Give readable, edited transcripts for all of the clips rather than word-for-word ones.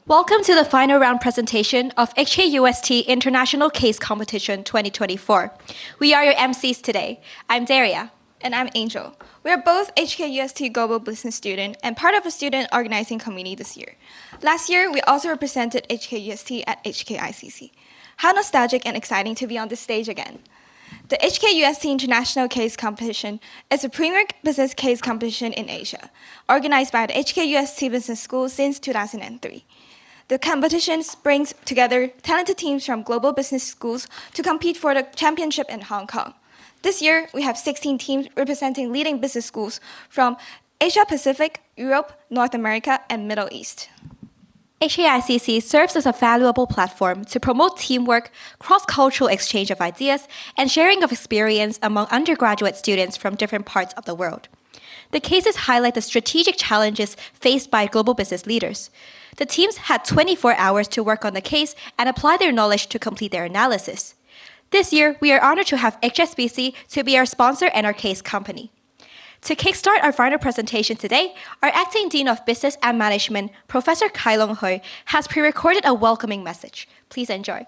Welcome to the final round presentation of HKUST International Case Competition 2024. We are your MCs today. I'm Daria. And I'm Angel. We are both HKUST Global Business student and part of a student organizing committee this year. Last year, we also represented HKUST at HKICC. How nostalgic and exciting to be on this stage again. The HKUST International Case Competition is a premier business case competition in Asia, organized by the HKUST Business School since 2003. The competition brings together talented teams from global business schools to compete for the championship in Hong Kong. This year, we have 16 teams representing leading business schools from Asia Pacific, Europe, North America, and Middle East. HKICC serves as a valuable platform to promote teamwork, cross-cultural exchange of ideas, and sharing of experience among undergraduate students from different parts of the world. The cases highlight the strategic challenges faced by global business leaders. The teams had 24 hours to work on the case and apply their knowledge to complete their analysis. This year, we are honored to have HSBC to be our sponsor and our case company. To kickstart our final presentation today, our Acting Dean of Business and Management, Professor Kai Long Hui, has pre-recorded a welcoming message. Please enjoy.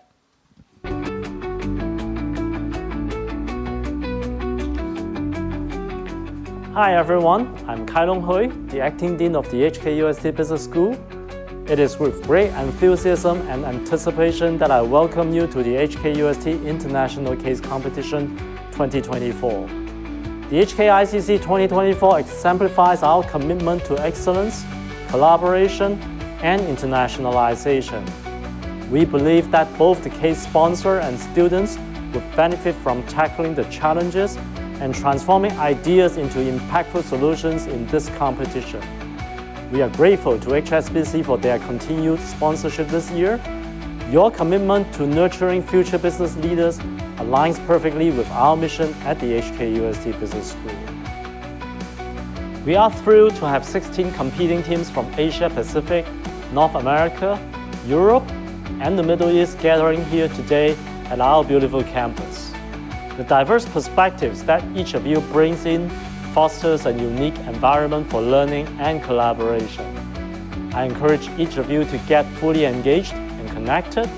Hi everyone, I'm Kai Long Hui, the Acting Dean of the HKUST Business School. It is with great enthusiasm and anticipation that I welcome you to the HKUST International Case Competition 2024. The HKICC 2024 exemplifies our commitment to excellence, collaboration, and internationalization. We believe that both the case sponsor and students would benefit from tackling the challenges and transforming ideas into impactful solutions in this competition. We are grateful to HSBC for their continued sponsorship this year. Your commitment to nurturing future business leaders aligns perfectly with our mission at the HKUST Business School. We are thrilled to have 16 competing teams from Asia Pacific, North America, Europe, and the Middle East gathering here today at our beautiful campus. The diverse perspectives that each of you brings in fosters a unique environment for learning and collaboration. I encourage each of you to get fully engaged and connected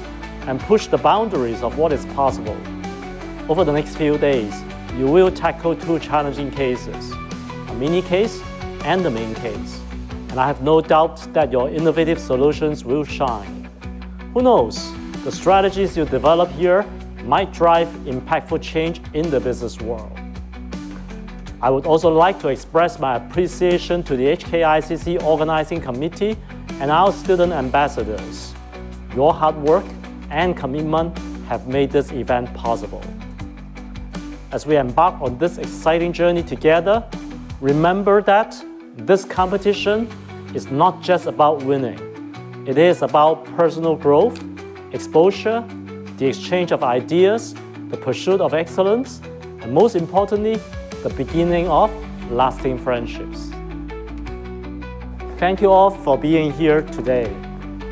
and push the boundaries of what is possible. Over the next few days, you will tackle two challenging cases, a mini case and the main case. And I have no doubt that your innovative solutions will shine. Who knows, the strategies you develop here might drive impactful change in the business world. I would also like to express my appreciation to the HKICC Organizing Committee and our student ambassadors. Your hard work and commitment have made this event possible. As we embark on this exciting journey together, remember that this competition is not just about winning. It is about personal growth, exposure, the exchange of ideas, the pursuit of excellence, and most importantly, the beginning of lasting friendships. Thank you all for being here today,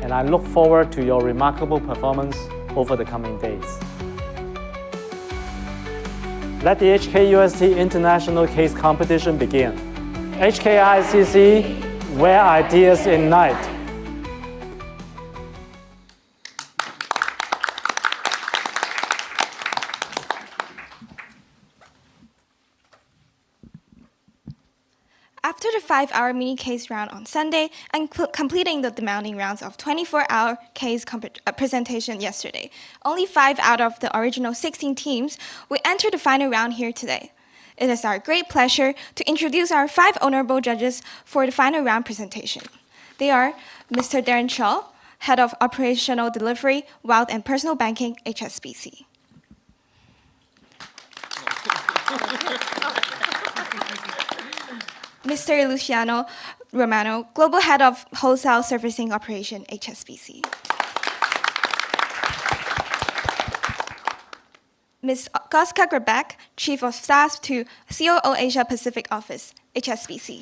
and I look forward to your remarkable performance over the coming days. Let the HKUST International Case Competition begin. HKICC, where ideas ignite. After the 5-hour mini case round on Sunday and completing the demanding rounds of 24-hour case presentation yesterday, only 5 out of the original 16 teams will enter the final round here today. It is our great pleasure to introduce our 5 honorable judges for the final round presentation. They are Mr. Darren Shaw, Head of Operational Delivery, Wealth and Personal Banking, HSBC. Mr. Luciano Romano, Global Head of Wholesale Servicing Operation, HSBC. Ms. Goska Grabek, Chief of Staff to COO Asia Pacific Office, HSBC.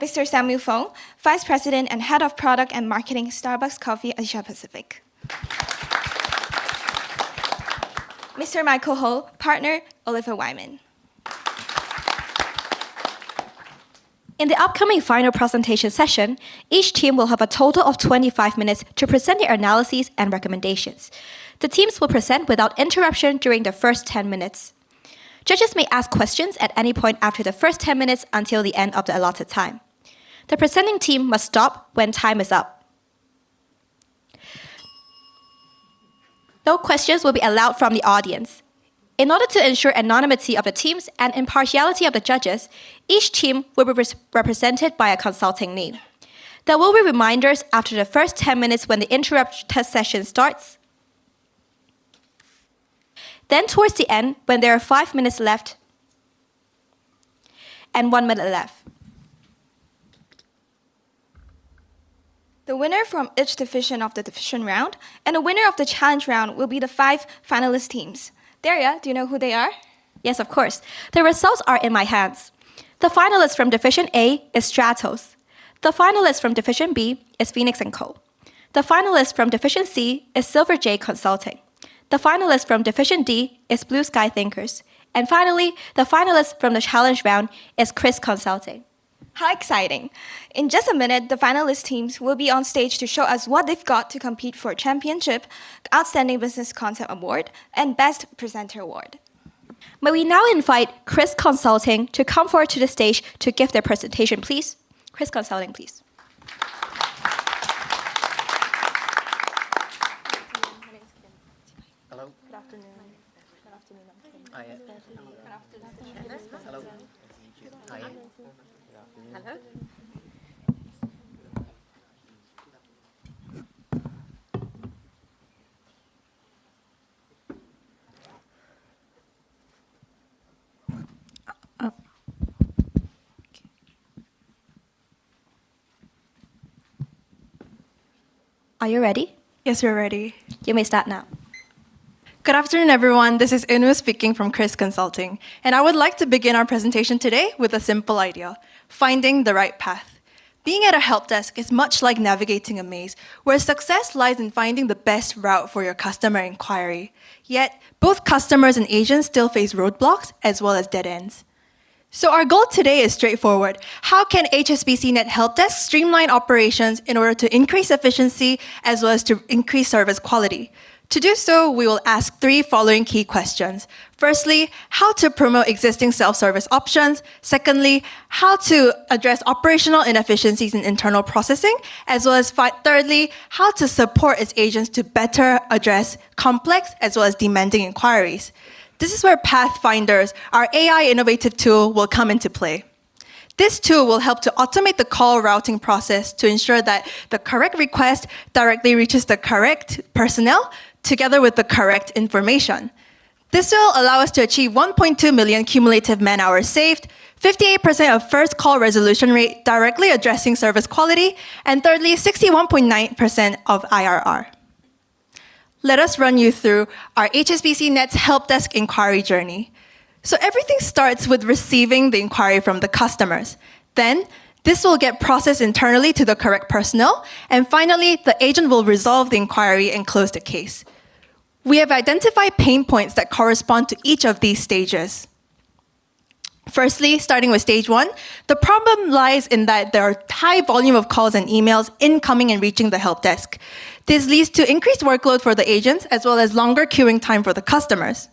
Mr. Samuel Fong, Vice President and Head of Product and Marketing, Starbucks Coffee Asia Pacific. Mr. Michael Ho, Partner, Oliver Wyman. In the upcoming final presentation session, each team will have a total of 25 minutes to present their analyses and recommendations. The teams will present without interruption during the first 10 minutes. Judges may ask questions at any point after the first 10 minutes until the end of the allotted time. The presenting team must stop when time is up. No questions will be allowed from the audience. In order to ensure anonymity of the teams and impartiality of the judges, each team will be represented by a consulting name. There will be reminders after the first 10 minutes when the interrupted session starts. Then towards the end, when there are 5 minutes left and 1 minute left. The winner from each division of the division round and the winner of the challenge round will be the 5 finalist teams. Daria, do you know who they are? Yes, of course. The results are in my hands. The finalist from Division A is Stratos. The finalist from Division B is Phoenix & Co. The finalist from Division C is Silver J Consulting. The finalist from Division D is Blue Sky Thinkers. And finally, the finalist from the challenge round is Kris Consulting. How exciting! In just a minute, the finalist teams will be on stage to show us what they've got to compete for Championship, Outstanding Business Concept Award, and Best Presenter Award. May we now invite Kris Consulting to come forward to the stage to give their presentation, please. Kris Consulting, please. Hello. Good afternoon. Good afternoon. Hi. Hello. Hi. Hello. Are you ready? Yes, we're ready. You may start now. Good afternoon, everyone. This is Inu speaking from Kris Consulting, and I would like to begin our presentation today with a simple idea: finding the right path. Being at a help desk is much like navigating a maze, where success lies in finding the best route for your customer inquiry. Yet, both customers and agents still face roadblocks as well as dead ends. So our goal today is straightforward. How can HSBCNet Help Desk streamline operations in order to increase efficiency as well as to increase service quality? To do so, we will ask 3 following key questions. Firstly, how to promote existing self-service options. Secondly, how to address operational inefficiencies in internal processing. As well as thirdly, how to support its agents to better address complex as well as demanding inquiries. This is where Pathfinders, our AI innovative tool, will come into play. This tool will help to automate the call routing process to ensure that the correct request directly reaches the correct personnel together with the correct information. This will allow us to achieve 1.2 million cumulative man-hours saved, 58% of first call resolution rate directly addressing service quality, and thirdly, 61.9% of IRR. Let us run you through our HSBCNet's help desk inquiry journey. So everything starts with receiving the inquiry from the customers. Then, this will get processed internally to the correct personnel. And finally, the agent will resolve the inquiry and close the case. We have identified pain points that correspond to each of these stages. Firstly, starting with stage 1, the problem lies in that there are high volume of calls and emails incoming and reaching the help desk. This leads to increased workload for the agents as well as longer queuing time for the customers.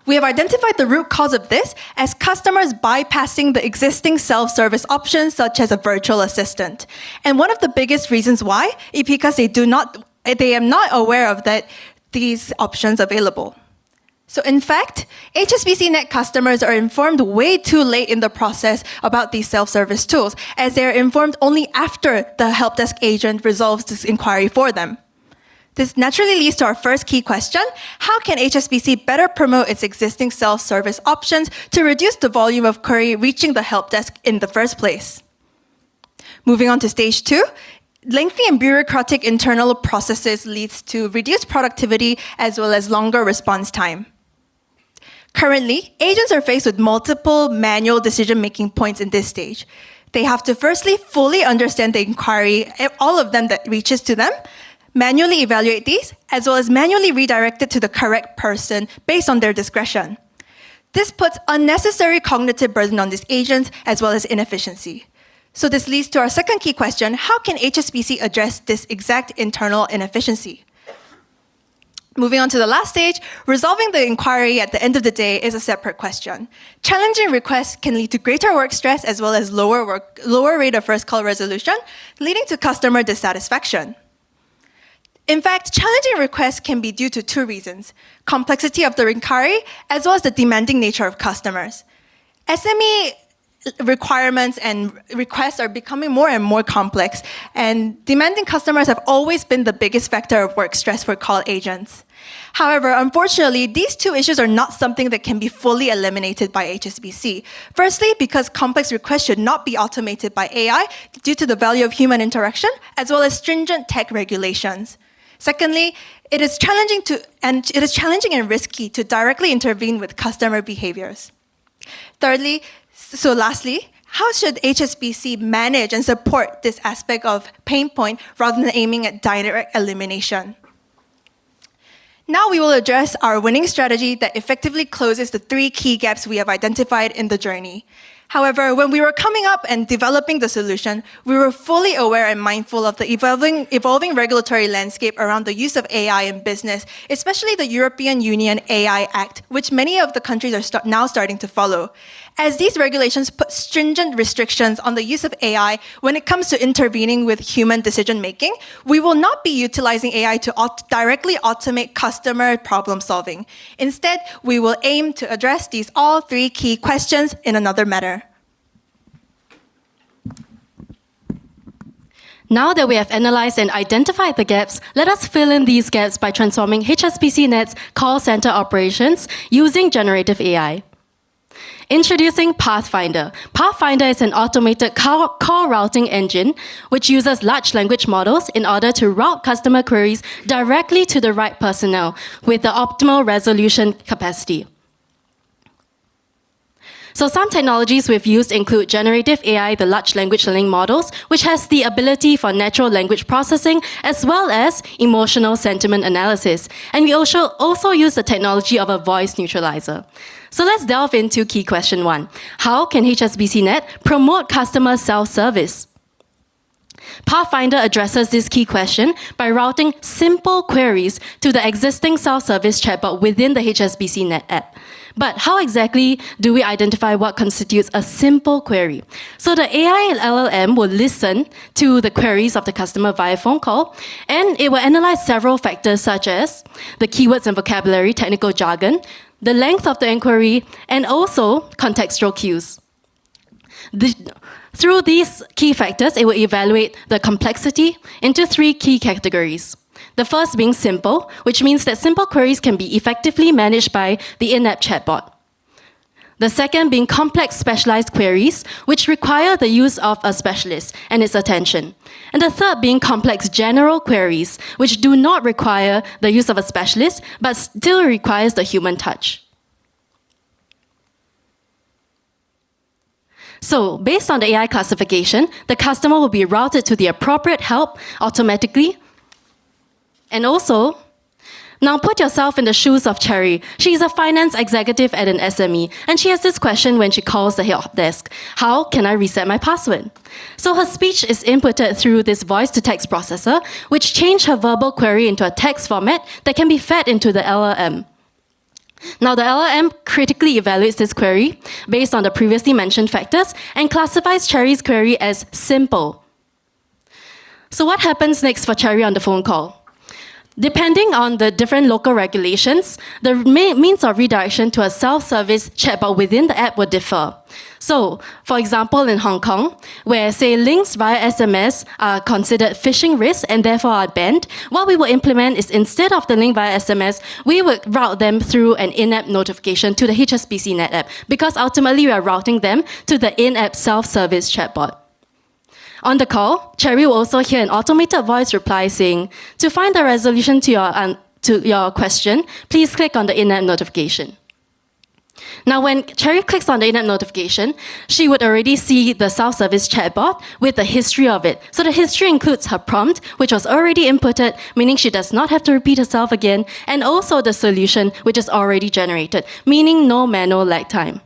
We have identified the root cause of this as customers bypassing the existing self-service options such as a virtual assistant. And one of the biggest reasons why is because they are not aware of these options available. So in fact, HSBCNet customers are informed way too late in the process about these self-service tools, as they are informed only after the help desk agent resolves this inquiry for them. This naturally leads to our first key question: how can HSBC better promote its existing self-service options to reduce the volume of query reaching the help desk in the first place? Moving on to stage 2, lengthy and bureaucratic internal processes leads to reduced productivity as well as longer response time. Currently, agents are faced with multiple manual decision-making points in this stage. They have to firstly fully understand the inquiry, all of them that reaches to them, manually evaluate these, as well as manually redirect it to the correct person based on their discretion. This puts unnecessary cognitive burden on these agents as well as inefficiency. So this leads to our second key question: how can HSBC address this exact internal inefficiency? Moving on to the last stage, resolving the inquiry at the end of the day is a separate question. Challenging requests can lead to greater work stress as well as lower rate of first call resolution, leading to customer dissatisfaction. In fact, challenging requests can be due to two reasons: complexity of the inquiry as well as the demanding nature of customers. SME requirements and requests are becoming more and more complex, and demanding customers have always been the biggest factor of work stress for call agents. However, unfortunately, these two issues are not something that can be fully eliminated by HSBC. Firstly, because complex requests should not be automated by AI due to the value of human interaction, as well as stringent tech regulations. Secondly, it is challenging and risky to directly intervene with customer behaviors. Lastly, how should HSBC manage and support this aspect of pain point rather than aiming at direct elimination? Now we will address our winning strategy that effectively closes the three key gaps we have identified in the journey. However, when we were coming up and developing the solution, we were fully aware and mindful of the evolving regulatory landscape around the use of AI in business, especially the European Union AI Act, which many of the countries are now starting to follow. As these regulations put stringent restrictions on the use of AI when it comes to intervening with human decision-making, we will not be utilizing AI to directly automate customer problem solving. Instead, we will aim to address these all three key questions in another manner. Now that we have analyzed and identified the gaps, let us fill in these gaps by transforming HSBCNet's call center operations using generative AI. Introducing Pathfinder. Pathfinder is an automated call routing engine which uses large language models in order to route customer queries directly to the right personnel with the optimal resolution capacity. So some technologies we've used include generative AI, the large language learning models, which has the ability for natural language processing as well as emotional sentiment analysis. And we also use the technology of a voice neutralizer. So let's delve into key question 1. How can HSBCNet promote customer self-service? Pathfinder addresses this key question by routing simple queries to the existing self-service chatbot within the HSBCNet app. But how exactly do we identify what constitutes a simple query? So the AI LLM will listen to the queries of the customer via phone call, and it will analyze several factors such as the keywords and vocabulary, technical jargon, the length of the inquiry, and also contextual cues. Through these key factors, it will evaluate the complexity into 3 key categories. The first being simple, which means that simple queries can be effectively managed by the in-app chatbot. The second being complex specialized queries, which require the use of a specialist and its attention. And the third being complex general queries, which do not require the use of a specialist, but still requires the human touch. So, based on the AI classification, the customer will be routed to the appropriate help automatically. And also, now put yourself in the shoes of Cherry. She's a finance executive at an SME, and she has this question when she calls the help desk: how can I reset my password? So her speech is inputted through this voice-to-text processor, which changes her verbal query into a text format that can be fed into the LLM. Now, the LLM critically evaluates this query based on the previously mentioned factors and classifies Cherry's query as simple. So what happens next for Cherry on the phone call? Depending on the different local regulations, the means of redirection to a self-service chatbot within the app will differ. So, for example, in Hong Kong, where, say, links via SMS are considered phishing risks and therefore are banned, what we will implement is, instead of the link via SMS, we would route them through an in-app notification to the HSBCNet app, because ultimately we are routing them to the in-app self-service chatbot. On the call, Cherry will also hear an automated voice reply saying, to find the resolution to your question, please click on the in-app notification. Now, when Cherry clicks on the in-app notification, she would already see the self-service chatbot with the history of it. So the history includes her prompt, which was already inputted, meaning she does not have to repeat herself again, and also the solution, which is already generated, meaning no manual lag time.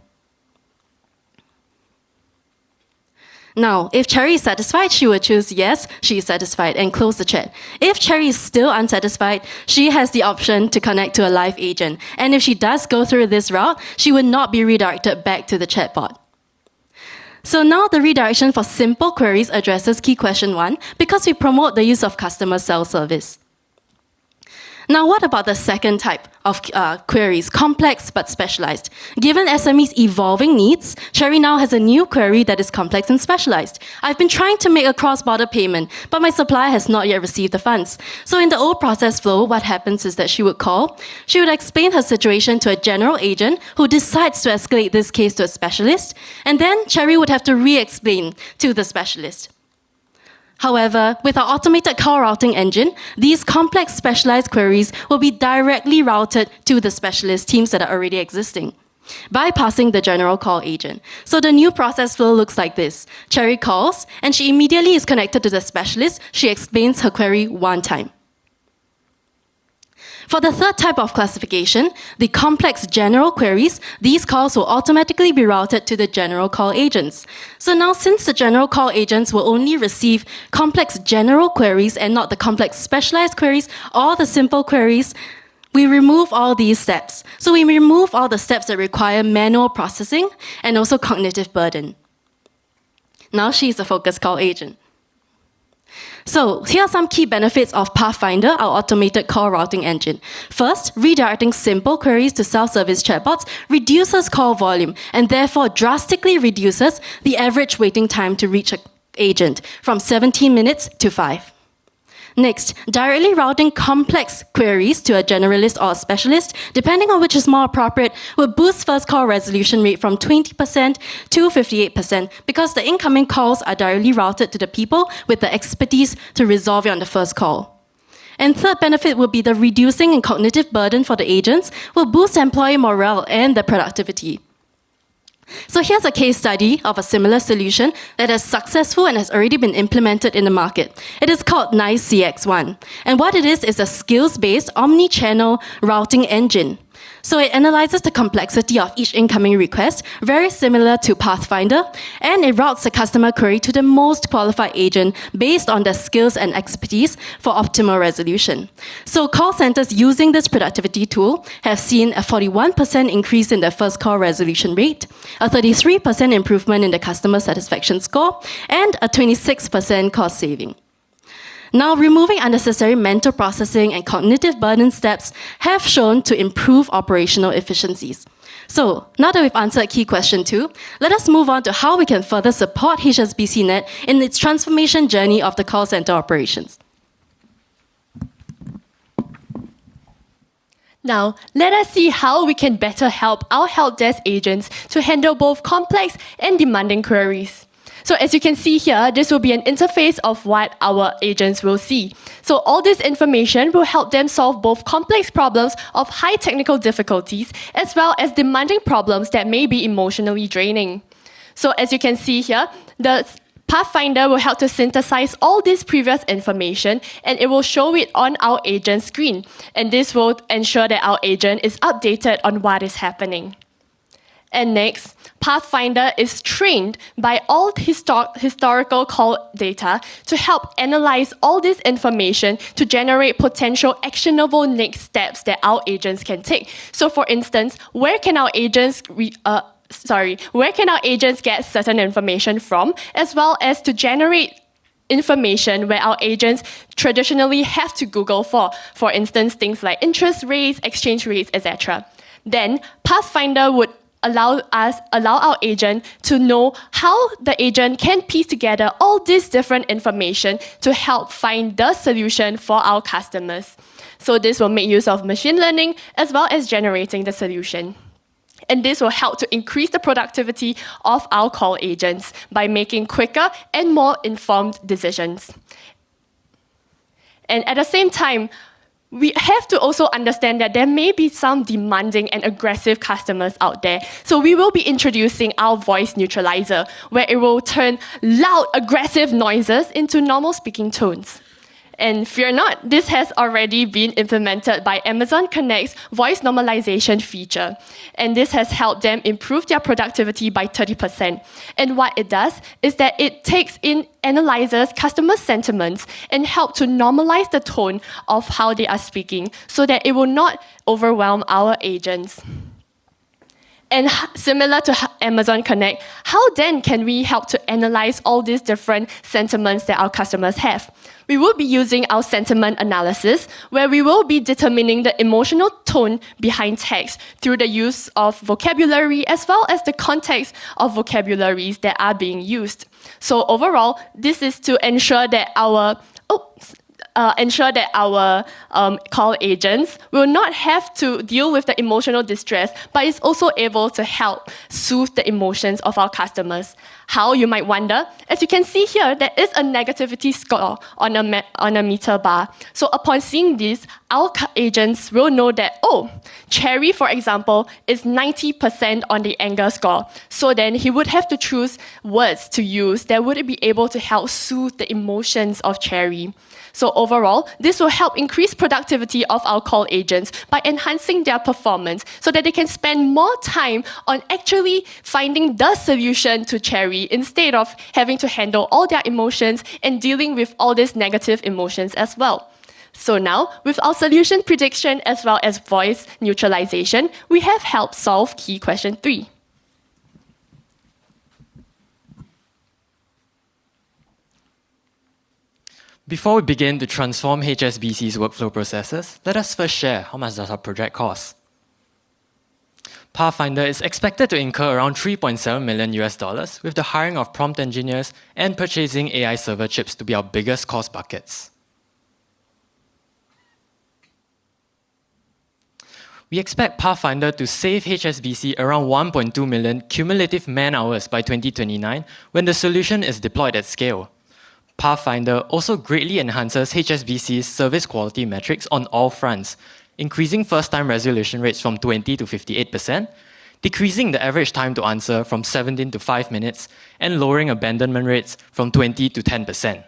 Now, if Cherry is satisfied, she would choose yes, she is satisfied, and close the chat. If Cherry is still unsatisfied, she has the option to connect to a live agent. And if she does go through this route, she would not be redirected back to the chatbot. So now the redirection for simple queries addresses key question 1 because we promote the use of customer self-service. Now, what about the second type of queries, complex but specialized? Given SME's evolving needs, Cherry now has a new query that is complex and specialized. I've been trying to make a cross-border payment, but my supplier has not yet received the funds. So in the old process flow, what happens is that she would call, she would explain her situation to a general agent who decides to escalate this case to a specialist, and then Cherry would have to re-explain to the specialist. However, with our automated call routing engine, these complex specialized queries will be directly routed to the specialist teams that are already existing, bypassing the general call agent. So the new process flow looks like this. Cherry calls, and she immediately is connected to the specialist. She explains her query one time. For the third type of classification, the complex general queries, these calls will automatically be routed to the general call agents. So now, since the general call agents will only receive complex general queries and not the complex specialized queries or the simple queries, we remove all these steps. So we remove all the steps that require manual processing and also cognitive burden. Now she's a focus call agent. So here are some key benefits of Pathfinder, our automated call routing engine. First, redirecting simple queries to self-service chatbots reduces call volume and therefore drastically reduces the average waiting time to reach an agent from 17 minutes to 5. Next, directly routing complex queries to a generalist or a specialist, depending on which is more appropriate, will boost first call resolution rate from 20% to 58% because the incoming calls are directly routed to the people with the expertise to resolve it on the first call. And third benefit will be the reducing in cognitive burden for the agents will boost employee morale and their productivity. So here's a case study of a similar solution that is successful and has already been implemented in the market. It is called NICE CX1. And what it is a skills-based omni-channel routing engine. So it analyzes the complexity of each incoming request, very similar to Pathfinder, and it routes the customer query to the most qualified agent based on their skills and expertise for optimal resolution. So call centers using this productivity tool have seen a 41% increase in their first call resolution rate, a 33% improvement in the customer satisfaction score, and a 26% cost saving. Now, removing unnecessary mental processing and cognitive burden steps have shown to improve operational efficiencies. So, now that we've answered key question 2, let us move on to how we can further support HSBCNet in its transformation journey of the call center operations. Now, let us see how we can better help our help desk agents to handle both complex and demanding queries. So as you can see here, this will be an interface of what our agents will see. So all this information will help them solve both complex problems of high technical difficulties as well as demanding problems that may be emotionally draining. So as you can see here, the Pathfinder will help to synthesize all this previous information and it will show it on our agent screen. And this will ensure that our agent is updated on what is happening. And next, Pathfinder is trained by all historical call data to help analyze all this information to generate potential actionable next steps that our agents can take. So for instance, where can our agents get certain information from, as well as to generate information where our agents traditionally have to Google for instance, things like interest rates, exchange rates, etc. Then Pathfinder would allow our agent to know how the agent can piece together all this different information to help find the solution for our customers. So this will make use of machine learning as well as generating the solution. And this will help to increase the productivity of our call agents by making quicker and more informed decisions. And at the same time, we have to also understand that there may be some demanding and aggressive customers out there. So we will be introducing our voice neutralizer, where it will turn loud, aggressive noises into normal speaking tones. And fear not, this has already been implemented by Amazon Connect's voice normalization feature. And this has helped them improve their productivity by 30%. And what it does is that it takes in, analyzes customer sentiments and help to normalize the tone of how they are speaking so that it will not overwhelm our agents. And similar to Amazon Connect, how then can we help to analyze all these different sentiments that our customers have? We will be using our sentiment analysis, where we will be determining the emotional tone behind text through the use of vocabulary as well as the context of vocabularies that are being used. So overall, this is to ensure that our call agents will not have to deal with the emotional distress, but is also able to help soothe the emotions of our customers. How, you might wonder? As you can see here, there is a negativity score on a meter bar. So upon seeing this, our agents will know that, oh, Cherry, for example, is 90% on the anger score. So then he would have to choose words to use that would be able to help soothe the emotions of Cherry. So overall, this will help increase productivity of our call agents by enhancing their performance so that they can spend more time on actually finding the solution to Cherry instead of having to handle all their emotions and dealing with all these negative emotions as well. So now, with our solution prediction as well as voice neutralization, we have helped solve key question 3. Before we begin to transform HSBC's workflow processes, let us first share how much does our project cost. Pathfinder is expected to incur around $3.7 million with the hiring of prompt engineers and purchasing AI server chips to be our biggest cost buckets. We expect Pathfinder to save HSBC around 1.2 million cumulative man-hours by 2029 when the solution is deployed at scale. Pathfinder also greatly enhances HSBC's service quality metrics on all fronts, increasing first-time resolution rates from 20 to 58%, decreasing the average time to answer from 17 to 5 minutes, and lowering abandonment rates from 20 to 10%.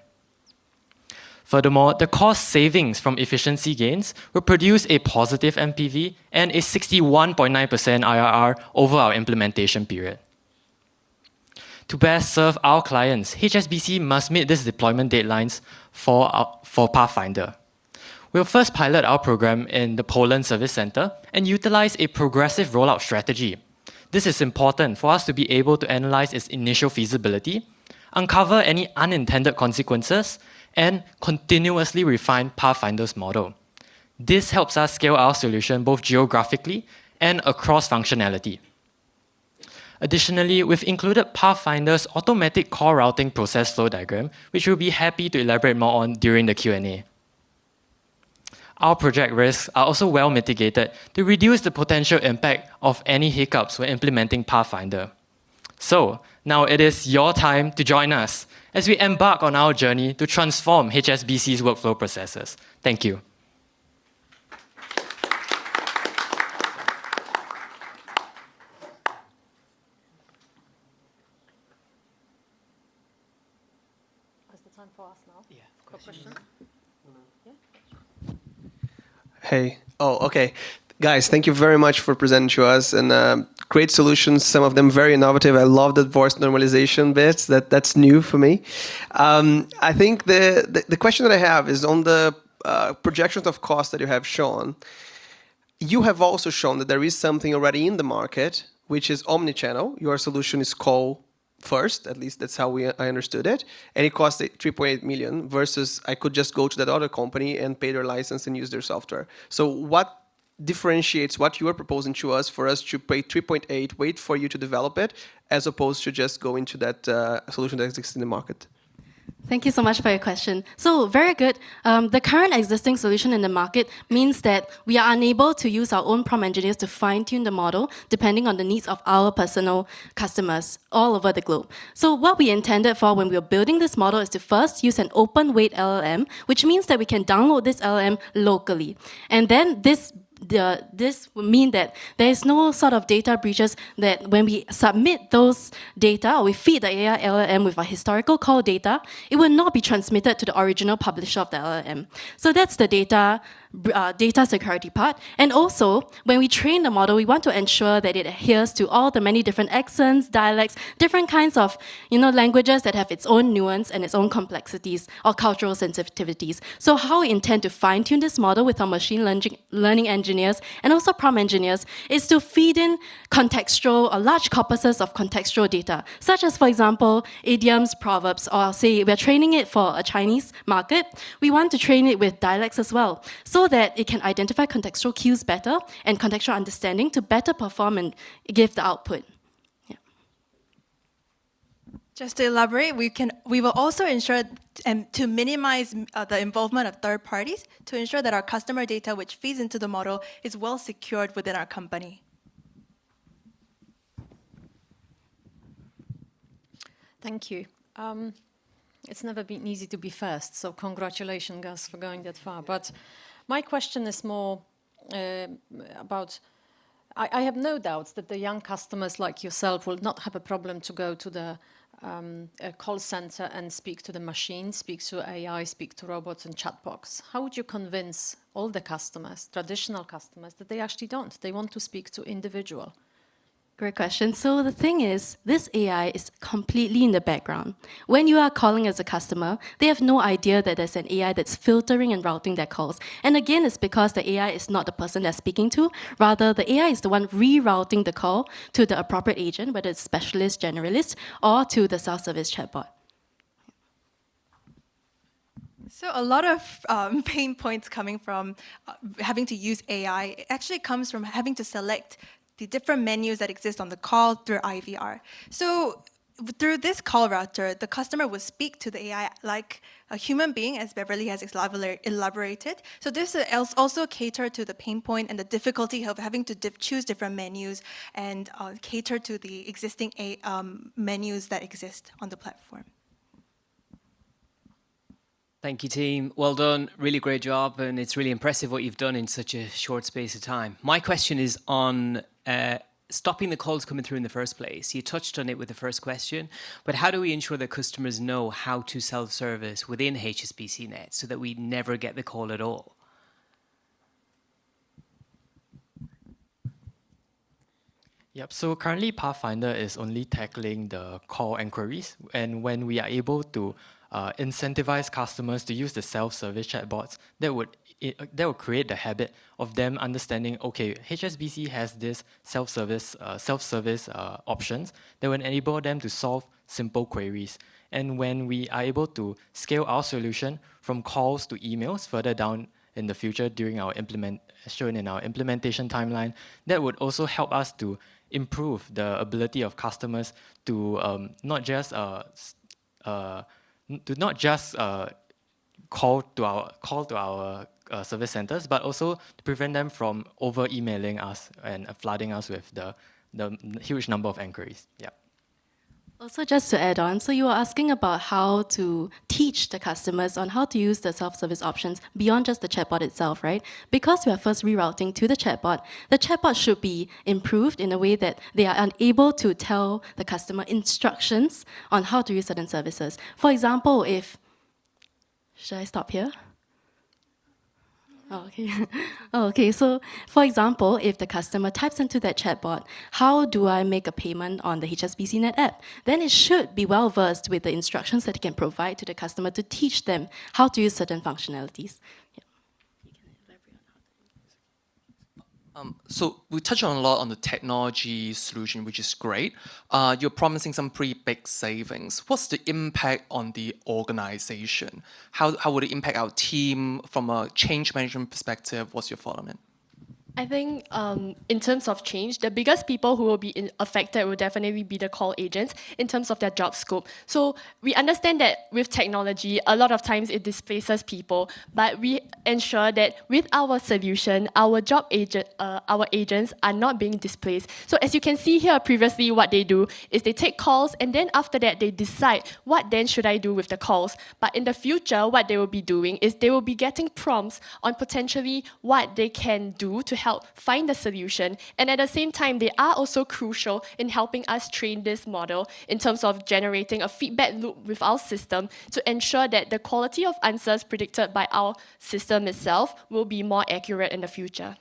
Furthermore, the cost savings from efficiency gains will produce a positive MPV and a 61.9% IRR over our implementation period. To best serve our clients, HSBC must meet these deployment deadlines for Pathfinder. We'll first pilot our program in the Poland Service Center and utilize a progressive rollout strategy. This is important for us to be able to analyze its initial feasibility, uncover any unintended consequences, and continuously refine Pathfinder's model. This helps us scale our solution both geographically and across functionality. Additionally, we've included Pathfinder's automatic call routing process flow diagram, which we'll be happy to elaborate more on during the Q&A. Our project risks are also well mitigated to reduce the potential impact of any hiccups when implementing Pathfinder. So, now it is your time to join us as we embark on our journey to transform HSBC's workflow processes. Thank you. Hey. Oh, okay. Guys, thank you very much for presenting to us, and great solutions, some of them very innovative. I love that voice normalization bit. That's new for me. I think the question that I have is on the projections of cost that you have shown. You have also shown that there is something already in the market, which is omnichannel. Your solution is call first, at least that's how I understood it, and it costs 3.8 million versus I could just go to that other company and pay their license and use their software. So what differentiates what you are proposing to us for us to pay 3.8, wait for you to develop it, as opposed to just go into that solution that exists in the market? Thank you so much for your question. So, very good. The current existing solution in the market means that we are unable to use our own prompt engineers to fine-tune the model depending on the needs of our personal customers all over the globe. So, what we intended for when we were building this model is to first use an open-weight LLM, which means that we can download this LLM locally. And then this will mean that there is no sort of data breaches, that when we submit those data or we feed the AI LLM with our historical call data, it will not be transmitted to the original publisher of the LLM. So that's the data security part. And also, when we train the model, we want to ensure that it adheres to all the many different accents, dialects, different kinds of languages that have its own nuance and its own complexities or cultural sensitivities. So how we intend to fine-tune this model with our machine learning engineers and also prompt engineers is to feed in contextual or large corpuses of contextual data, such as, for example, idioms, proverbs, or say we're training it for a Chinese market. We want to train it with dialects as well, so that it can identify contextual cues better and contextual understanding to better perform and give the output. Yeah. Just to elaborate, we will also ensure to minimize the involvement of third parties to ensure that our customer data, which feeds into the model, is well secured within our company. Thank you. It's never been easy to be first, so congratulations, Gus, for going that far. But my question is more about, I have no doubts that the young customers like yourself will not have a problem to go to the call center and speak to the machine, speak to AI, speak to robots and chatbots. How would you convince all the customers, traditional customers, that they actually don't? They want to speak to individual. Great question. So the thing is, this AI is completely in the background. When you are calling as a customer, they have no idea that there's an AI that's filtering and routing their calls. And again, it's because the AI is not the person they're speaking to. Rather, the AI is the one rerouting the call to the appropriate agent, whether it's specialist, generalist, or to the self-service chatbot. So a lot of pain points coming from having to use AI actually comes from having to select the different menus that exist on the call through IVR. So through this call router, the customer will speak to the AI like a human being, as Beverly has elaborated. So this will also cater to the pain point and the difficulty of having to choose different menus and cater to the existing menus that exist on the platform. Thank you, team. Well done. Really great job. And it's really impressive what you've done in such a short space of time. My question is on stopping the calls coming through in the first place. You touched on it with the first question, but how do we ensure that customers know how to self-service within HSBCNet so that we never get the call at all? Yep, so currently Pathfinder is only tackling the call enquiries, and when we are able to incentivize customers to use the self-service chatbots, that would create the habit of them understanding, okay, HSBC has this self-service options that will enable them to solve simple queries. And when we are able to scale our solution from calls to emails further down in the future during our shown in our implementation timeline, that would also help us to improve the ability of customers to not just call to our service centers, but also to prevent them from over-emailing us and flooding us with the huge number of enquiries. Yeah. Also, just to add on, so you were asking about how to teach the customers on how to use the self-service options beyond just the chatbot itself, right? Because we are first rerouting to the chatbot should be improved in a way that they are unable to tell the customer instructions on how to use certain services. For example, should I stop here? Oh, okay. Okay, so for example, if the customer types into that chatbot, how do I make a payment on the HSBCNet app? Then it should be well versed with the instructions that it can provide to the customer to teach them how to use certain functionalities. Yeah. So we touched on a lot on the technology solution, which is great. You're promising some pretty big savings. What's the impact on the organization? How would it impact our team from a change management perspective? What's your thought on it? I think in terms of change, the biggest people who will be affected will definitely be the call agents in terms of their job scope. So we understand that with technology, a lot of times it displaces people, but we ensure that with our solution, our agents are not being displaced. So as you can see here previously, what they do is they take calls and then after that they decide what then should I do with the calls. But in the future, what they will be doing is they will be getting prompts on potentially what they can do to help find the solution. And at the same time, they are also crucial in helping us train this model in terms of generating a feedback loop with our system to ensure that the quality of answers predicted by our system itself will be more accurate in the future.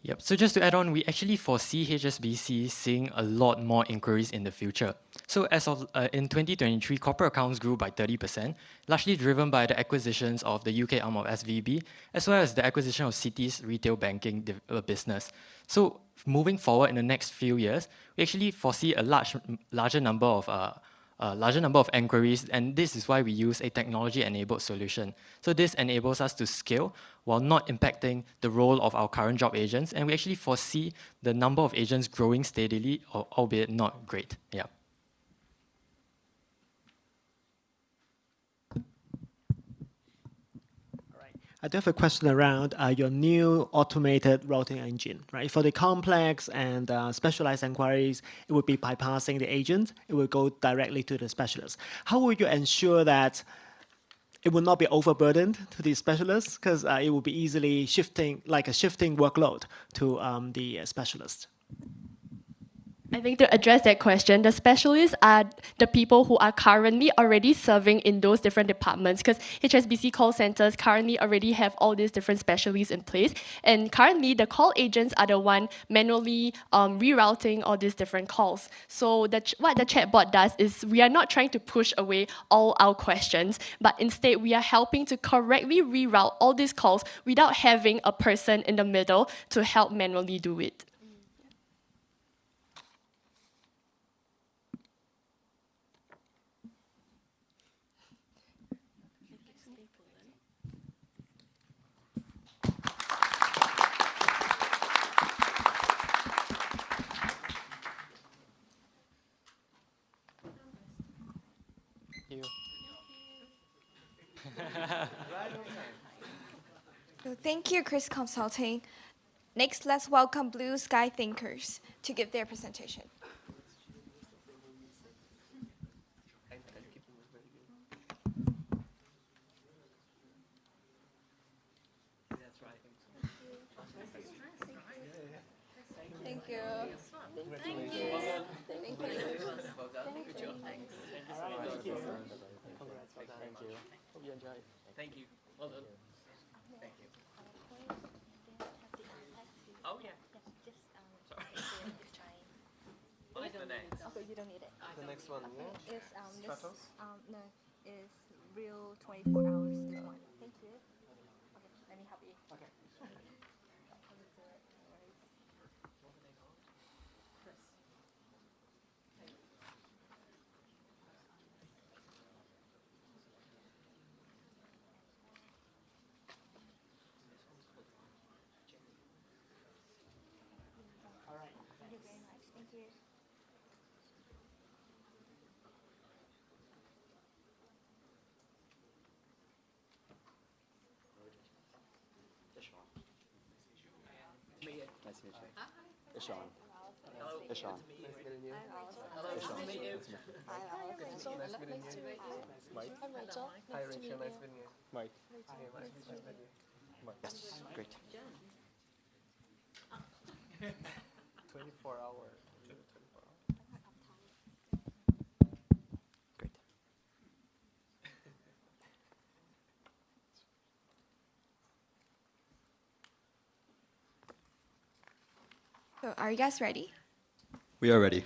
Yep. So just to add on, we actually foresee HSBC seeing a lot more inquiries in the future. So as of in 2023, corporate accounts grew by 30%, largely driven by the acquisitions of the UK arm of SVB, as well as the acquisition of Citi's retail banking business. So moving forward in the next few years, we actually foresee a larger number of inquiries, and this is why we use a technology-enabled solution. So this enables us to scale while not impacting the role of our current job agents, and we actually foresee the number of agents growing steadily, albeit not great. Yeah. I do have a question around your new automated routing engine, right? For the complex and specialized inquiries, it would be bypassing the agent. It will go directly to the specialist. How will you ensure that it will not be overburdened to the specialists? Because it will be easily shifting, like a shifting workload to the specialist. I think to address that question, the specialists are the people who are currently already serving in those different departments, because HSBC call centers currently already have all these different specialists in place. And currently, the call agents are the one manually rerouting all these different calls. So what the chatbot does is we are not trying to push away all our questions, but instead we are helping to correctly reroute all these calls without having a person in the middle to help manually do it. So thank you, Kris Consulting. Next, let's welcome Blue Sky Thinkers to give their presentation. Thank you. Thank you. Thank you. Good job. Thanks. Thank you. Congrats. Thank you. Hope you enjoy. Thank you. Well done. Thank you. Oh, yeah. Sorry. What is the next? Okay, you don't need it. The next one, yeah? It's Stratos? no, it's real 24 hours. This one. Thank you. Okay, let me help you. Okay. Thank you very much. Thank you. Nice to meet you. Ishan. Ishan. Hello. Nice to meet you. Hi, Rachel. Nice to meet you. Mike. I'm Rachel. Hi, Rachel. Nice meeting you. Mike. Hi, Mike. Nice meeting you. Yes, great. 24 hours. Great. So are you guys ready? We are ready.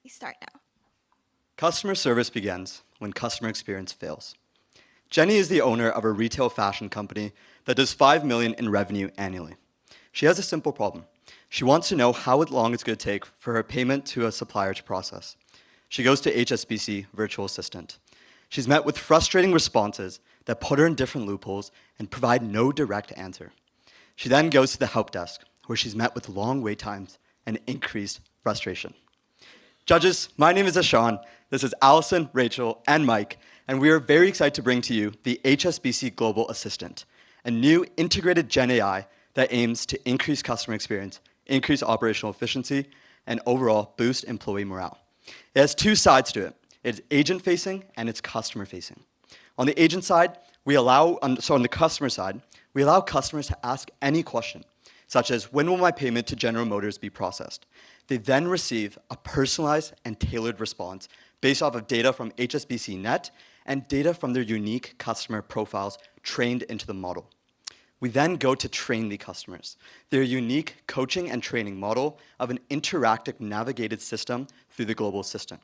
Please start now. Customer service begins when customer experience fails. Jenny is the owner of a retail fashion company that does $5 million in revenue annually. She has a simple problem. She wants to know how long it's going to take for her payment to a supplier to process. She goes to HSBC Virtual Assistant. She's met with frustrating responses that put her in different loopholes and provide no direct answer. She then goes to the help desk, where she's met with long wait times and increased frustration. Judges, my name is Ashan. This is Allison, Rachel, and Mike, and we are very excited to bring to you the HSBC Global Assistant, a new integrated Gen AI that aims to increase customer experience, increase operational efficiency, and overall boost employee morale. It has two sides to it. It's agent-facing and it's customer-facing. On the agent side, on the customer side, we allow customers to ask any question, such as, when will my payment to General Motors be processed? They then receive a personalized and tailored response based off of data from HSBCNet and data from their unique customer profiles trained into the model. We then go to train the customers, their unique coaching and training model of an interactive navigated system through the global assistant.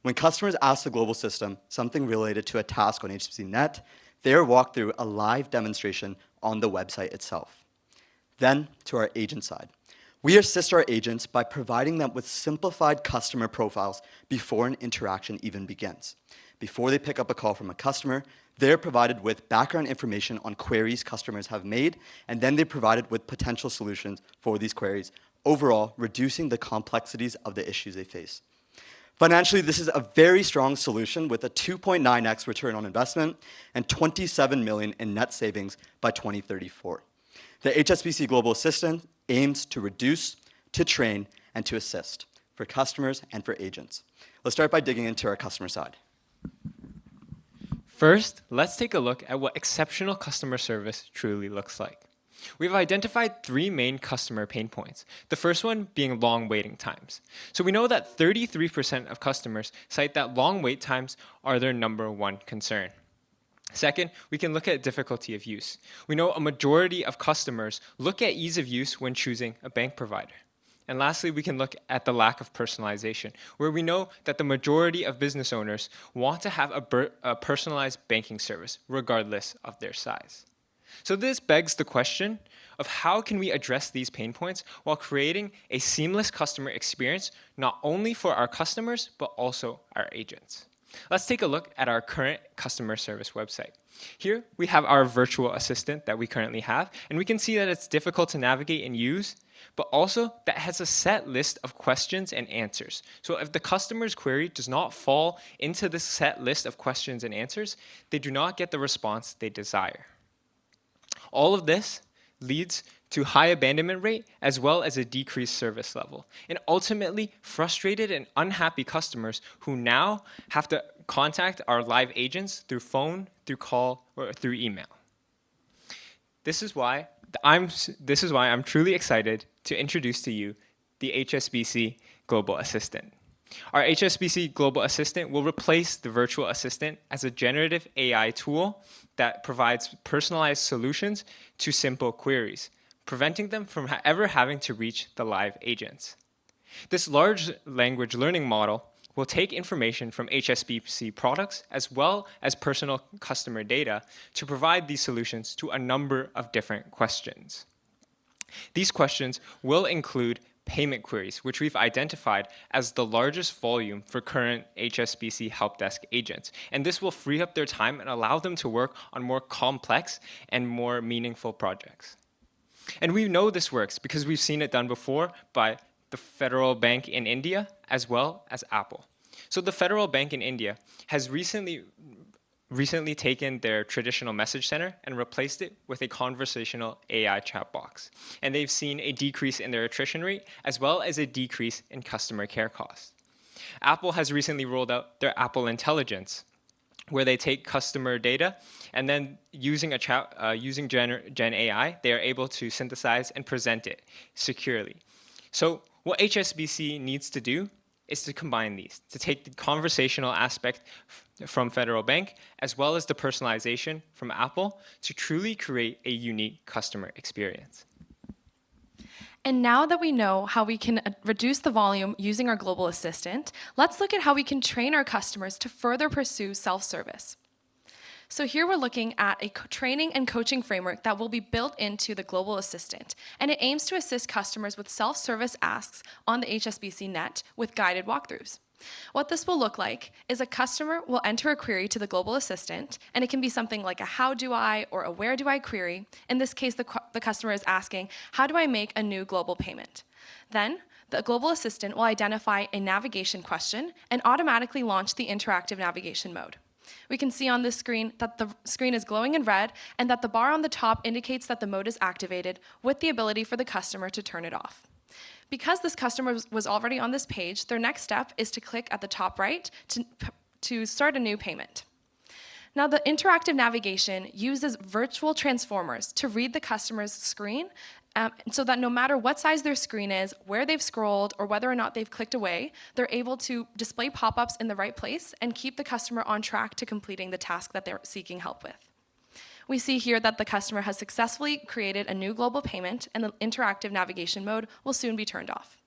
When customers ask the global system something related to a task on HSBCNet, they are walked through a live demonstration on the website itself. Then to our agent side. We assist our agents by providing them with simplified customer profiles before an interaction even begins. Before they pick up a call from a customer, they're provided with background information on queries customers have made, and then they're provided with potential solutions for these queries, overall reducing the complexities of the issues they face. Financially, this is a very strong solution with a 2.9x return on investment and 27 million in net savings by 2034. The HSBC Global Assistant aims to reduce, to train, and to assist for customers and for agents. Let's start by digging into our customer side. First, let's take a look at what exceptional customer service truly looks like. We've identified three main customer pain points, the first one being long waiting times. So we know that 33% of customers cite that long wait times are their number one concern. Second, we can look at difficulty of use. We know a majority of customers look at ease of use when choosing a bank provider. And lastly, we can look at the lack of personalization, where we know that the majority of business owners want to have a personalized banking service, regardless of their size. So this begs the question of how can we address these pain points while creating a seamless customer experience, not only for our customers, but also our agents. Let's take a look at our current customer service website. Here, we have our virtual assistant that we currently have, and we can see that it's difficult to navigate and use, but also that has a set list of questions and answers. So if the customer's query does not fall into this set list of questions and answers, they do not get the response they desire. All of this leads to high abandonment rate as well as a decreased service level, and ultimately frustrated and unhappy customers who now have to contact our live agents through phone, through call, or through email. This is why I'm truly excited to introduce to you the HSBC Global Assistant. Our HSBC Global Assistant will replace the virtual assistant as a generative AI tool that provides personalized solutions to simple queries, preventing them from ever having to reach the live agents. This large language learning model will take information from HSBC products as well as personal customer data to provide these solutions to a number of different questions. These questions will include payment queries, which we've identified as the largest volume for current HSBC help desk agents. And this will free up their time and allow them to work on more complex and more meaningful projects. And we know this works because we've seen it done before by the Federal Bank in India as well as Apple. So the Federal Bank in India has recently taken their traditional message center and replaced it with a conversational AI chat box. And they've seen a decrease in their attrition rate as well as a decrease in customer care costs. Apple has recently rolled out their Apple Intelligence, where they take customer data and then using Gen AI, they are able to synthesize and present it securely. So what HSBC needs to do is to combine these, to take the conversational aspect from Federal Bank as well as the personalization from Apple to truly create a unique customer experience. And now that we know how we can reduce the volume using our global assistant, let's look at how we can train our customers to further pursue self-service. So here we're looking at a training and coaching framework that will be built into the global assistant, and it aims to assist customers with self-service asks on the HSBCNet with guided walkthroughs. What this will look like is a customer will enter a query to the global assistant, and it can be something like a how do I or a where do I query. In this case, the customer is asking, how do I make a new global payment? Then, the global assistant will identify a navigation question and automatically launch the interactive navigation mode. We can see on this screen that the screen is glowing in red and that the bar on the top indicates that the mode is activated with the ability for the customer to turn it off. Because this customer was already on this page, their next step is to click at the top right to start a new payment. Now, the interactive navigation uses virtual transformers to read the customer's screen so that no matter what size their screen is, where they've scrolled, or whether or not they've clicked away, they're able to display pop-ups in the right place and keep the customer on track to completing the task that they're seeking help with. We see here that the customer has successfully created a new global payment, and the interactive navigation mode will soon be turned off.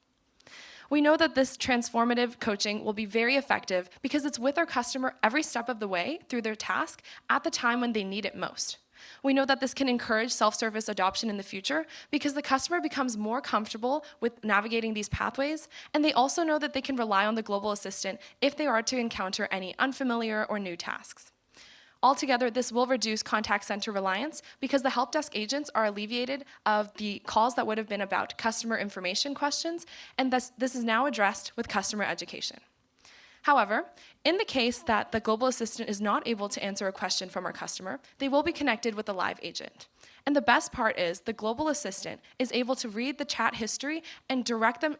We know that this transformative coaching will be very effective because it's with our customer every step of the way through their task at the time when they need it most. We know that this can encourage self-service adoption in the future because the customer becomes more comfortable with navigating these pathways, and they also know that they can rely on the global assistant if they are to encounter any unfamiliar or new tasks. Altogether, this will reduce contact center reliance because the help desk agents are alleviated of the calls that would have been about customer information questions, and this is now addressed with customer education. However, in the case that the global assistant is not able to answer a question from our customer, they will be connected with a live agent. And the best part is the global assistant is able to read the chat history and direct them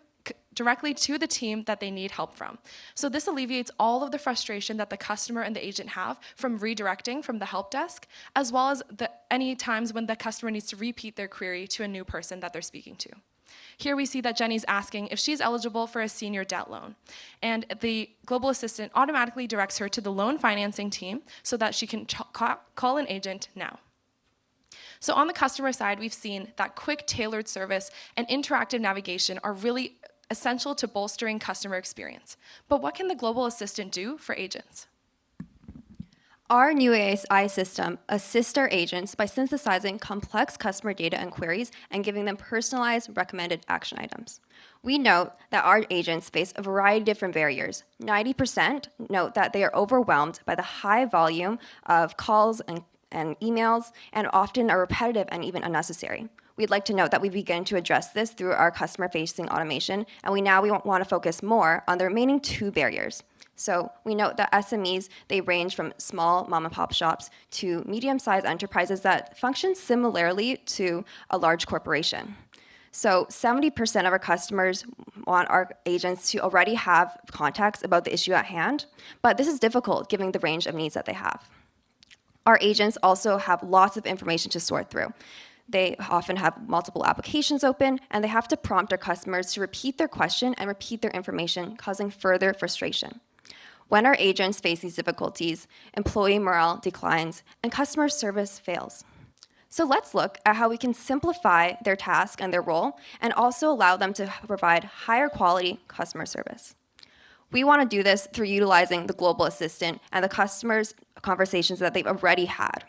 directly to the team that they need help from. So this alleviates all of the frustration that the customer and the agent have from redirecting from the help desk, as well as any times when the customer needs to repeat their query to a new person that they're speaking to. Here we see that Jenny's asking if she's eligible for a senior debt loan, and the global assistant automatically directs her to the loan financing team so that she can call an agent now. So on the customer side, we've seen that quick, tailored service and interactive navigation are really essential to bolstering customer experience. But what can the global assistant do for agents? Our new AI system assists our agents by synthesizing complex customer data and queries and giving them personalized recommended action items. We note that our agents face a variety of different barriers. 90% note that they are overwhelmed by the high volume of calls and emails, and often are repetitive and even unnecessary. We'd like to note that we begin to address this through our customer-facing automation, and we want to focus more on the remaining two barriers. So we note that SMEs, they range from small mom-and-pop shops to medium-sized enterprises that function similarly to a large corporation. So 70% of our customers want our agents to already have contacts about the issue at hand, but this is difficult given the range of needs that they have. Our agents also have lots of information to sort through. They often have multiple applications open, and they have to prompt our customers to repeat their question and repeat their information, causing further frustration. When our agents face these difficulties, employee morale declines and customer service fails. So let's look at how we can simplify their task and their role and also allow them to provide higher quality customer service. We want to do this through utilizing the global assistant and the customer's conversations that they've already had.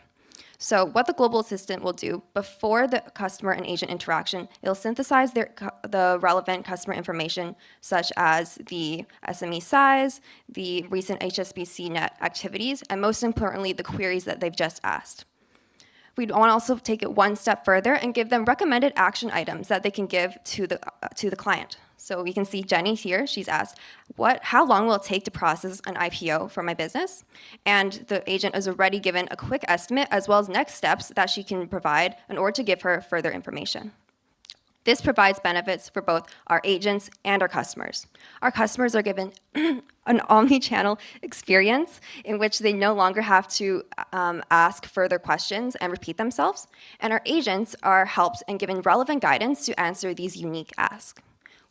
So what the global assistant will do before the customer and agent interaction, it'll synthesize the relevant customer information, such as the SME size, the recent HSBCNet activities, and most importantly, the queries that they've just asked. We'd want to also take it one step further and give them recommended action items that they can give to the client. So we can see Jenny here, she's asked, how long will it take to process an IPO for my business? And the agent is already given a quick estimate as well as next steps that she can provide in order to give her further information. This provides benefits for both our agents and our customers. Our customers are given an omni-channel experience in which they no longer have to ask further questions and repeat themselves. And our agents are helped and given relevant guidance to answer these unique asks.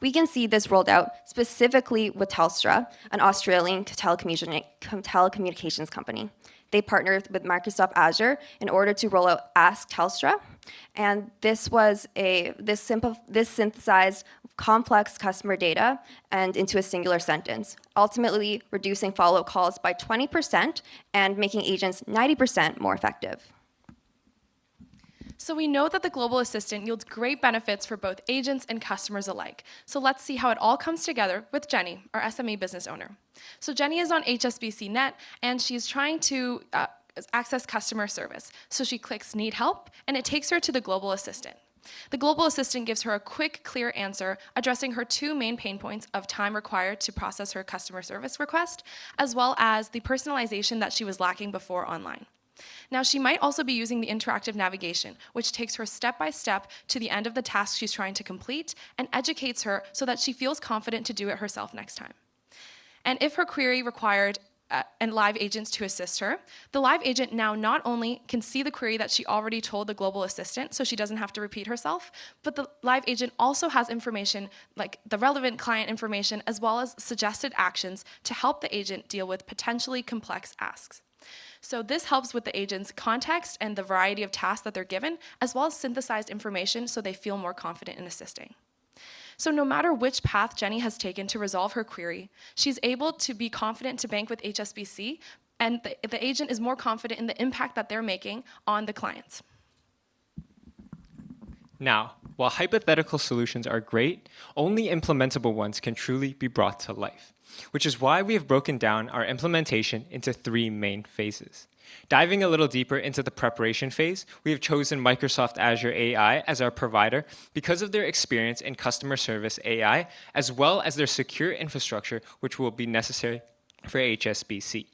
We can see this rolled out specifically with Telstra, an Australian telecommunications company. They partnered with Microsoft Azure in order to roll out Ask Telstra, and this synthesized complex customer data and into a singular sentence, ultimately reducing follow-up calls by 20% and making agents 90% more effective. So we know that the Global Assistant yields great benefits for both agents and customers alike. So let's see how it all comes together with Jenny, our SME business owner. So Jenny is on HSBCNet, and she's trying to access customer service. So she clicks Need Help, and it takes her to the Global Assistant. The Global Assistant gives her a quick, clear answer addressing her two main pain points of time required to process her customer service request, as well as the personalization that she was lacking before online. Now, she might also be using the interactive navigation, which takes her step by step to the end of the task she's trying to complete and educates her so that she feels confident to do it herself next time. And if her query required and live agents to assist her, the live agent now not only can see the query that she already told the Global Assistant, so she doesn't have to repeat herself, but the live agent also has information like the relevant client information as well as suggested actions to help the agent deal with potentially complex asks. So this helps with the agent's context and the variety of tasks that they're given, as well as synthesized information so they feel more confident in assisting. So no matter which path Jenny has taken to resolve her query, she's able to be confident to bank with HSBC, and the agent is more confident in the impact that they're making on the clients. Now, while hypothetical solutions are great, only implementable ones can truly be brought to life, which is why we have broken down our implementation into 3 main phases. Diving a little deeper into the preparation phase, we have chosen Microsoft Azure AI as our provider because of their experience in customer service AI, as well as their secure infrastructure, which will be necessary for HSBC.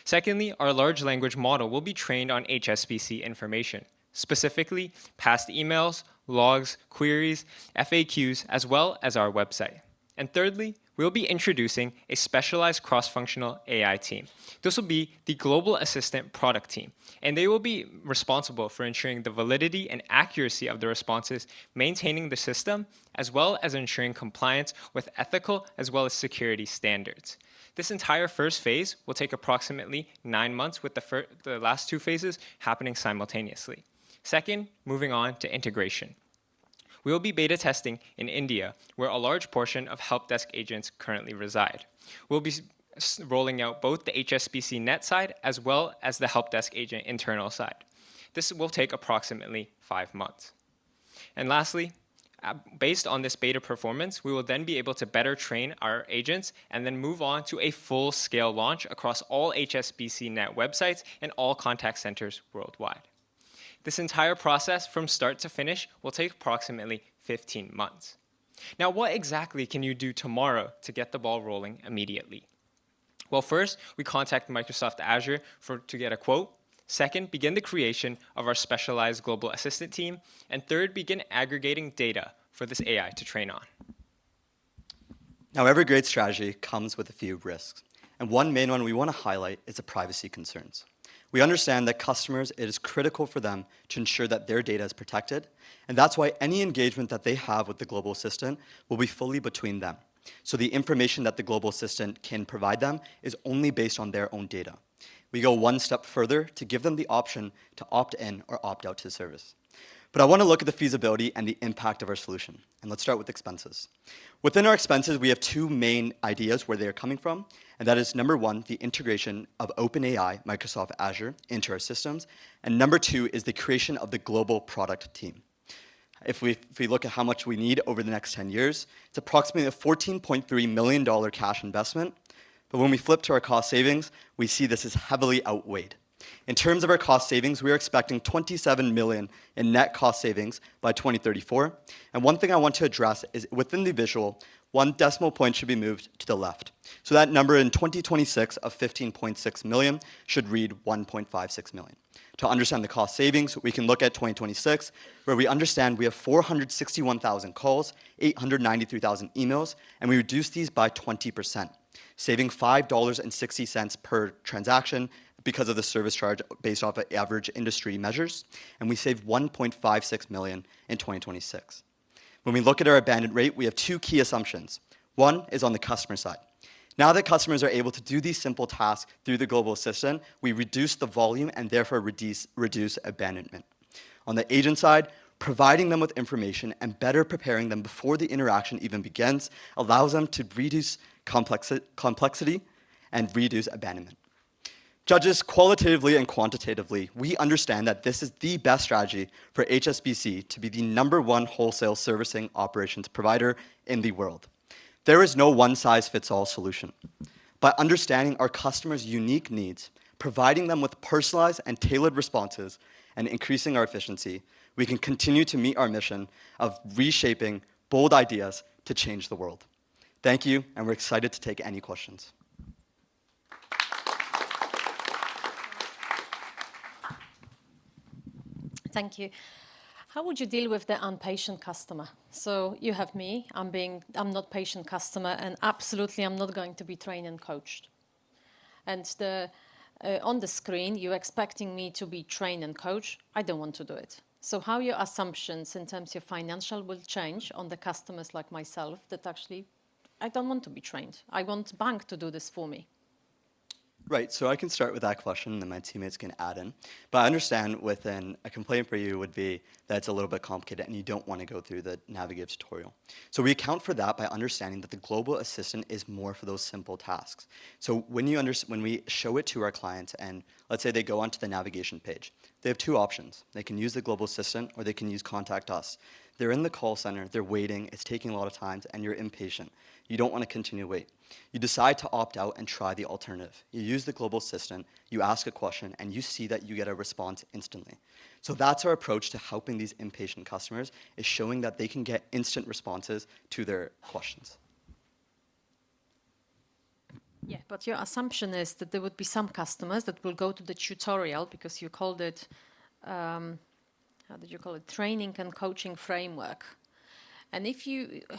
Secondly, our large language model will be trained on HSBC information, specifically past emails, logs, queries, FAQs, as well as our website. And thirdly, we'll be introducing a specialized cross-functional AI team. This will be the Global Assistant product team, and they will be responsible for ensuring the validity and accuracy of the responses, maintaining the system, as well as ensuring compliance with ethical as well as security standards. This entire first phase will take approximately 9 months, with the last 2 phases happening simultaneously. Second, moving on to integration. We will be beta testing in India, where a large portion of help desk agents currently reside. We'll be rolling out both the HSBCNet side as well as the help desk agent internal side. This will take approximately 5 months. And lastly, based on this beta performance, we will then be able to better train our agents and then move on to a full-scale launch across all HSBCNet websites and all contact centers worldwide. This entire process from start to finish will take approximately 15 months. Now, what exactly can you do tomorrow to get the ball rolling immediately? Well, first, we contact Microsoft Azure to get a quote. Second, begin the creation of our specialized Global Assistant team. And third, begin aggregating data for this AI to train on. Now, every great strategy comes with a few risks. And one main one we want to highlight is the privacy concerns. We understand that customers, it is critical for them to ensure that their data is protected, and that's why any engagement that they have with the Global Assistant will be fully between them. So the information that the Global Assistant can provide them is only based on their own data. We go one step further to give them the option to opt in or opt out to the service. But I want to look at the feasibility and the impact of our solution. And let's start with expenses. Within our expenses, we have 2 main ideas where they are coming from. And that is, number 1, the integration of OpenAI, Microsoft Azure, into our systems. And number 2 is the creation of the global product team. If we look at how much we need over the next 10 years, it's approximately a $14.3 million cash investment. But when we flip to our cost savings, we see this is heavily outweighed. In terms of our cost savings, we are expecting $27 million in net cost savings by 2034. And one thing I want to address is within the visual, 1 decimal point should be moved to the left. So that number in 2026 of 15.6 million should read 1.56 million. To understand the cost savings, we can look at 2026, where we understand we have 461,000 calls, 893,000 emails, and we reduce these by 20%, saving $5.60 per transaction because of the service charge based off of average industry measures, and we save 1.56 million in 2026. When we look at our abandoned rate, we have 2 key assumptions. One is on the customer side. Now that customers are able to do these simple tasks through the Global Assistant, we reduce the volume and therefore reduce abandonment. On the agent side, providing them with information and better preparing them before the interaction even begins allows them to reduce complexity and reduce abandonment. Judges, qualitatively and quantitatively, we understand that this is the best strategy for HSBC to be the #1 wholesale servicing operations provider in the world. There is no one-size-fits-all solution. By understanding our customers' unique needs, providing them with personalized and tailored responses, and increasing our efficiency, we can continue to meet our mission of reshaping bold ideas to change the world. Thank you, and we're excited to take any questions. Thank you. How would you deal with the impatient customer? So you have me, I'm not patient customer, and absolutely I'm not going to be trained and coached. And on the screen, you're expecting me to be trained and coached. I don't want to do it. So how your assumptions in terms of financial will change on the customers like myself that actually, I don't want to be trained. I want bank to do this for me. Right, so I can start with that question and then my teammates can add in. But I understand within a complaint for you would be that it's a little bit complicated and you don't want to go through the Navigate tutorial. So we account for that by understanding that the global assistant is more for those simple tasks. So when we show it to our clients and let's say they go onto the navigation page, they have two options. They can use the global assistant or they can use Contact Us. They're in the call center, they're waiting, it's taking a lot of time, and you're impatient. You don't want to continue to wait. You decide to opt out and try the alternative. You use the global assistant, you ask a question, and you see that you get a response instantly. So that's our approach to helping these impatient customers, is showing that they can get instant responses to their questions. Yeah, but your assumption is that there would be some customers that will go to the tutorial because you called it, how did you call it, training and coaching framework. And if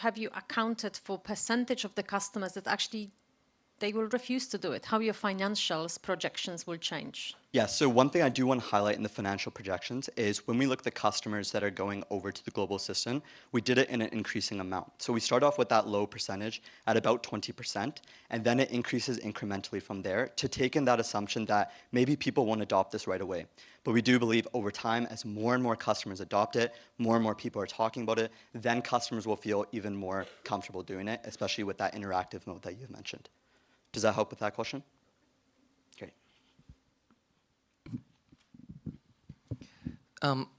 have you accounted for percentage of the customers that actually they will refuse to do it? How your financials projections will change? Yeah, so one thing I do want to highlight in the financial projections is when we look at the customers that are going over to the global assistant, we did it in an increasing amount. So we start off with that low percentage at about 20%, and then it increases incrementally from there to take in that assumption that maybe people won't adopt this right away. But we do believe over time, as more and more customers adopt it, more and more people are talking about it, then customers will feel even more comfortable doing it, especially with that interactive mode that you've mentioned. Does that help with that question? Great.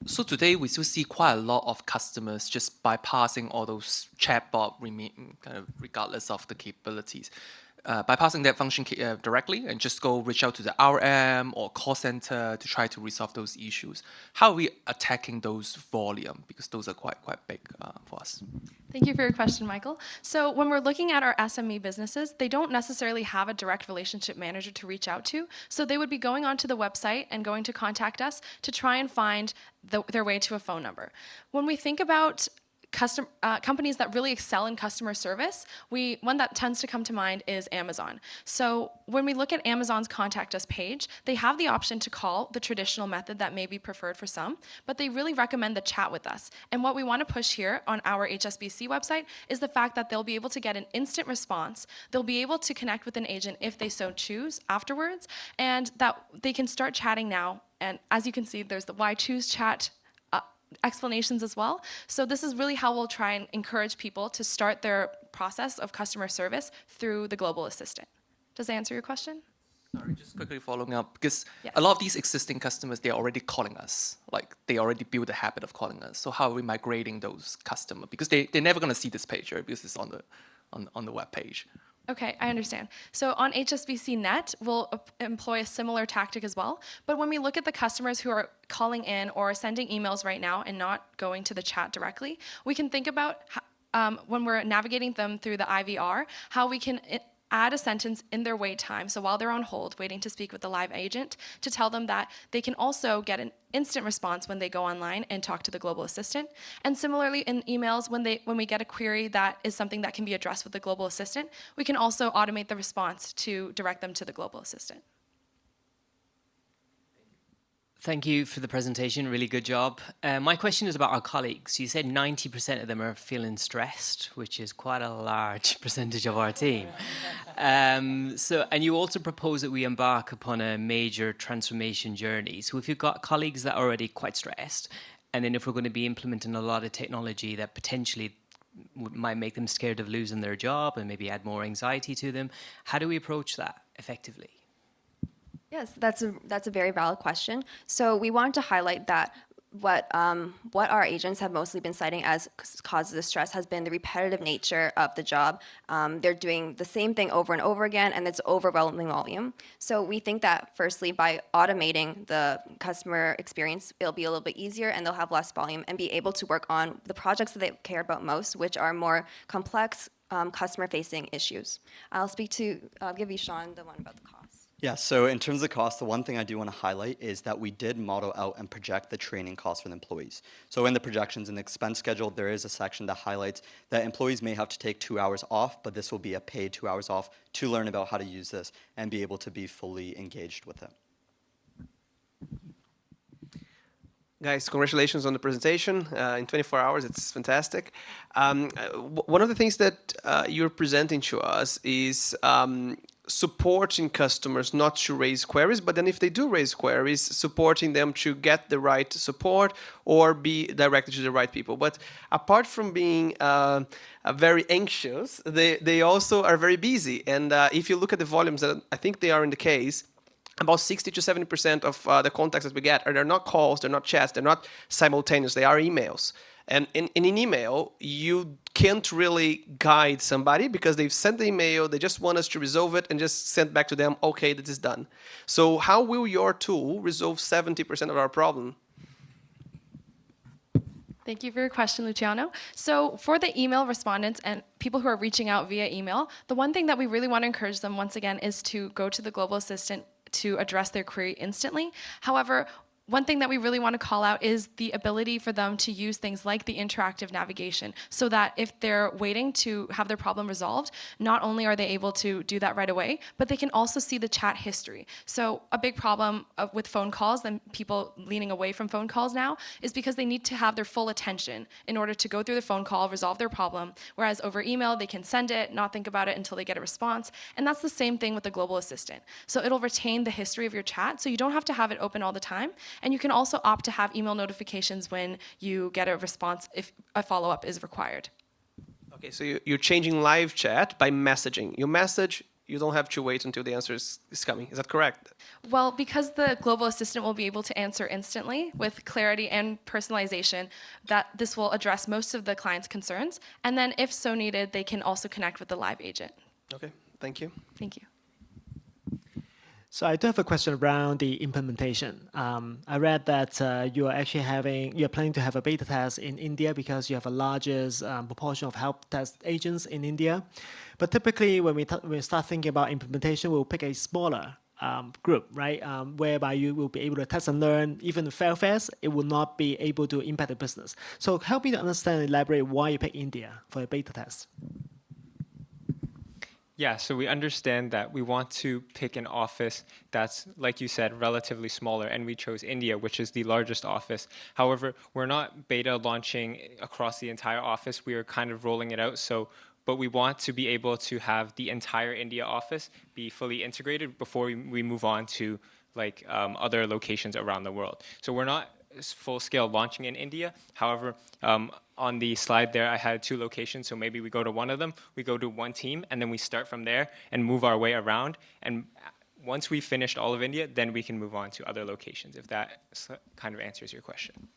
So today we still see quite a lot of customers just bypassing all those chatbot, kind of regardless of the capabilities. Bypassing that function directly and just go reach out to the RM or call center to try to resolve those issues. How are we attacking those volume? Because those are quite big for us. Thank you for your question, Michael. So when we're looking at our SME businesses, they don't necessarily have a direct relationship manager to reach out to. So they would be going onto the website and going to contact us to try and find their way to a phone number. When we think about companies that really excel in customer service, one that tends to come to mind is Amazon. So when we look at Amazon's Contact Us page, they have the option to call, the traditional method that may be preferred for some, but they really recommend the chat with us. And what we want to push here on our HSBC website is the fact that they'll be able to get an instant response, they'll be able to connect with an agent if they so choose afterwards, and that they can start chatting now. And as you can see, there's the why choose chat explanations as well. So this is really how we'll try and encourage people to start their process of customer service through the global assistant. Does that answer your question? Sorry, just quickly following up, because Yes. a lot of these existing customers, they're already calling us. Like, they already build a habit of calling us. So how are we migrating those customers? Because they're never going to see this page, right? Because it's on the web page. Okay, I understand. So on HSBCNet, we'll employ a similar tactic as well. But when we look at the customers who are calling in or sending emails right now and not going to the chat directly, we can think about when we're navigating them through the IVR, how we can add a sentence in their wait time. So while they're on hold, waiting to speak with the live agent, to tell them that they can also get an instant response when they go online and talk to the global assistant. And similarly in emails, when we get a query that is something that can be addressed with the global assistant, we can also automate the response to direct them to the global assistant. Thank you for the presentation. Really good job. My question is about our colleagues. You said 90% of them are feeling stressed, which is quite a large percentage of our team. And you also propose that we embark upon a major transformation journey. So if you've got colleagues that are already quite stressed, and then if we're going to be implementing a lot of technology that potentially might make them scared of losing their job and maybe add more anxiety to them, how do we approach that effectively? Yes, that's a very valid question. So we wanted to highlight that what our agents have mostly been citing as causes of stress has been the repetitive nature of the job. They're doing the same thing over and over again, and it's overwhelming volume. So we think that firstly, by automating the customer experience, it'll be a little bit easier, and they'll have less volume and be able to work on the projects that they care about most, which are more complex customer-facing issues. I'll give you Sean the one about the cost. Yeah, so in terms of cost, the one thing I do want to highlight is that we did model out and project the training costs for the employees. So in the projections and expense schedule, there is a section that highlights that employees may have to take 2 hours off, but this will be a paid 2 hours off to learn about how to use this and be able to be fully engaged with it. Guys, congratulations on the presentation. In 24 hours, it's fantastic. One of the things that you're presenting to us is supporting customers not to raise queries, but then if they do raise queries, supporting them to get the right support or be directed to the right people. But apart from being very anxious, they also are very busy. And if you look at the volumes that I think they are in the case, about 60 to 70% of the contacts that we get they're not calls, they're not chats, they're not simultaneous, they are emails. And in an email, you can't really guide somebody because they've sent the email, they just want us to resolve it and just send back to them, okay, this is done. So how will your tool resolve 70% of our problem? Thank you for your question, Luciano. So for the email respondents and people who are reaching out via email, the one thing that we really want to encourage them once again is to go to the Global Assistant to address their query instantly. However, one thing that we really want to call out is the ability for them to use things like the interactive navigation so that if they're waiting to have their problem resolved, not only are they able to do that right away, but they can also see the chat history. So a big problem with phone calls and people leaning away from phone calls now is because they need to have their full attention in order to go through the phone call, resolve their problem, whereas over email, they can send it, not think about it until they get a response. And that's the same thing with the Global Assistant. So it'll retain the history of your chat, so you don't have to have it open all the time. And you can also opt to have email notifications when you get a response if a follow-up is required. Okay, so you're changing live chat by messaging. You message, you don't have to wait until the answer is coming. Is that correct? Well, because the Global Assistant will be able to answer instantly with clarity and personalization, that this will address most of the client's concerns. And then if so needed, they can also connect with the live agent. Okay, thank you. Thank you. So I do have a question around the implementation. I read that you're planning to have a beta test in India because you have a largest proportion of help desk agents in India. But typically, when we start thinking about implementation, we'll pick a smaller group, right? Whereby you will be able to test and learn. Even fail fast, it will not be able to impact the business. So help me to understand and elaborate why you pick India for a beta test. Yeah, so we understand that we want to pick an office that's, like you said, relatively smaller, and we chose India, which is the largest office. However, we're not beta launching across the entire office. We are kind of rolling it out, but we want to be able to have the entire India office be fully integrated before we move on to other locations around the world. So we're not full-scale launching in India. However, on the slide there, I had 2 locations, so maybe we go to one of them, we go to one team, and then we start from there and move our way around. And once we've finished all of India, then we can move on to other locations, if that kind of answers your question.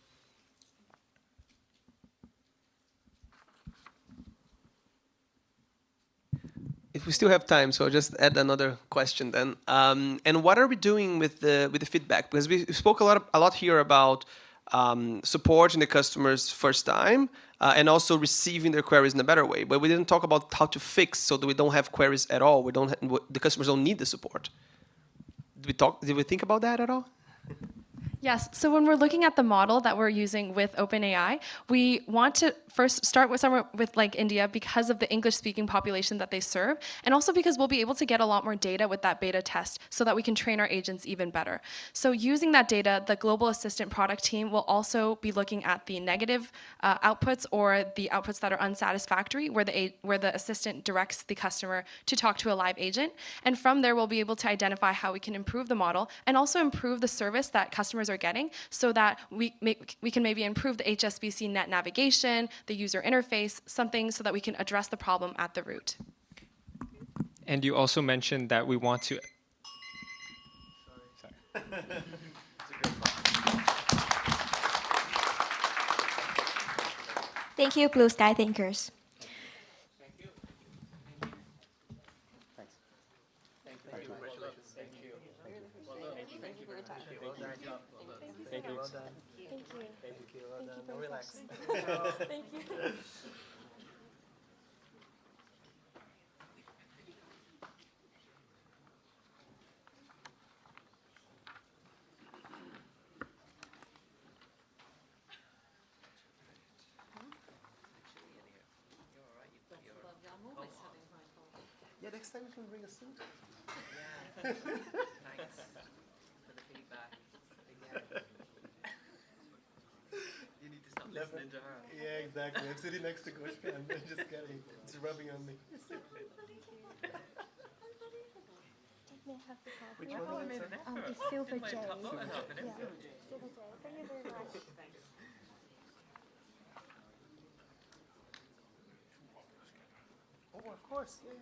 If we still have time, so I'll just add another question then. And what are we doing with the feedback? Because we spoke a lot here about supporting the customers first time and also receiving their queries in a better way. But we didn't talk about how to fix so that we don't have queries at all. The customers don't need the support. Did we think about that at all? Yes, so when we're looking at the model that we're using with OpenAI, we want to first start with somewhere with India because of the English-speaking population that they serve, and also because we'll be able to get a lot more data with that beta test so that we can train our agents even better. So using that data, the Global Assistant product team will also be looking at the negative outputs or the outputs that are unsatisfactory, where the assistant directs the customer to talk to a live agent. And from there, we'll be able to identify how we can improve the model and also improve the service that customers are getting so that we can maybe improve the HSBCNet navigation, the user interface, something so that we can address the problem at the root. And you also mentioned that we want to... Thank you, Blue Sky Thinkers. Yeah, next time you can bring a suit. Yeah. Thanks for the feedback. You need to stop listening to her. Yeah, exactly. I'm sitting next to Gushka and then just getting, it's rubbing on me. May I have the coffee? Which one is it? It's Silver J. Oh, Yeah, Vanessa. Silver J. Thank you very much. Oh, of course, yes.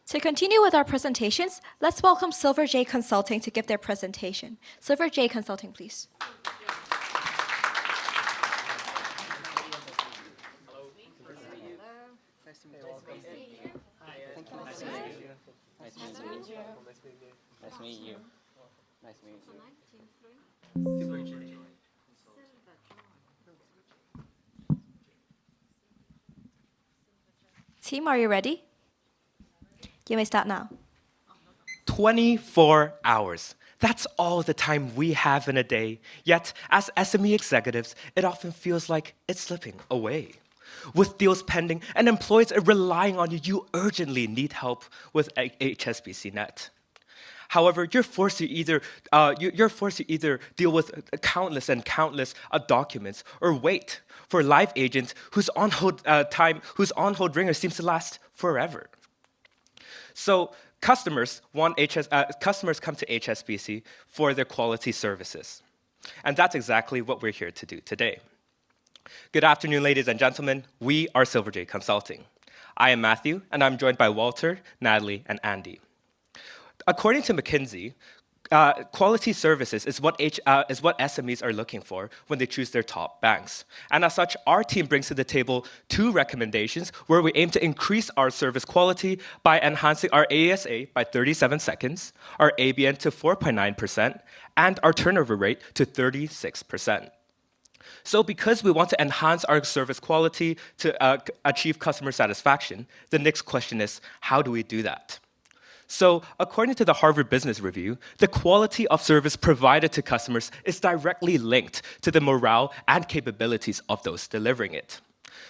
To continue with our presentations, let's welcome Silver J Consulting to give their presentation. Silver J Consulting, please. Nice to meet you. Nice to meet you. Team, are you ready? You may start now. 24 hours. That's all the time we have in a day. Yet, as SME executives, it often feels like it's slipping away. With deals pending and employees are relying on you, you urgently need help with HSBCNet. However, you're forced to either deal with countless and countless documents, or wait for live agents whose on-hold ringer seems to last forever. So customers come to HSBC for their quality services, and that's exactly what we're here to do today. Good afternoon, ladies and gentlemen. We are Silver J Consulting. I am Matthew, and I'm joined by Walter, Natalie, and Andy. According to McKinsey, quality services is what SMEs are looking for when they choose their top banks. And as such, our team brings to the table 2 recommendations where we aim to increase our service quality by enhancing our ASA by 37 seconds, our ABN to 4.9%, and our turnover rate to 36%. So because we want to enhance our service quality to achieve customer satisfaction, the next question is, how do we do that? So, according to the Harvard Business Review, the quality of service provided to customers is directly linked to the morale and capabilities of those delivering it.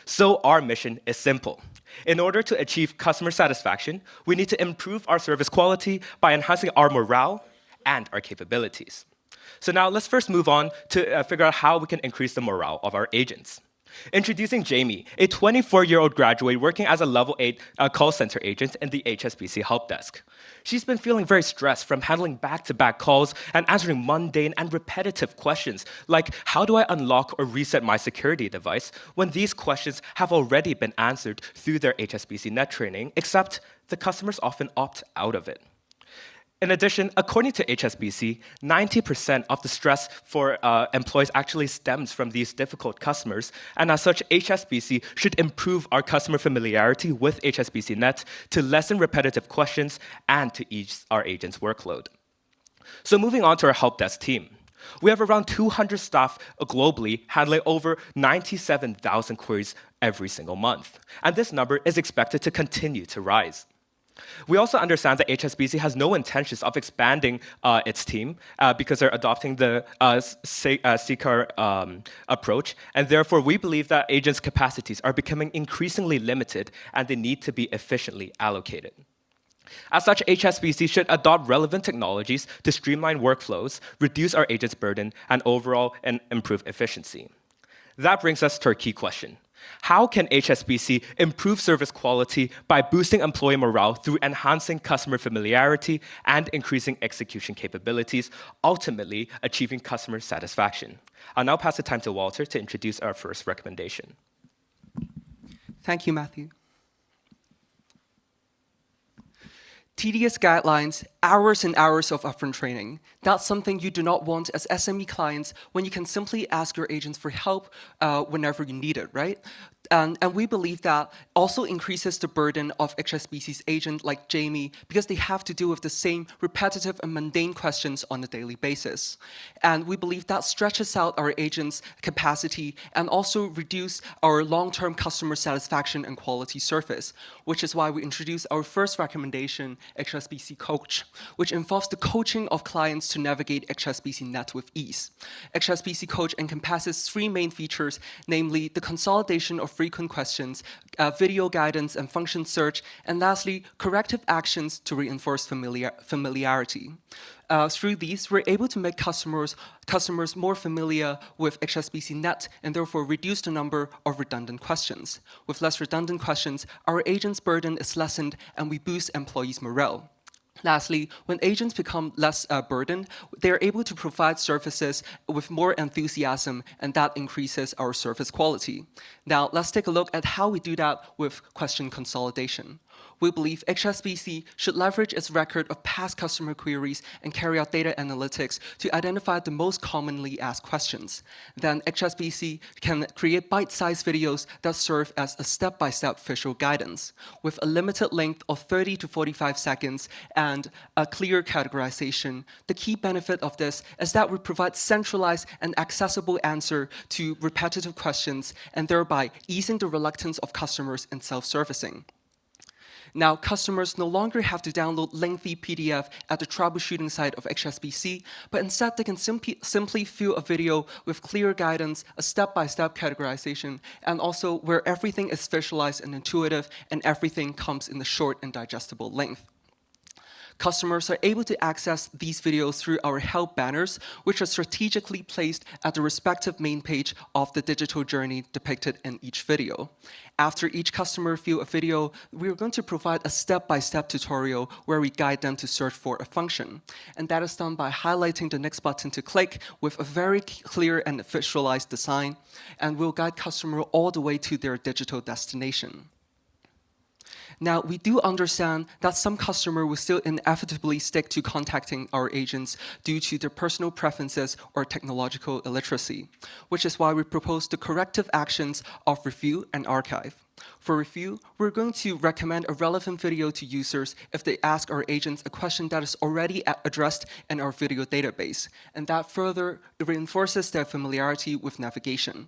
So, our mission is simple. In order to achieve customer satisfaction, we need to improve our service quality by enhancing our morale and our capabilities. So now let's first move on to figure out how we can increase the morale of our agents. Introducing Jamie, a 24-year-old graduate working as a level 8 call center agent in the HSBC help desk. She's been feeling very stressed from handling back-to-back calls and answering mundane and repetitive questions like, how do I unlock or reset my security device, when these questions have already been answered through their HSBCNet training, except the customers often opt out of it. In addition, according to HSBC, 90% of the stress for employees actually stems from these difficult customers, and as such, HSBC should improve our customer familiarity with HSBCNet to lessen repetitive questions and to ease our agents' workload. So moving on to our help desk team. We have around 200 staff globally handling over 97,000 queries every single month, and this number is expected to continue to rise. We also understand that HSBC has no intentions of expanding its team because they're adopting the CCAR approach, and therefore we believe that agents' capacities are becoming increasingly limited and they need to be efficiently allocated. As such, HSBC should adopt relevant technologies to streamline workflows, reduce our agents' burden, and overall improve efficiency. That brings us to our key question. How can HSBC improve service quality by boosting employee morale through enhancing customer familiarity and increasing execution capabilities, ultimately achieving customer satisfaction? I'll now pass the time to Walter to introduce our first recommendation. Thank you, Matthew. Tedious guidelines, hours and hours of upfront training. That's something you do not want as SME clients when you can simply ask your agents for help whenever you need it, right? And we believe that also increases the burden of HSBC's agent like Jamie because they have to deal with the same repetitive and mundane questions on a daily basis. And we believe that stretches out our agents' capacity and also reduce our long-term customer satisfaction and quality service, which is why we introduced our first recommendation, HSBC Coach, which involves the coaching of clients to navigate HSBCNet with ease. HSBC Coach encompasses three main features, namely the consolidation of frequent questions, video guidance and function search, and lastly, corrective actions to reinforce familiarity. Through these, we're able to make customers more familiar with HSBCNet and therefore reduce the number of redundant questions. With less redundant questions, our agents' burden is lessened and we boost employees' morale. Lastly, when agents become less burdened, they're able to provide services with more enthusiasm, and that increases our service quality. Now, let's take a look at how we do that with question consolidation. We believe HSBC should leverage its record of past customer queries and carry out data analytics to identify the most commonly asked questions. Then HSBC can create bite-sized videos that serve as a step-by-step visual guidance. With a limited length of 30 to 45 seconds and a clear categorization, the key benefit of this is that we provide centralized and accessible answer to repetitive questions and thereby easing the reluctance of customers in self-servicing. Now, customers no longer have to download lengthy PDF at the troubleshooting site of HSBC, but instead they can simply view a video with clear guidance, a step-by-step categorization, and also where everything is visualized and intuitive and everything comes in a short and digestible length. Customers are able to access these videos through our help banners, which are strategically placed at the respective main page of the digital journey depicted in each video. After each customer views a video, we are going to provide a step-by-step tutorial where we guide them to search for a function. And that is done by highlighting the next button to click with a very clear and visualized design, and we'll guide customer all the way to their digital destination. Now, we do understand that some customers will still inevitably stick to contacting our agents due to their personal preferences or technological illiteracy, which is why we propose the corrective actions of review and archive. For review, we're going to recommend a relevant video to users if they ask our agents a question that is already addressed in our video database, and that further reinforces their familiarity with navigation.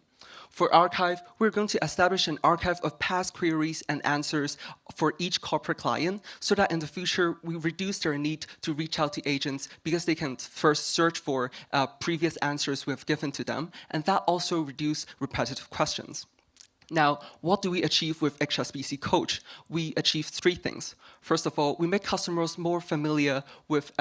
For archive, we're going to establish an archive of past queries and answers for each corporate client so that in the future, we reduce their need to reach out to agents because they can first search for previous answers we've given to them, and that also reduces repetitive questions. Now, what do we achieve with HSBC Coach? We achieve three things. First of all, we make customers more familiar with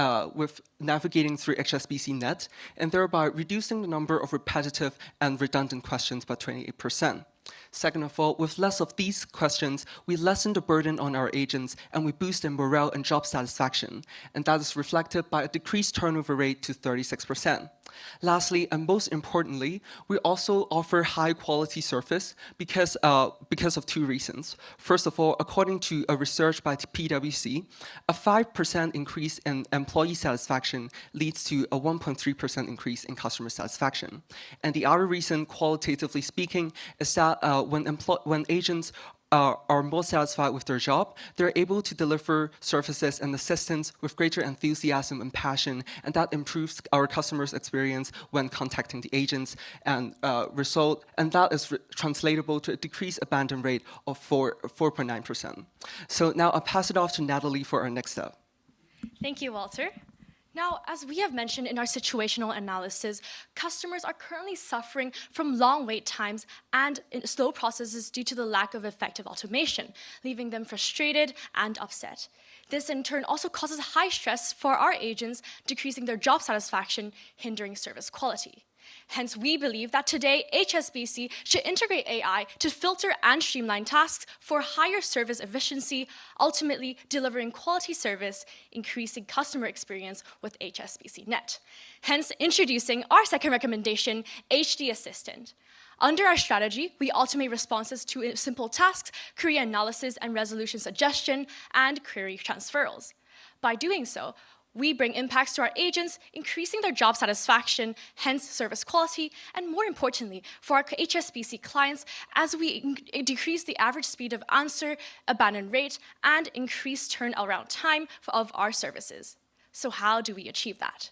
navigating through HSBCNet, and thereby reducing the number of repetitive and redundant questions by 28%. Second of all, with less of these questions, we lessen the burden on our agents and we boost their morale and job satisfaction. And that is reflected by a decreased turnover rate to 36%. Lastly, and most importantly, we also offer high quality service because of two reasons. First of all, according to a research by PwC, a 5% increase in employee satisfaction leads to a 1.3% increase in customer satisfaction. And the other reason, qualitatively speaking, is that when agents are more satisfied with their job, they're able to deliver services and assistance with greater enthusiasm and passion, and that improves our customers' experience when contacting the agents, and that is translatable to a decreased abandon rate of 4.9%. So now I'll pass it off to Natalie for our next step. Thank you, Walter. Now, as we have mentioned in our situational analysis, customers are currently suffering from long wait times and slow processes due to the lack of effective automation, leaving them frustrated and upset. This, in turn, also causes high stress for our agents, decreasing their job satisfaction, hindering service quality. Hence, we believe that today HSBC should integrate AI to filter and streamline tasks for higher service efficiency, ultimately delivering quality service, increasing customer experience with HSBCNet. Hence, introducing our second recommendation, HD Assistant. Under our strategy, we automate responses to simple tasks, query analysis and resolution suggestion, and query transfers. By doing so, we bring impacts to our agents, increasing their job satisfaction, hence service quality, and more importantly, for our HSBC clients, as we decrease the average speed of answer, abandon rate, and increase turnaround time of our services. So how do we achieve that?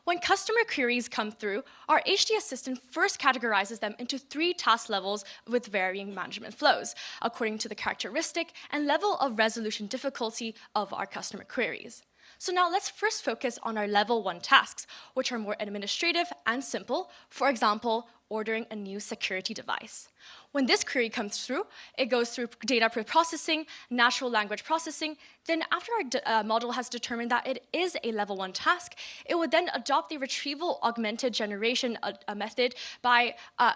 When customer queries come through, our HD Assistant first categorizes them into 3 task levels with varying management flows, according to the characteristic and level of resolution difficulty of our customer queries. So now let's first focus on our level 1 tasks, which are more administrative and simple. For example, ordering a new security device. When this query comes through, it goes through data pre-processing, natural language processing. Then after our model has determined that it is a level 1 task, it would then adopt the retrieval augmented generation method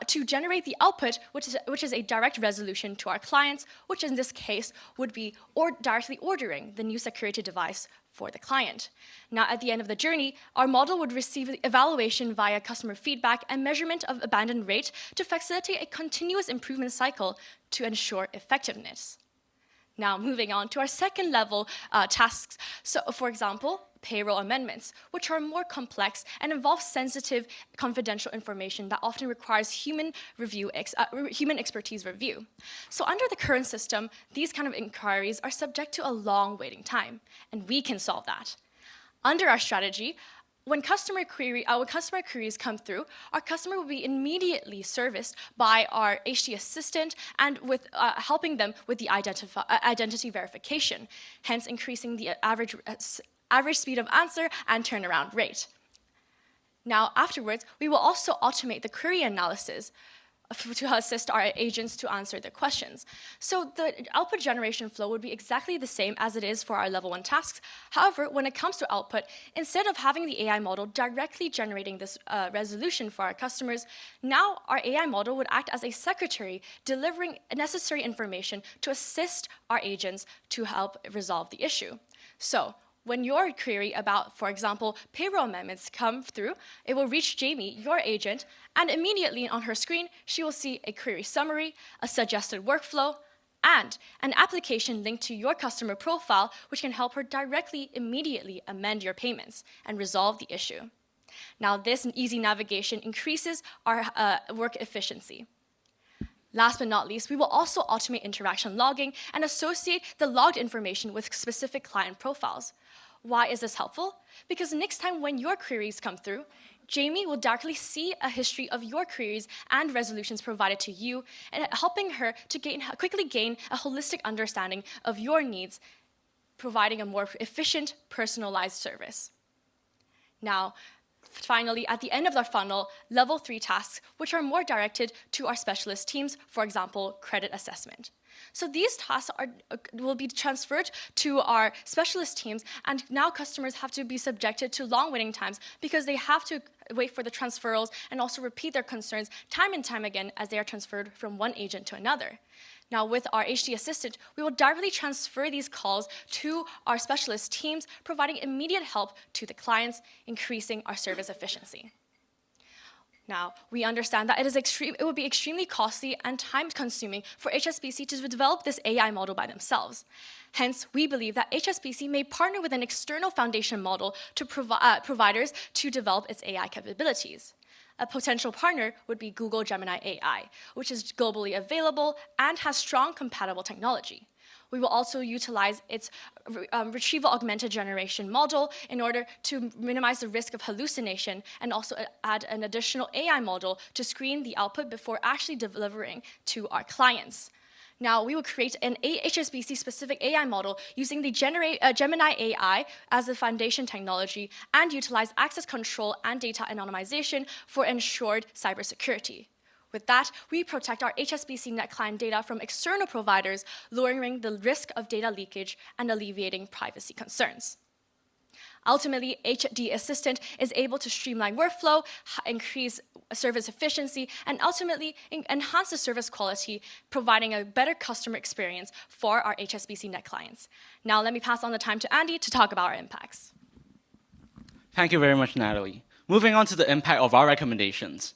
to generate the output, which is a direct resolution to our clients, which in this case would be directly ordering the new security device for the client. Now, at the end of the journey, our model would receive evaluation via customer feedback and measurement of abandon rate to facilitate a continuous improvement cycle to ensure effectiveness. Now, moving on to our second level tasks. So, for example, payroll amendments, which are more complex and involve sensitive, confidential information that often requires human expertise review. So under the current system, these kind of inquiries are subject to a long waiting time, and we can solve that. Under our strategy, when customer queries come through, our customer will be immediately serviced by our HD Assistant and with helping them with the identity verification, hence increasing the average speed of answer and turnaround rate. Now, afterwards, we will also automate the query analysis to assist our agents to answer their questions. So the output generation flow would be exactly the same as it is for our level 1 tasks. However, when it comes to output, instead of having the AI model directly generating this resolution for our customers, now our AI model would act as a secretary, delivering necessary information to assist our agents to help resolve the issue. So, when your query about, for example, payroll amendments come through, it will reach Jamie, your agent, and immediately on her screen, she will see a query summary, a suggested workflow, and an application linked to your customer profile, which can help her directly, immediately amend your payments and resolve the issue. Now, this easy navigation increases our work efficiency. Last but not least, we will also automate interaction logging and associate the logged information with specific client profiles. Why is this helpful? Because next time when your queries come through, Jamie will directly see a history of your queries and resolutions provided to you, and helping her to quickly gain a holistic understanding of your needs, providing a more efficient, personalized service. Now, finally, at the end of our funnel, level 3 tasks, which are more directed to our specialist teams, for example, credit assessment. So these tasks will be transferred to our specialist teams, and now customers have to be subjected to long waiting times because they have to wait for the transferals and also repeat their concerns time and time again as they are transferred from one agent to another. Now, with our HD Assistant, we will directly transfer these calls to our specialist teams, providing immediate help to the clients, increasing our service efficiency. Now, we understand that it would be extremely costly and time-consuming for HSBC to develop this AI model by themselves. Hence, we believe that HSBC may partner with an external foundation model to providers to develop its AI capabilities. A potential partner would be Google Gemini AI, which is globally available and has strong compatible technology. We will also utilize its retrieval augmented generation model in order to minimize the risk of hallucination, and also add an additional AI model to screen the output before actually delivering to our clients. Now, we will create an HSBC-specific AI model using the Gemini AI as the foundation technology and utilize access control and data anonymization for ensured cybersecurity. With that, we protect our HSBCNet client data from external providers, lowering the risk of data leakage and alleviating privacy concerns. Ultimately, HD Assistant is able to streamline workflow, increase service efficiency, and ultimately enhance the service quality, providing a better customer experience for our HSBCNet clients. Now let me pass on the time to Andy to talk about our impacts. Thank you very much, Natalie. Moving on to the impact of our recommendations.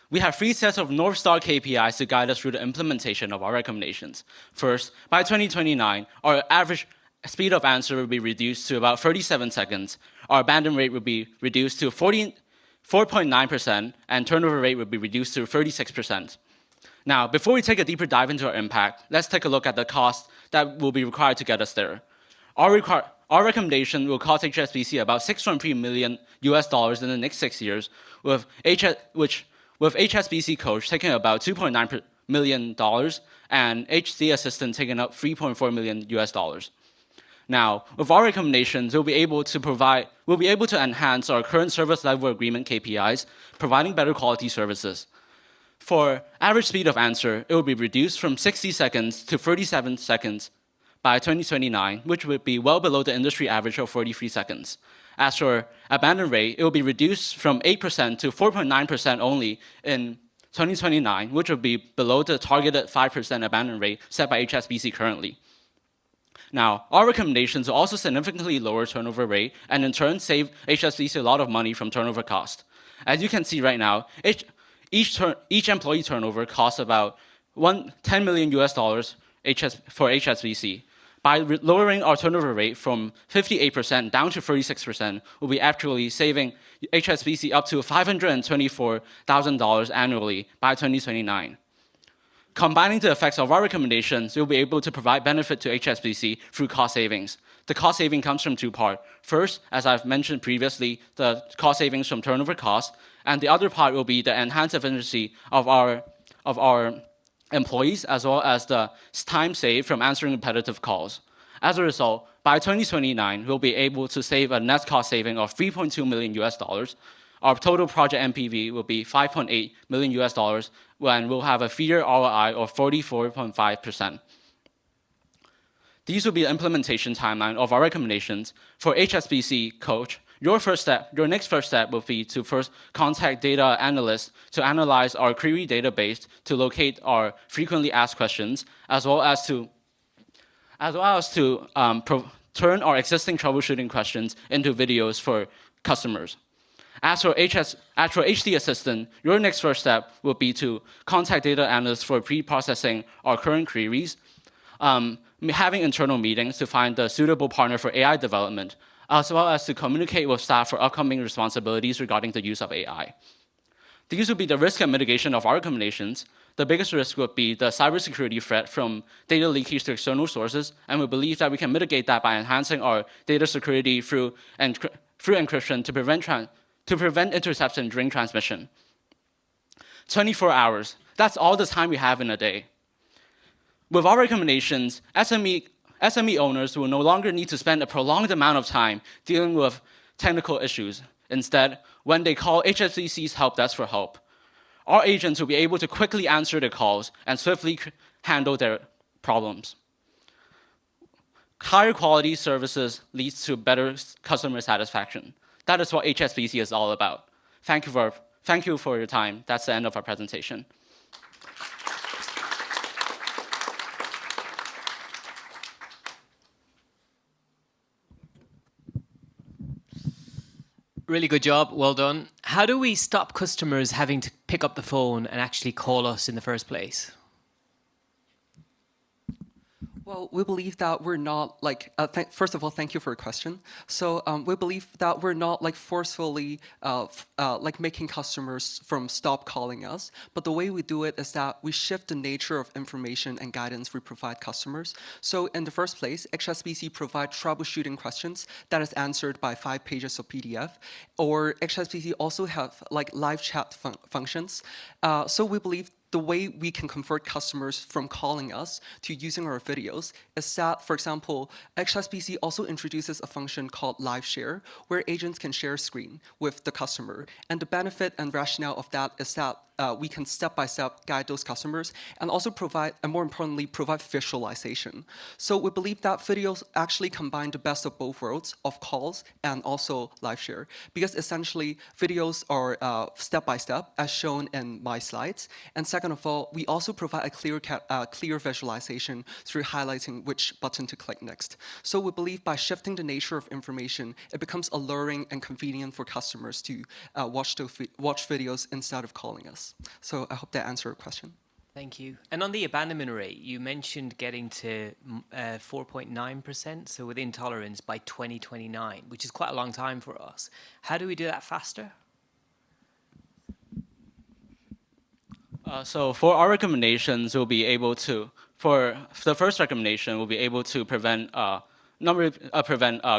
We have 3 sets of North Star KPIs to guide us through the implementation of our recommendations. First, by 2029, our average speed of answer will be reduced to about 37 seconds. Our abandon rate will be reduced to 4.9%, and turnover rate will be reduced to 36%. Now, before we take a deeper dive into our impact, let's take a look at the cost that will be required to get us there. Our recommendation will cost HSBC about $6.3 million in the next 6 years, with HSBC Coach taking about $2.9 million and HD Assistant taking up $3.4 million. Now, with our recommendations, we'll be able to enhance our current service level agreement KPIs, providing better quality services. For average speed of answer, it will be reduced from 60 seconds to 37 seconds by 2029, which would be well below the industry average of 43 seconds. As for abandon rate, it will be reduced from 8% to 4.9% only in 2029, which would be below the targeted 5% abandon rate set by HSBC currently. Now, our recommendations will also significantly lower turnover rate and in turn save HSBC a lot of money from turnover cost. As you can see right now, each employee turnover costs about $10 million for HSBC. By lowering our turnover rate from 58% down to 36%, we'll be actually saving HSBC up to $524,000 annually by 2029. Combining the effects of our recommendations, we'll be able to provide benefit to HSBC through cost savings. The cost saving comes from 2 parts. First, as I've mentioned previously, the cost savings from turnover costs, and the other part will be the enhanced efficiency of our employees, as well as the time saved from answering repetitive calls. As a result, by 2029, we'll be able to save a net cost saving of $3.2 million. Our total project MPV will be $5.8 million, when we'll have a 3-year ROI of 44.5%. These will be the implementation timeline of our recommendations. For HSBC Coach, your next first step will be to first contact data analysts to analyze our query database to locate our frequently asked questions, as well as to turn our existing troubleshooting questions into videos for customers. As for HD Assistant, your next first step will be to contact data analysts for pre-processing our current queries, having internal meetings to find the suitable partner for AI development, as well as to communicate with staff for upcoming responsibilities regarding the use of AI. These would be the risk and mitigation of our recommendations. The biggest risk would be the cybersecurity threat from data leakage to external sources, and we believe that we can mitigate that by enhancing our data security through encryption to prevent interception during transmission. 24 hours, that's all the time we have in a day. With our recommendations, SME owners will no longer need to spend a prolonged amount of time dealing with technical issues. Instead, when they call HSBC's help desk for help, our agents will be able to quickly answer their calls and swiftly handle their problems. Higher quality services leads to better customer satisfaction. That is what HSBC is all about. Thank you for your time. That's the end of our presentation. Really good job, well done. How do we stop customers having to pick up the phone and actually call us in the first place? Well, we believe that we're not like, first of all, thank you for your question. So we believe that we're not like forcefully like making customers from stop calling us, but the way we do it is that we shift the nature of information and guidance we provide customers. So in the first place, HSBC provides troubleshooting questions that is answered by 5 pages of PDF, or HSBC also have like live chat functions. So we believe the way we can convert customers from calling us to using our videos is that, for example, HSBC also introduces a function called Live Share, where agents can share screen with the customer. And the benefit and rationale of that is that we can step-by-step guide those customers and also provide, and more importantly, provide visualization. So we believe that videos actually combine the best of both worlds of calls and also live share, because essentially videos are step-by-step as shown in my slides. And second of all, we also provide a clear visualization through highlighting which button to click next. So we believe by shifting the nature of information, it becomes alluring and convenient for customers to watch videos instead of calling us. So I hope that answered your question. Thank you. And on the abandonment rate, you mentioned getting to 4.9%, so within tolerance by 2029, which is quite a long time for us. How do we do that faster? So for our recommendations, we'll be able to, for the first recommendation, we'll be able to prevent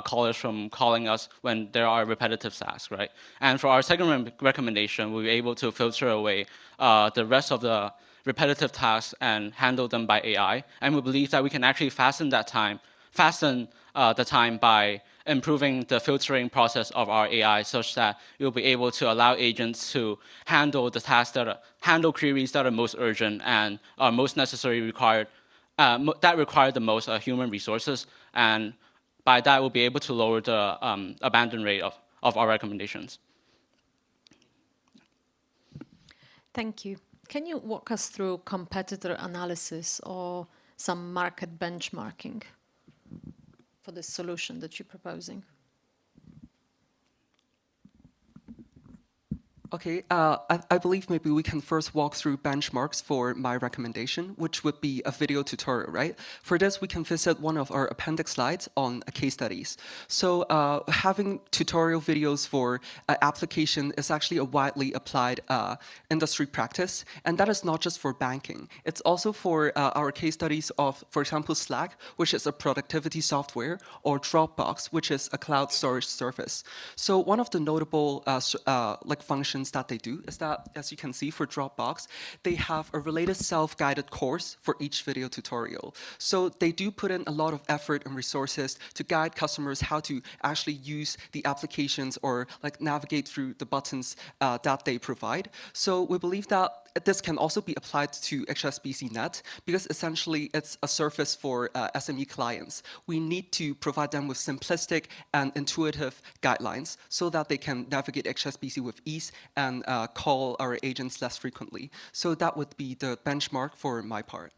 callers from calling us when there are repetitive tasks, right? And for our second recommendation, we'll be able to filter away the rest of the repetitive tasks and handle them by AI. And we believe that we can actually fasten the time by improving the filtering process of our AI such that it will be able to allow agents to handle the tasks handle queries that are most urgent and are most necessary that require the most human resources. And by that, we'll be able to lower the abandon rate of our recommendations. Thank you. Can you walk us through competitor analysis or some market benchmarking for the solution that you're proposing? Okay, I believe maybe we can first walk through benchmarks for my recommendation, which would be a video tutorial, right? For this, we can visit one of our appendix slides on case studies. So having tutorial videos for application is actually a widely applied industry practice, and that is not just for banking. It's also for our case studies of, for example, Slack, which is a productivity software, or Dropbox, which is a cloud storage service. So one of the notable functions that they do is that, as you can see for Dropbox, they have a related self-guided course for each video tutorial. So they do put in a lot of effort and resources to guide customers how to actually use the applications or navigate through the buttons that they provide. So we believe that this can also be applied to HSBCNet because essentially it's a service for SME clients. We need to provide them with simplistic and intuitive guidelines so that they can navigate HSBC with ease and call our agents less frequently. So that would be the benchmark for my part.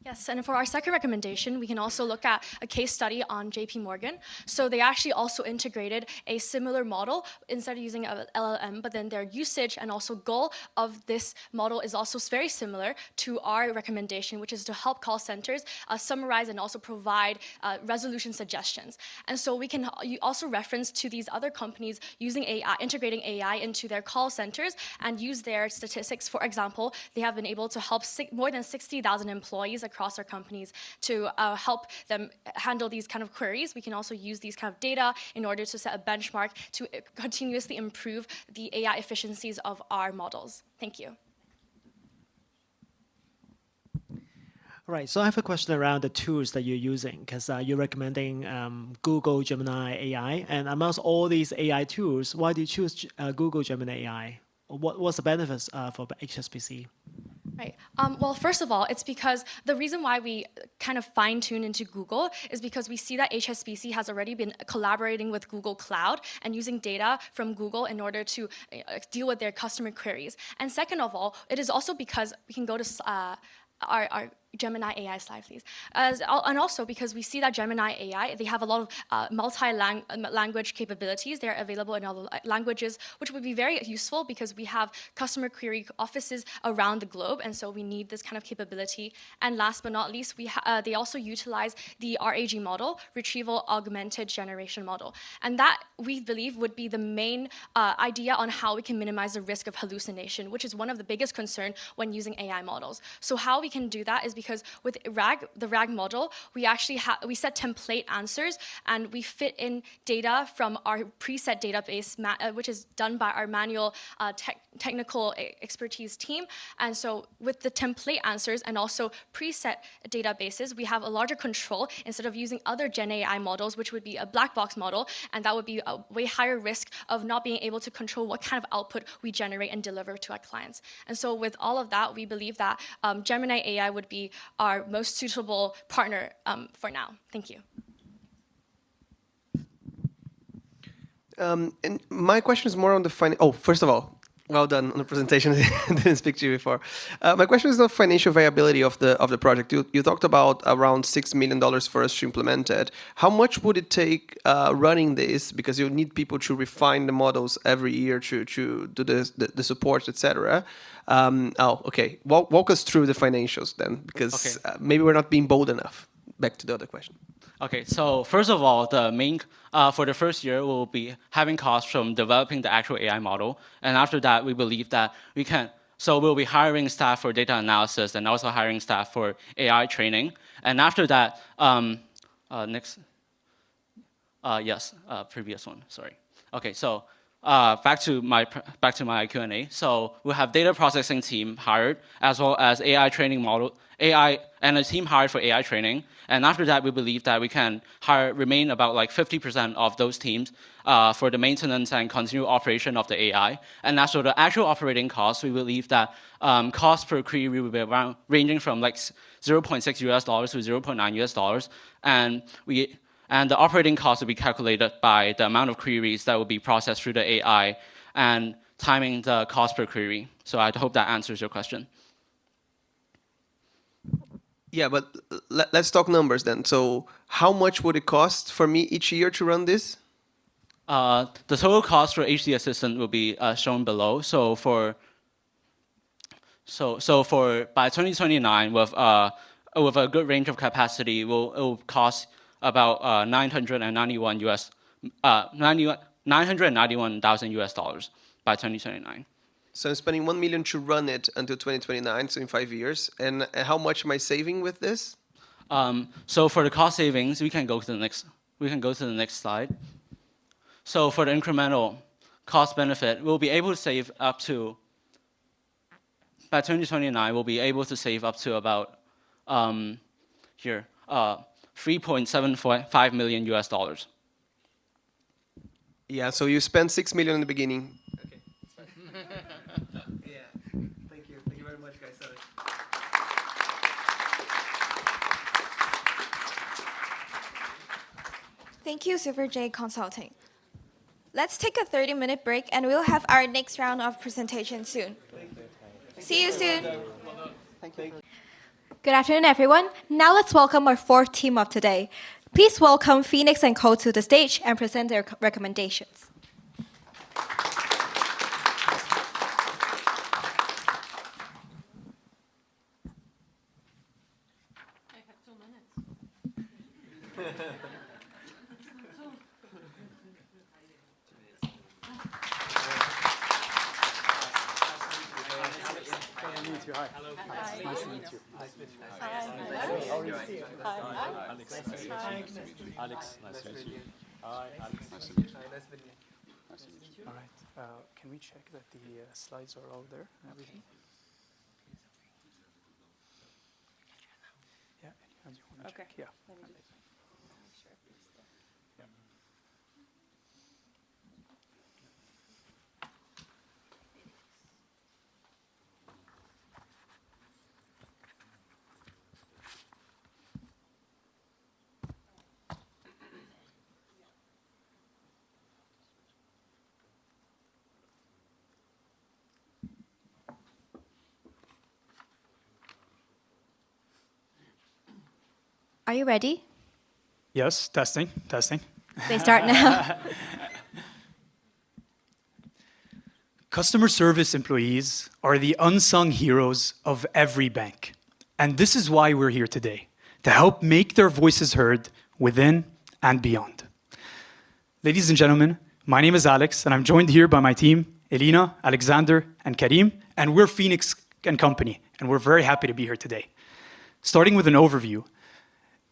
Yes, and for our second recommendation, we can also look at a case study on JP Morgan. So they actually also integrated a similar model instead of using an LLM, but then their usage and also goal of this model is also very similar to our recommendation, which is to help call centers summarize and also provide resolution suggestions. And so we can also reference to these other companies using AI, integrating AI into their call centers and use their statistics. For example, they have been able to help more than 60,000 employees across our companies to help them handle these kind of queries. We can also use these kind of data in order to set a benchmark to continuously improve the AI efficiencies of our models. Thank you. All right, so I have a question around the tools that you're using, because you're recommending Google Gemini AI, and amongst all these AI tools, why do you choose Google Gemini AI? What's the benefits for HSBC? Right. Well, first of all, it's because the reason why we kind of fine-tune into Google is because we see that HSBC has already been collaborating with Google Cloud and using data from Google in order to deal with their customer queries. And second of all, it is also because we can go to our Gemini AI slide, please. And also because we see that Gemini AI, they have a lot of multi-language capabilities. They're available in other languages, which would be very useful because we have customer query offices around the globe, and so we need this kind of capability. And last but not least, they also utilize the RAG model, Retrieval Augmented Generation model. And that, we believe, would be the main idea on how we can minimize the risk of hallucination, which is one of the biggest concerns when using AI models. So how we can do that is because with the RAG model, we actually we set template answers and we fit in data from our preset database, which is done by our manual technical expertise team. And so with the template answers and also preset databases, we have a larger control instead of using other Gen AI models, which would be a black box model, and that would be a way higher risk of not being able to control what kind of output we generate and deliver to our clients. And so with all of that, we believe that Gemini AI would be our most suitable partner for now. Thank you. And my question is more on the first of all, well done on the presentation. I didn't speak to you before. My question is the financial viability of the project. You talked about around $6 million for us to implement it. How much would it take running this? Because you need people to refine the models every year to do the support, etc. Okay. Walk us through the financials then, because maybe we're not being bold enough. Back to the other question. Okay, so first of all, the main for the first year, we'll be having costs from developing the actual AI model, and after that, we believe that we can. So we'll be hiring staff for data analysis and also hiring staff for AI training, and after that, previous one. Sorry. Okay, so back to my Q&A. So we'll have data processing team hired as well as AI training model and a team hired for AI training. And after that, we believe that we can remain about like 50% of those teams for the maintenance and continued operation of the AI. And as for the actual operating costs, we believe that cost per query will be around ranging from like $0.6 to $0.9, and the operating cost will be calculated by the amount of queries that will be processed through the AI and timing the cost per query. So I hope that answers your question. Yeah, but let's talk numbers then. So how much would it cost for me each year to run this? The total cost for HD Assistant will be shown below. So for by 2029, with a good range of capacity, it will cost about $991,000 by 2029. So I'm spending $1 million to run it until 2029, so in 5 years. And how much am I saving with this? So for the cost savings, we can go to the next slide. So for the incremental cost benefit, we'll be able to save up to by 2029. We'll be able to save up to about $3.75 million. Yeah. So you spent $6 million in the beginning. Thank you very much, guys. Sorry. Thank you, Super J Consulting. Let's take a 30-minute break, and we'll have our next round of presentation soon. See you soon. Thank you. Good afternoon, everyone. Now let's welcome our fourth team of today. Please welcome Phoenix and Co to the stage and present their recommendations. Hi. Nice to meet you. Alex, nice to meet you. Hi, Alex. Nice to meet you. All right. Can we check that the slides are all there and everything? Yeah. Okay. Yeah. Are you ready? Yes, testing. They start now. Customer service employees are the unsung heroes of every bank. And this is why we're here today, to help make their voices heard within and beyond. Ladies and gentlemen, my name is Alex, and I'm joined here by my team, Elena, Alexander, and Karim, and we're Phoenix & Company, and we're very happy to be here today. Starting with an overview,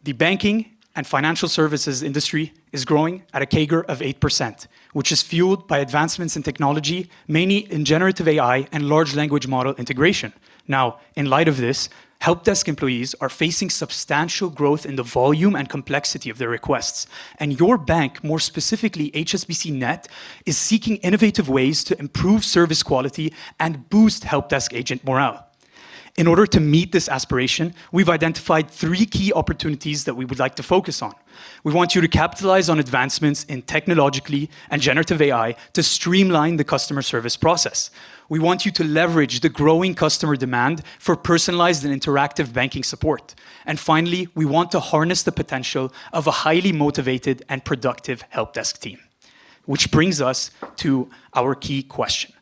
the banking and financial services industry is growing at a CAGR of 8%, which is fueled by advancements in technology, mainly in generative AI and large language model integration. Now, in light of this, help desk employees are facing substantial growth in the volume and complexity of their requests. And your bank, more specifically HSBCNet, is seeking innovative ways to improve service quality and boost help desk agent morale. In order to meet this aspiration, we've identified 3 key opportunities that we would like to focus on. We want you to capitalize on advancements in technologically and generative AI to streamline the customer service process. We want you to leverage the growing customer demand for personalized and interactive banking support. And finally, we want to harness the potential of a highly motivated and productive help desk team. Which brings us to our key question.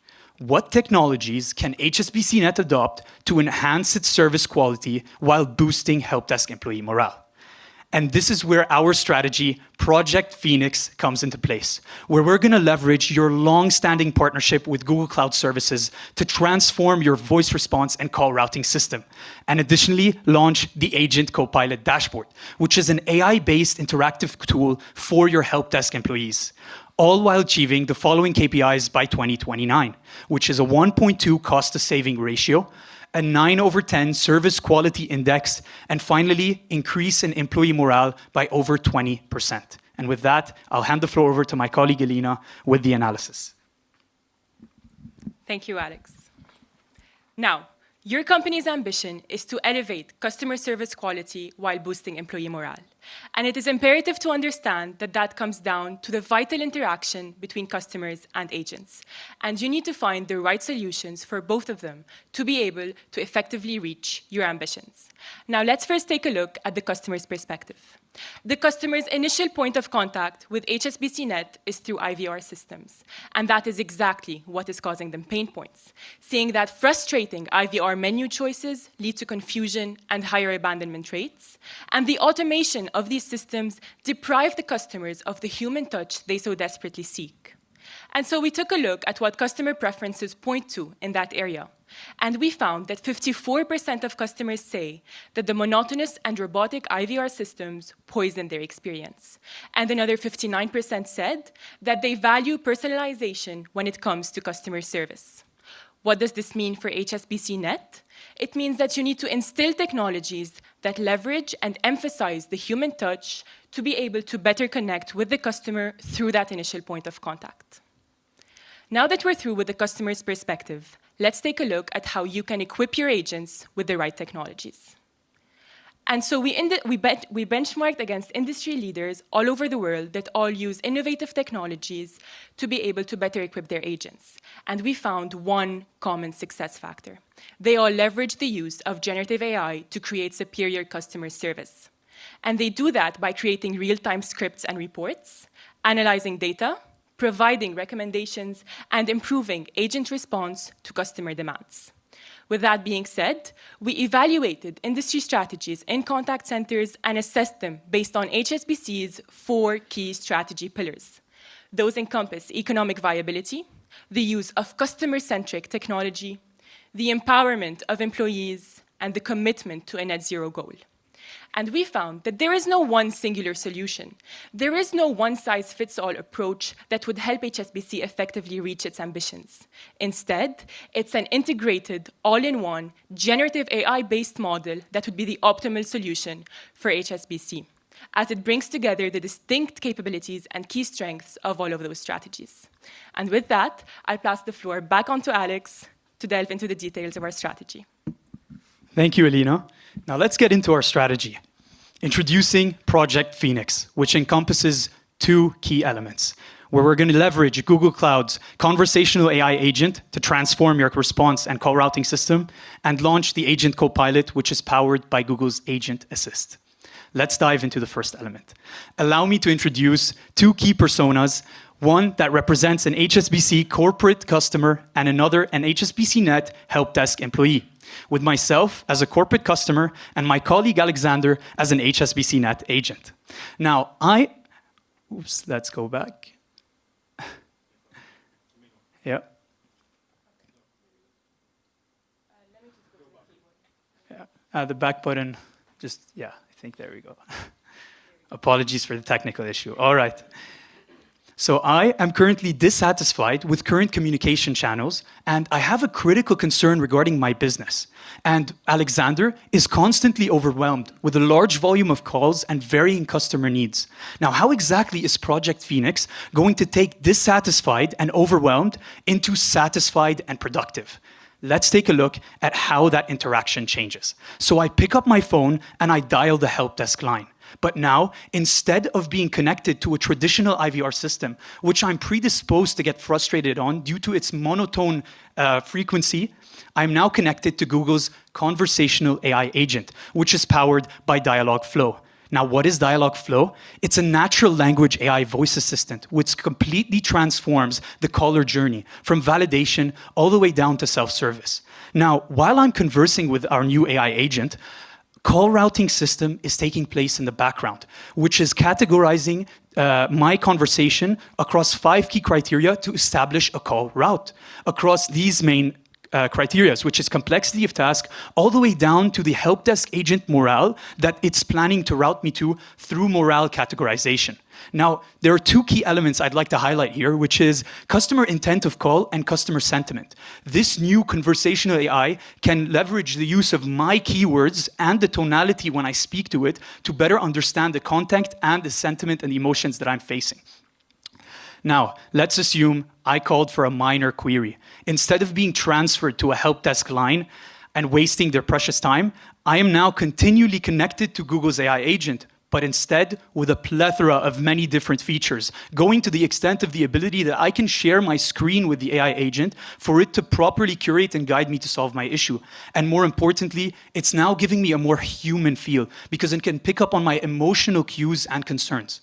What technologies can HSBCNet adopt to enhance its service quality while boosting help desk employee morale? And this is where our strategy, Project Phoenix, comes into place, where we're going to leverage your long-standing partnership with Google Cloud Services to transform your voice response and call routing system, and additionally launch the Agent Copilot dashboard, which is an AI-based interactive tool for your help desk employees, all while achieving the following KPIs by 2029, which is a 1.2 cost-to-saving ratio, a 9/10 service quality index, and finally, increase in employee morale by over 20%. And with that, I'll hand the floor over to my colleague Elena with the analysis. Thank you, Alex. Now, your company's ambition is to elevate customer service quality while boosting employee morale. And it is imperative to understand that that comes down to the vital interaction between customers and agents. And you need to find the right solutions for both of them to be able to effectively reach your ambitions. Now, let's first take a look at the customer's perspective. The customer's initial point of contact with HSBCNet is through IVR systems, and that is exactly what is causing them pain points, seeing that frustrating IVR menu choices lead to confusion and higher abandonment rates, and the automation of these systems deprive the customers of the human touch they so desperately seek. And so we took a look at what customer preferences point to in that area. And we found that 54% of customers say that the monotonous and robotic IVR systems poison their experience. And another 59% said that they value personalization when it comes to customer service. What does this mean for HSBCNet? It means that you need to instill technologies that leverage and emphasize the human touch to be able to better connect with the customer through that initial point of contact. Now that we're through with the customer's perspective, let's take a look at how you can equip your agents with the right technologies. And so we benchmarked against industry leaders all over the world that all use innovative technologies to be able to better equip their agents. And we found one common success factor. They all leverage the use of generative AI to create superior customer service. And they do that by creating real-time scripts and reports, analyzing data, providing recommendations, and improving agent response to customer demands. With that being said, we evaluated industry strategies in contact centers and assessed them based on HSBC's 4 key strategy pillars. Those encompass economic viability, the use of customer-centric technology, the empowerment of employees, and the commitment to a net zero goal. And we found that there is no one singular solution. There is no one-size-fits-all approach that would help HSBC effectively reach its ambitions. Instead, it's an integrated, all-in-one, generative AI-based model that would be the optimal solution for HSBC, as it brings together the distinct capabilities and key strengths of all of those strategies. And with that, I'll pass the floor back on to Alex to delve into the details of our strategy. Thank you, Elena. Now let's get into our strategy. Introducing Project Phoenix, which encompasses 2 key elements, where we're going to leverage Google Cloud's conversational AI agent to transform your response and call routing system, and launch the Agent Copilot, which is powered by Google's Agent Assist. Let's dive into the first element. Allow me to introduce 2 key personas, one that represents an HSBC corporate customer and another an HSBCNet help desk employee, with myself as a corporate customer and my colleague Alexander as an HSBCNet agent. Now, let's go back. Yeah. The back button Yeah, I think there we go. Apologies for the technical issue. All right. So I am currently dissatisfied with current communication channels, and I have a critical concern regarding my business. And Alexander is constantly overwhelmed with a large volume of calls and varying customer needs. Now, how exactly is Project Phoenix going to take dissatisfied and overwhelmed into satisfied and productive? Let's take a look at how that interaction changes. So I pick up my phone and I dial the help desk line. But now, instead of being connected to a traditional IVR system, which I'm predisposed to get frustrated on due to its monotone frequency, I'm now connected to Google's conversational AI agent, which is powered by Dialogflow. Now, what is Dialogflow? It's a natural language AI voice assistant, which completely transforms the caller journey from validation all the way down to self-service. Now, while I'm conversing with our new AI agent, call routing system is taking place in the background, which is categorizing my conversation across 5 key criteria to establish a call route. Across these main criteria, which is complexity of task, all the way down to the help desk agent morale that it's planning to route me to through morale categorization. Now, there are 2 key elements I'd like to highlight here, which is customer intent of call and customer sentiment. This new conversational AI can leverage the use of my keywords and the tonality when I speak to it to better understand the content and the sentiment and the emotions that I'm facing. Now, let's assume I called for a minor query. Instead of being transferred to a help desk line and wasting their precious time, I am now continually connected to Google's AI agent, but instead with a plethora of many different features, going to the extent of the ability that I can share my screen with the AI agent for it to properly curate and guide me to solve my issue. And more importantly, it's now giving me a more human feel because it can pick up on my emotional cues and concerns.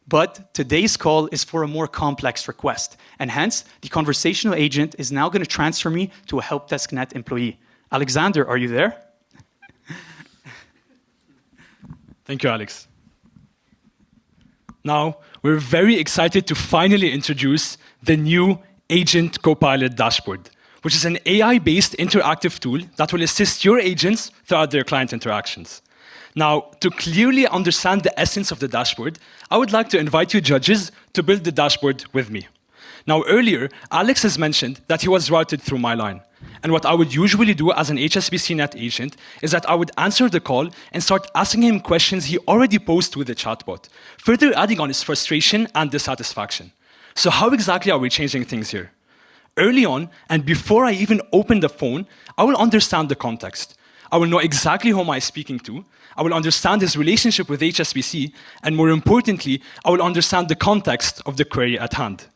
But today's call is for a more complex request, and hence, the conversational agent is now going to transfer me to a help desk net employee. Alexander, are you there? Thank you, Alex. Now, we're very excited to finally introduce the new Agent Copilot dashboard, which is an AI-based interactive tool that will assist your agents throughout their client interactions. Now, to clearly understand the essence of the dashboard, I would like to invite you judges to build the dashboard with me. Now, earlier, Alex has mentioned that he was routed through my line. And what I would usually do as an HSBCNet agent is that I would answer the call and start asking him questions he already posed with the chatbot, further adding on his frustration and dissatisfaction. So how exactly are we changing things here? Early on, and before I even open the phone, I will understand the context. I will know exactly who am I speaking to. I will understand his relationship with HSBC, and more importantly, I will understand the context of the query at hand.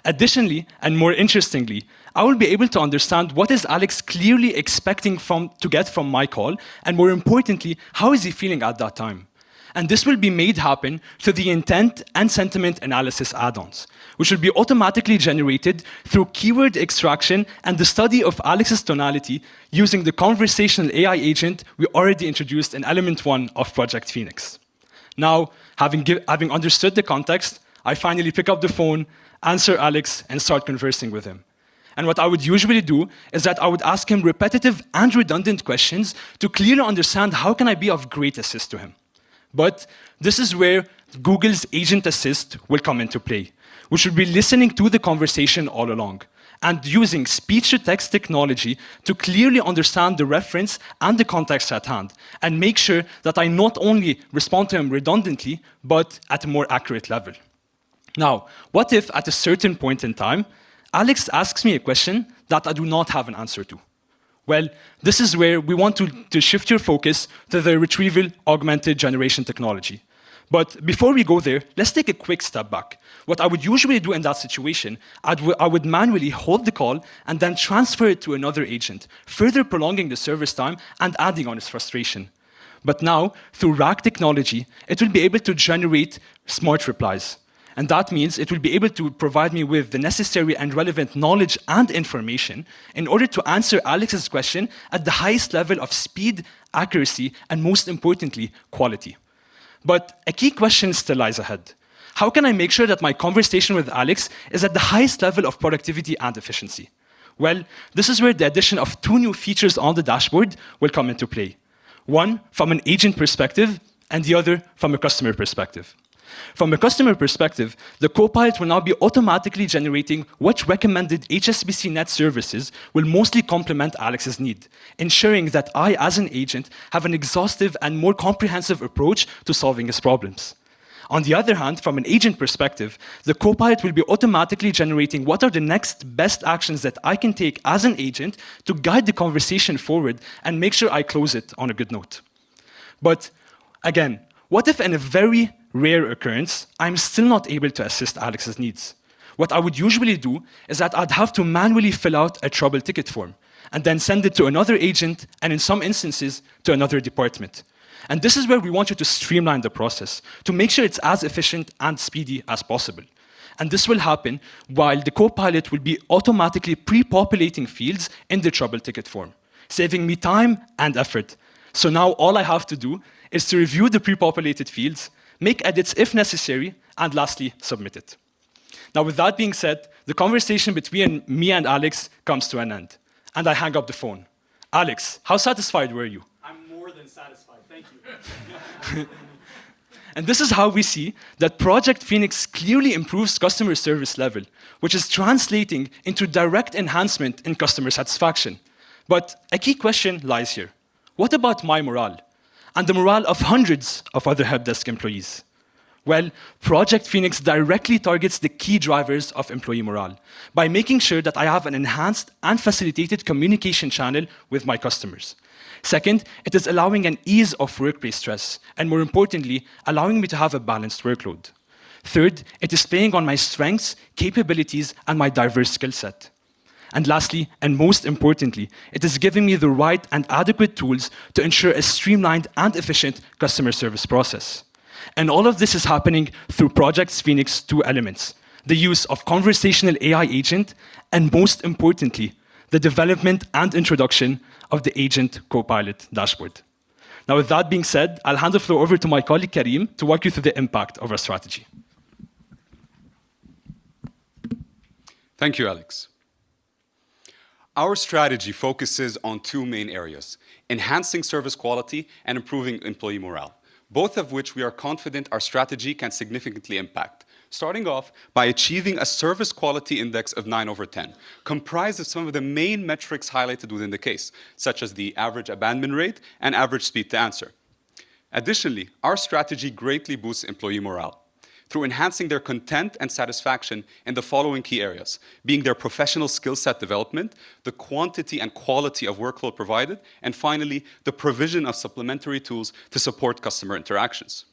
Additionally, and more interestingly, I will be able to understand what is Alex clearly expecting to get from my call, and more importantly, how is he feeling at that time. And this will be made happen through the intent and sentiment analysis add-ons, which will be automatically generated through keyword extraction and the study of Alex's tonality using the conversational AI agent we already introduced in element 1 of Project Phoenix. Now, having understood the context, I finally pick up the phone, answer Alex, and start conversing with him. And what I would usually do is that I would ask him repetitive and redundant questions to clearly understand how can I be of great assist to him. But this is where Google's Agent Assist will come into play, which will be listening to the conversation all along and using speech-to-text technology to clearly understand the reference and the context at hand and make sure that I not only respond to him redundantly, but at a more accurate level. Now, what if at a certain point in time, Alex asks me a question that I do not have an answer to? Well, this is where we want to shift your focus to the retrieval augmented generation technology. But before we go there, let's take a quick step back. What I would usually do in that situation, I would manually hold the call and then transfer it to another agent, further prolonging the service time and adding on its frustration. But now, through RAG technology, it will be able to generate smart replies. And that means it will be able to provide me with the necessary and relevant knowledge and information in order to answer Alex's question at the highest level of speed, accuracy, and most importantly, quality. But a key question still lies ahead. How can I make sure that my conversation with Alex is at the highest level of productivity and efficiency? Well, this is where the addition of 2 new features on the dashboard will come into play. One from an agent perspective, and the other from a customer perspective. From a customer perspective, the Copilot will now be automatically generating what recommended HSBCNet services will mostly complement Alex's need, ensuring that I, as an agent, have an exhaustive and more comprehensive approach to solving his problems. On the other hand, from an agent perspective, the Copilot will be automatically generating what are the next best actions that I can take as an agent to guide the conversation forward and make sure I close it on a good note. But again, what if in a very rare occurrence, I'm still not able to assist Alex's needs? What I would usually do is that I'd have to manually fill out a trouble ticket form and then send it to another agent and in some instances to another department. And this is where we want you to streamline the process to make sure it's as efficient and speedy as possible. And this will happen while the Copilot will be automatically pre-populating fields in the trouble ticket form, saving me time and effort. So now all I have to do is to review the pre-populated fields, make edits if necessary, and lastly, submit it. Now, with that being said, the conversation between me and Alex comes to an end, and I hang up the phone. Alex, how satisfied were you? I'm more than satisfied, thank you. And this is how we see that Project Phoenix clearly improves customer service level, which is translating into direct enhancement in customer satisfaction. But a key question lies here. What about my morale? And the morale of hundreds of other help desk employees? Well, Project Phoenix directly targets the key drivers of employee morale by making sure that I have an enhanced and facilitated communication channel with my customers. Second, it is allowing an ease of workplace stress, and more importantly, allowing me to have a balanced workload. Third, it is playing on my strengths, capabilities, and my diverse skill set. And lastly, and most importantly, it is giving me the right and adequate tools to ensure a streamlined and efficient customer service process. And all of this is happening through Project Phoenix 2 elements: the use of conversational AI agent, and most importantly, the development and introduction of the Agent Copilot dashboard. Now, with that being said, I'll hand the floor over to my colleague Karim to walk you through the impact of our strategy. Thank you, Alex. Our strategy focuses on two main areas: enhancing service quality and improving employee morale, both of which we are confident our strategy can significantly impact. Starting off by achieving a service quality index of 9/10, comprised of some of the main metrics highlighted within the case, such as the average abandonment rate and average speed to answer. Additionally, our strategy greatly boosts employee morale through enhancing their content and satisfaction in the following key areas, being their professional skill set development, the quantity and quality of workload provided, and finally, the provision of supplementary tools to support customer interactions.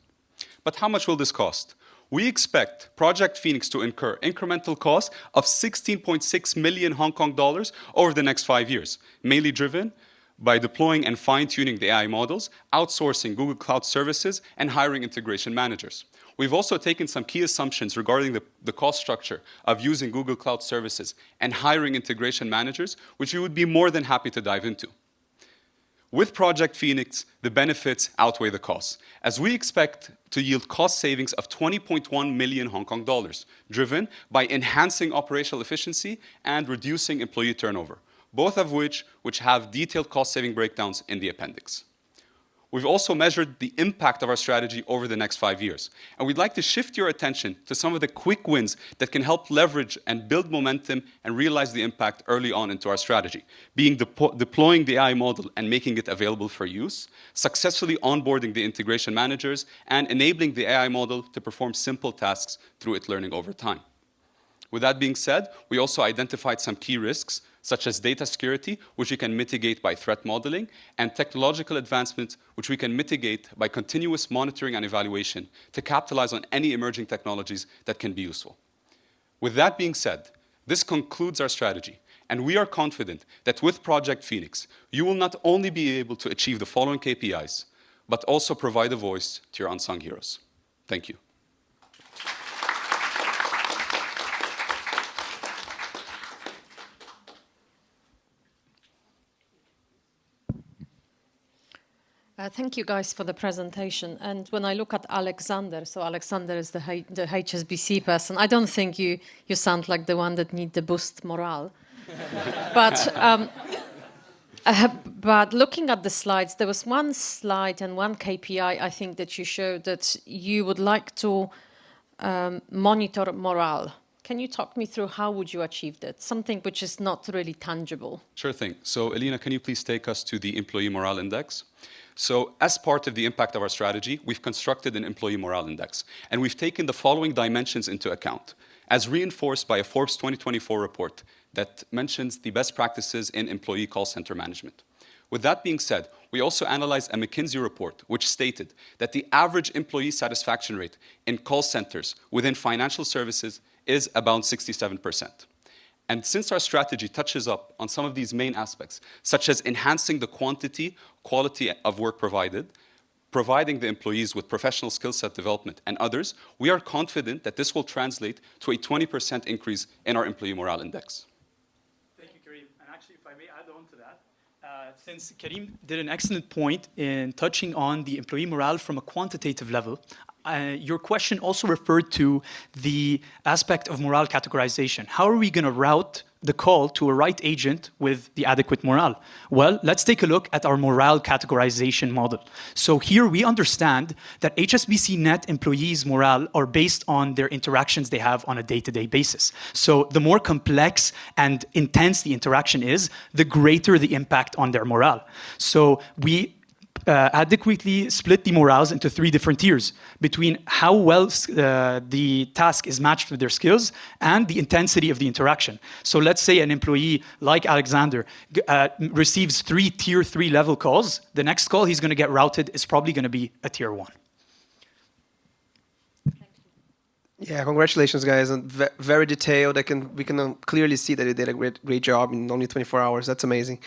But how much will this cost? We expect Project Phoenix to incur incremental costs of 16.6 million Hong Kong dollars over the next 5 years, mainly driven by deploying and fine-tuning the AI models, outsourcing Google Cloud services, and hiring integration managers. We've also taken some key assumptions regarding the cost structure of using Google Cloud services and hiring integration managers, which we would be more than happy to dive into. With Project Phoenix, the benefits outweigh the costs, as we expect to yield cost savings of 20.1 million Hong Kong dollars, driven by enhancing operational efficiency and reducing employee turnover, both of which have detailed cost-saving breakdowns in the appendix. We've also measured the impact of our strategy over the next 5 years, and we'd like to shift your attention to some of the quick wins that can help leverage and build momentum and realize the impact early on into our strategy, being deploying the AI model and making it available for use, successfully onboarding the integration managers, and enabling the AI model to perform simple tasks through it learning over time. With that being said, we also identified some key risks, such as data security, which we can mitigate by threat modeling, and technological advancements, which we can mitigate by continuous monitoring and evaluation to capitalize on any emerging technologies that can be useful. With that being said, this concludes our strategy, and we are confident that with Project Phoenix, you will not only be able to achieve the following KPIs, but also provide a voice to your unsung heroes. Thank you. Thank you guys for the presentation. And when I look at Alexander, so Alexander is the HSBC person, I don't think you sound like the one that need the boost morale. But But looking at the slides, there was one slide and one KPI, I think, that you showed that you would like to monitor morale. Can you talk me through how would you achieve that? Something which is not really tangible. Sure thing. So Elena, can you please take us to the Employee Morale Index? So as part of the impact of our strategy, we've constructed an Employee Morale Index, and we've taken the following dimensions into account, as reinforced by a Forbes 2024 report that mentions the best practices in employee call center management. With that being said, we also analyzed a McKinsey report which stated that the average employee satisfaction rate in call centers within financial services is about 67%. And since our strategy touches up on some of these main aspects, such as enhancing the quality of work provided, providing the employees with professional skill set development, and others, we are confident that this will translate to a 20% increase in our Employee Morale Index. Thank you, Karim. And actually, if I may add on to that, since Karim did an excellent point in touching on the employee morale from a quantitative level, your question also referred to the aspect of morale categorization. How are we going to route the call to a right agent with the adequate morale? Well, let's take a look at our morale categorization model. So here we understand that HSBCNet employees' morale are based on their interactions they have on a day-to-day basis. So the more complex and intense the interaction is, the greater the impact on their morale. So we adequately split the morales into 3 different tiers between how well the task is matched with their skills and the intensity of the interaction. So let's say an employee like Alexander receives 3 tier 3 level calls. The next call he's going to get routed is probably going to be a tier 1. Yeah, congratulations, guys. And very detailed. We can clearly see that you did a great job in only 24 hours. That's amazing.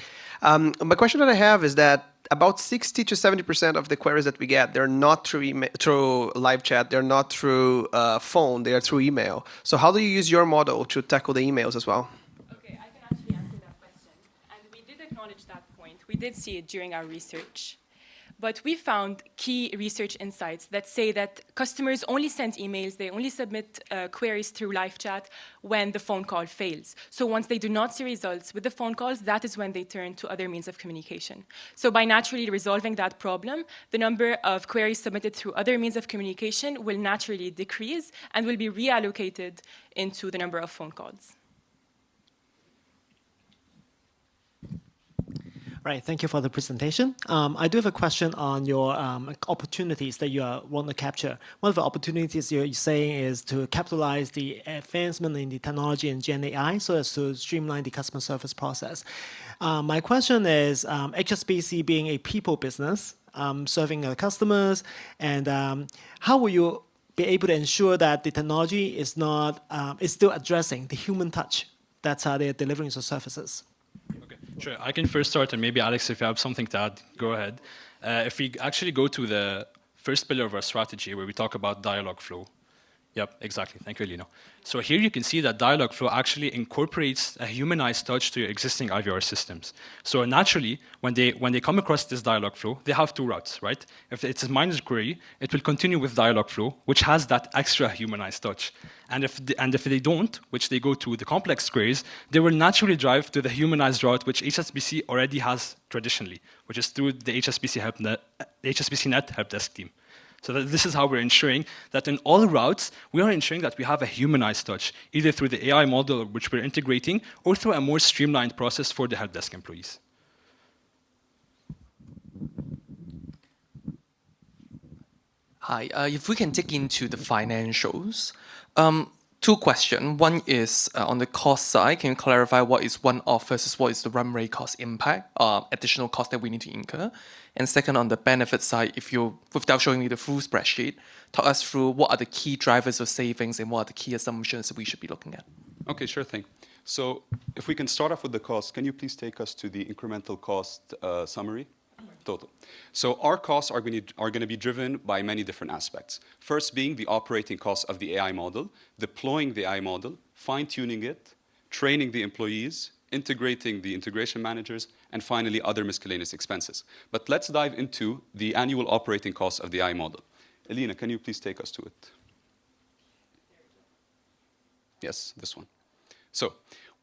My question that I have is that about 60 to 70% of the queries that we get, they're not through live chat, they're not through phone, they are through email. So how do you use your model to tackle the emails as well? Okay, I can actually answer that question. And we did acknowledge that point. We did see it during our research. But we found key research insights that say that customers only send emails, they only submit queries through live chat when the phone call fails. So once they do not see results with the phone calls, that is when they turn to other means of communication. So by naturally resolving that problem, the number of queries submitted through other means of communication will naturally decrease and will be reallocated into the number of phone calls. Right, thank you for the presentation. I do have a question on your opportunities that you want to capture. One of the opportunities you're saying is to capitalize the advancement in the technology and Gen AI so as to streamline the customer service process. My question is, HSBC being a people business, serving customers, and how will you be able to ensure that the technology is still addressing the human touch that they're delivering to services? Sure, I can first start, and maybe Alex, if you have something to add, go ahead. If we actually go to the first pillar of our strategy, where we talk about dialogue flow. Yep, exactly. Thank you, Lino. So here you can see that dialogue flow actually incorporates a humanized touch to your existing IVR systems. So naturally, when they come across this dialogue flow, they have 2 routes, right? If it's a minor query, it will continue with dialogue flow, which has that extra humanized touch. And if they don't, which they go to the complex queries, they will naturally drive to the humanized route, which HSBC already has traditionally, which is through the HSBCNet help desk team. So this is how we're ensuring that in all routes, we are ensuring that we have a humanized touch, either through the AI model which we're integrating, or through a more streamlined process for the help desk employees. Hi, if we can dig into the financials. 2 questions. One is on the cost side. Can you clarify what is one-off versus what is the run rate cost impact, additional cost that we need to incur? And second, on the benefit side, if you, without showing me the full spreadsheet, talk us through what are the key drivers of savings and what are the key assumptions that we should be looking at? Okay, sure thing. So if we can start off with the cost, can you please take us to the incremental cost summary? Total. So our costs are going to be driven by many different aspects. First being the operating costs of the AI model, deploying the AI model, fine-tuning it, training the employees, integrating the integration managers, and finally other miscellaneous expenses. But let's dive into the annual operating costs of the AI model. Elena, can you please take us to it? Yes, this one. So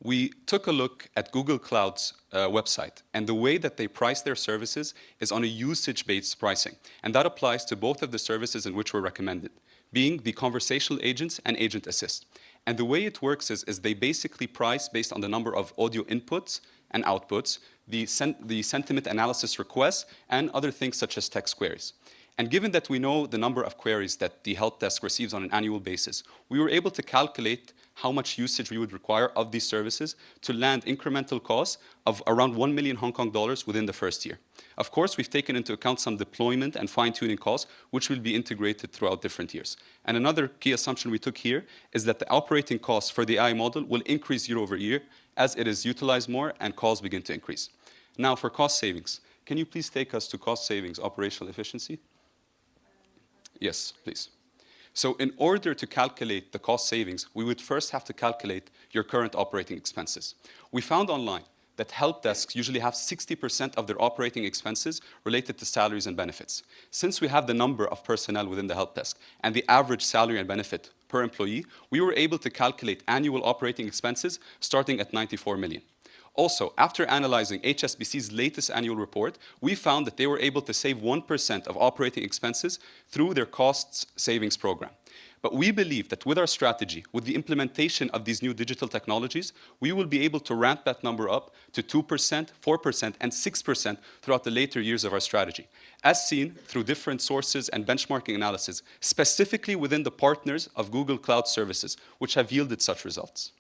we took a look at Google Cloud's website, and the way that they price their services is on a usage-based pricing. And that applies to both of the services in which we're recommended, being the conversational agents and Agent Assist. And the way it works is they basically price based on the number of audio inputs and outputs, the sentiment analysis requests, and other things such as text queries. And given that we know the number of queries that the help desk receives on an annual basis, we were able to calculate how much usage we would require of these services to land incremental costs of around 1 million Hong Kong dollars within the first year. Of course, we've taken into account some deployment and fine-tuning costs, which will be integrated throughout different years. And another key assumption we took here is that the operating costs for the AI model will increase year over year as it is utilized more and calls begin to increase. Now, for cost savings, can you please take us to cost savings, operational efficiency? Yes, please. So in order to calculate the cost savings, we would first have to calculate your current operating expenses. We found online that help desks usually have 60% of their operating expenses related to salaries and benefits. Since we have the number of personnel within the help desk and the average salary and benefit per employee, we were able to calculate annual operating expenses starting at 94 million. Also, after analyzing HSBC's latest annual report, we found that they were able to save 1% of operating expenses through their cost savings program. But we believe that with our strategy, with the implementation of these new digital technologies, we will be able to ramp that number up to 2%, 4%, and 6% throughout the later years of our strategy, as seen through different sources and benchmarking analysis, specifically within the partners of Google Cloud Services, which have yielded such results.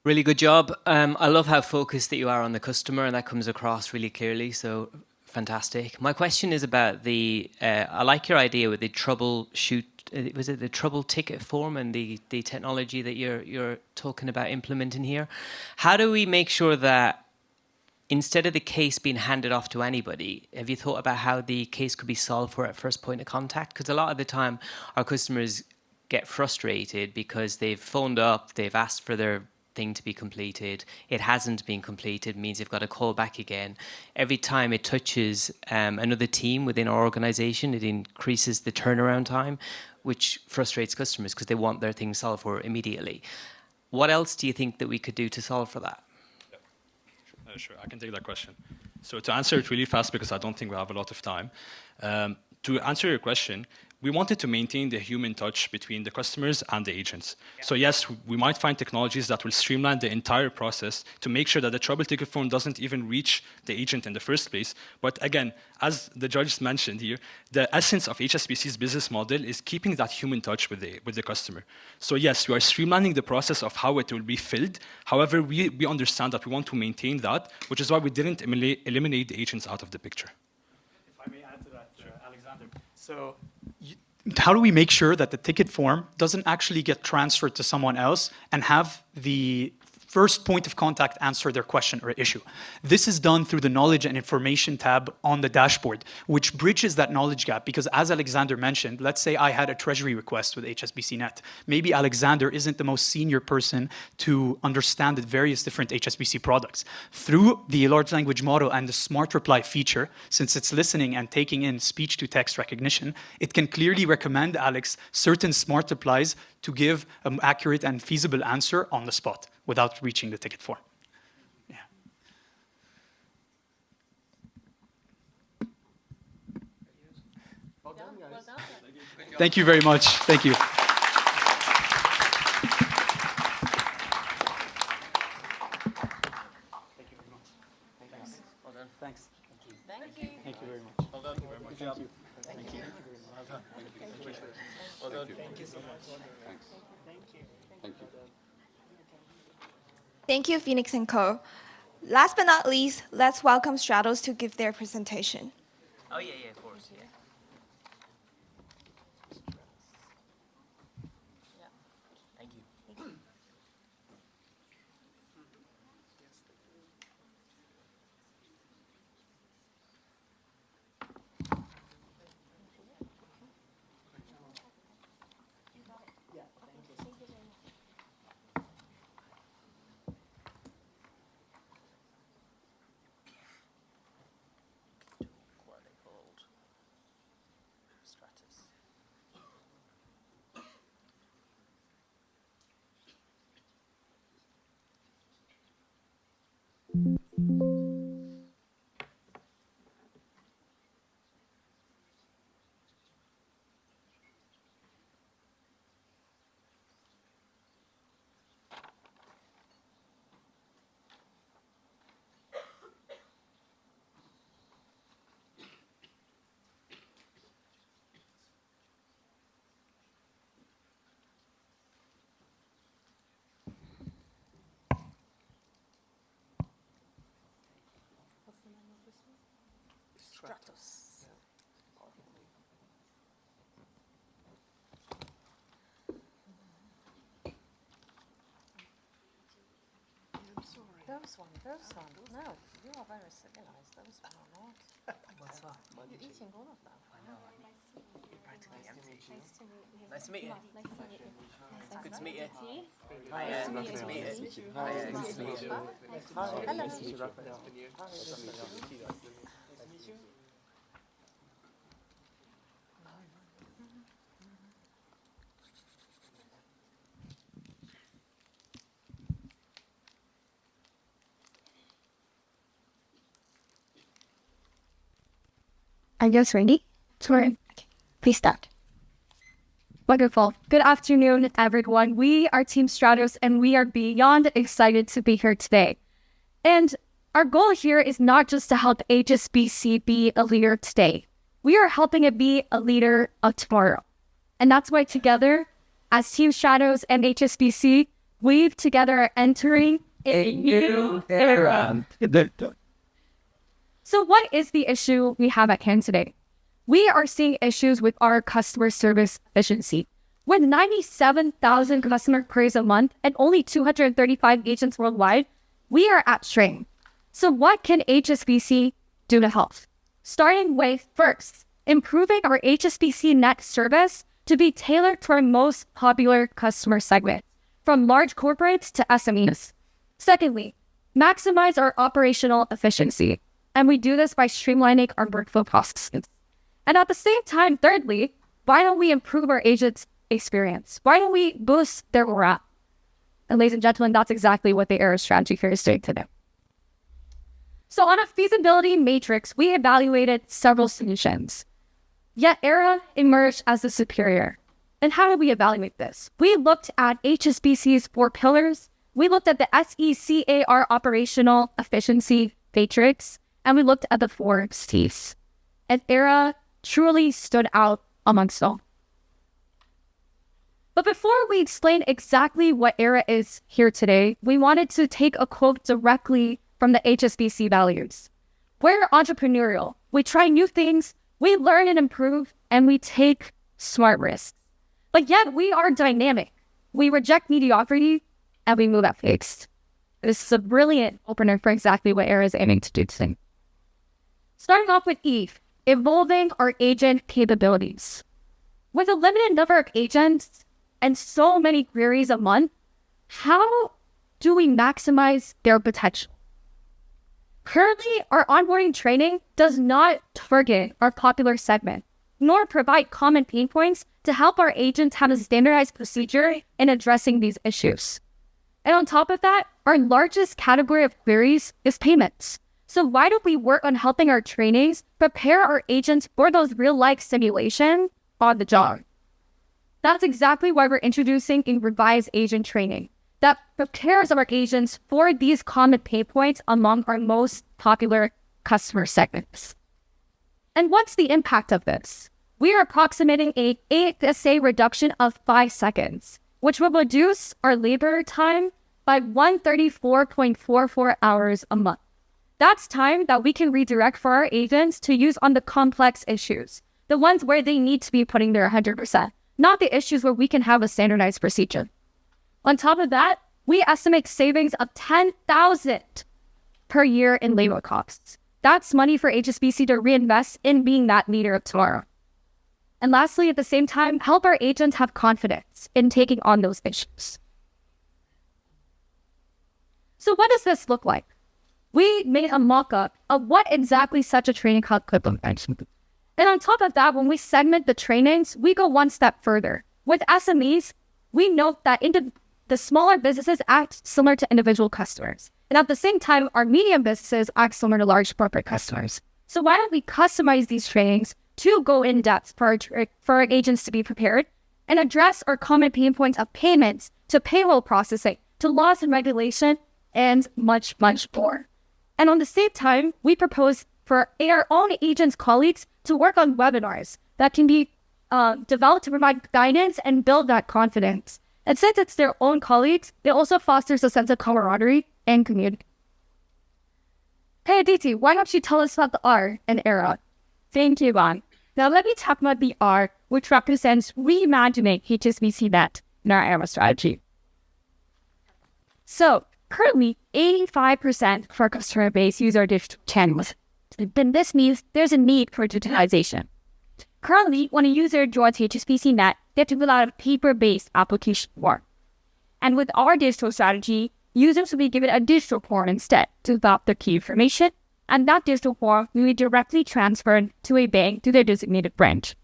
Really good job. I love how focused that you are on the customer, and that comes across really clearly. So fantastic. My question is about the. I like your idea with the troubleshoot. Was it the trouble ticket form and the technology that you're talking about implementing here? How do we make sure that instead of the case being handed off to anybody, have you thought about how the case could be solved for at first point of contact? Because a lot of the time, our customers get frustrated because they've phoned up, they've asked for their thing to be completed. It hasn't been completed, means they've got to call back again. Every time it touches another team within our organization, it increases the turnaround time, which frustrates customers because they want their thing solved for immediately. What else do you think that we could do to solve for that? Sure, I can take that question. So to answer it really fast, because I don't think we have a lot of time, to answer your question, we wanted to maintain the human touch between the customers and the agents. Yeah. So yes, we might find technologies that will streamline the entire process to make sure that the trouble ticket form doesn't even reach the agent in the first place. But again, as the judge mentioned here, the essence of HSBC's business model is keeping that human touch with the customer. So yes, we are streamlining the process of how it will be filled. However, we understand that we want to maintain that, which is why we didn't eliminate the agents out of the picture. If I may add to that, Alexander. So how do we make sure that the ticket form doesn't actually get transferred to someone else and have the first point of contact answer their question or issue? This is done through the knowledge and information tab on the dashboard, which bridges that knowledge gap. Because as Alexander mentioned, let's say I had a treasury request with HSBCNet. Maybe Alexander isn't the most senior person to understand the various different HSBC products. Through the large language model and the smart reply feature, since it's listening and taking in speech to text recognition, it can clearly recommend Alex certain smart replies to give an accurate and feasible answer on the spot without reaching the ticket form. Yeah. Well done, well done. Thank you very much. Thank you. Well done. Thanks. Thank you. Thank you very much. Well done. Good job. Thank you. Well done. Well done. Thank you so much. Thanks. Thank you. Thank you, Phoenix & Co. Last but not least, let's welcome Stratos to give their presentation. Oh, yeah, of course, yeah. Thank you. Stratos. Those one. No, you are very civilized. Those one are not. What's that? You're eating all of them. I know. Practically empty. Nice to meet you. Nice to meet you. Nice to meet you. Good to meet you. Hi, Good to meet you. Hi, Good to meet you. Hello. Nice to meet you. Are you guys ready? Sure. Okay. Please start. Wonderful. Good afternoon, everyone. We are Team Stratos, and we are beyond excited to be here today. And our goal here is not just to help HSBC be a leader today. We are helping it be a leader of tomorrow. And that's why together, as Team Stratos and HSBC, we together are entering a new era. So what is the issue we have at hand today? We are seeing issues with our customer service efficiency. With 97,000 customer queries a month and only 235 agents worldwide, we are at strain. So what can HSBC do to help? Starting with, first, improving our HSBCNet service to be tailored to our most popular customer segment, from large corporates to SMEs. Secondly, maximize our operational efficiency. And we do this by streamlining our workflow processes. And at the same time, thirdly, why don't we improve our agents' experience? Why don't we boost their morale? And ladies and gentlemen, that's exactly what the ERA strategy here is doing today. So on a feasibility matrix, we evaluated several solutions. Yet ERA emerged as the superior. And how did we evaluate this? We looked at HSBC's 4 pillars. We looked at the SECAR operational efficiency matrix. And we looked at the 4 Ts. And ERA truly stood out amongst all. But before we explain exactly what ERA is here today, we wanted to take a quote directly from the HSBC values. We're entrepreneurial. We try new things, we learn and improve, and we take smart risks. But yet we are dynamic. We reject mediocrity, and we move at pace. This is a brilliant opener for exactly what ERA is aiming to do today. Starting off with Eve, evolving our agent capabilities. With a limited number of agents and so many queries a month, how do we maximize their potential? Currently, our onboarding training does not target our popular segment, nor provide common pain points to help our agents have a standardized procedure in addressing these issues. And on top of that, our largest category of queries is payments. So why don't we work on helping our trainings prepare our agents for those real-life simulations on the job? That's exactly why we're introducing a revised agent training that prepares our agents for these common pain points among our most popular customer segments. And what's the impact of this? We are approximating a ASA reduction of 5 seconds, which will reduce our labor time by 134.44 hours a month. That's time that we can redirect for our agents to use on the complex issues, the ones where they need to be putting their 100%, not the issues where we can have a standardized procedure. On top of that, we estimate savings of $10,000 per year in labor costs. That's money for HSBC to reinvest in being that leader of tomorrow. And lastly, at the same time, help our agents have confidence in taking on those issues. So what does this look like? We made a mock-up of what exactly such a training hub could look like. And on top of that, when we segment the trainings, we go one step further. With SMEs, we note that the smaller businesses act similar to individual customers. And at the same time, our medium businesses act similar to large corporate customers. So why don't we customize these trainings to go in depth for our agents to be prepared and address our common pain points of payments to payroll processing, to laws and regulation, and much, much more. And on the same time, we propose for our own agents' colleagues to work on webinars that can be developed to provide guidance and build that confidence. And since it's their own colleagues, it also fosters a sense of camaraderie and community. Hey Aditi, why don't you tell us about the R in ERA Thank you, Juan. Now let me talk about the R, which represents reimagining HSBCNet in our ERA strategy. So currently, 85% of our customer base use our digital channels. Then this means there's a need for digitalization. Currently, when a user joins HSBCNet, they have to fill out a paper-based application form. And with our digital strategy, users will be given a digital form instead to fill out their key information, and that digital form will be directly transferred to a bank to their designated branch.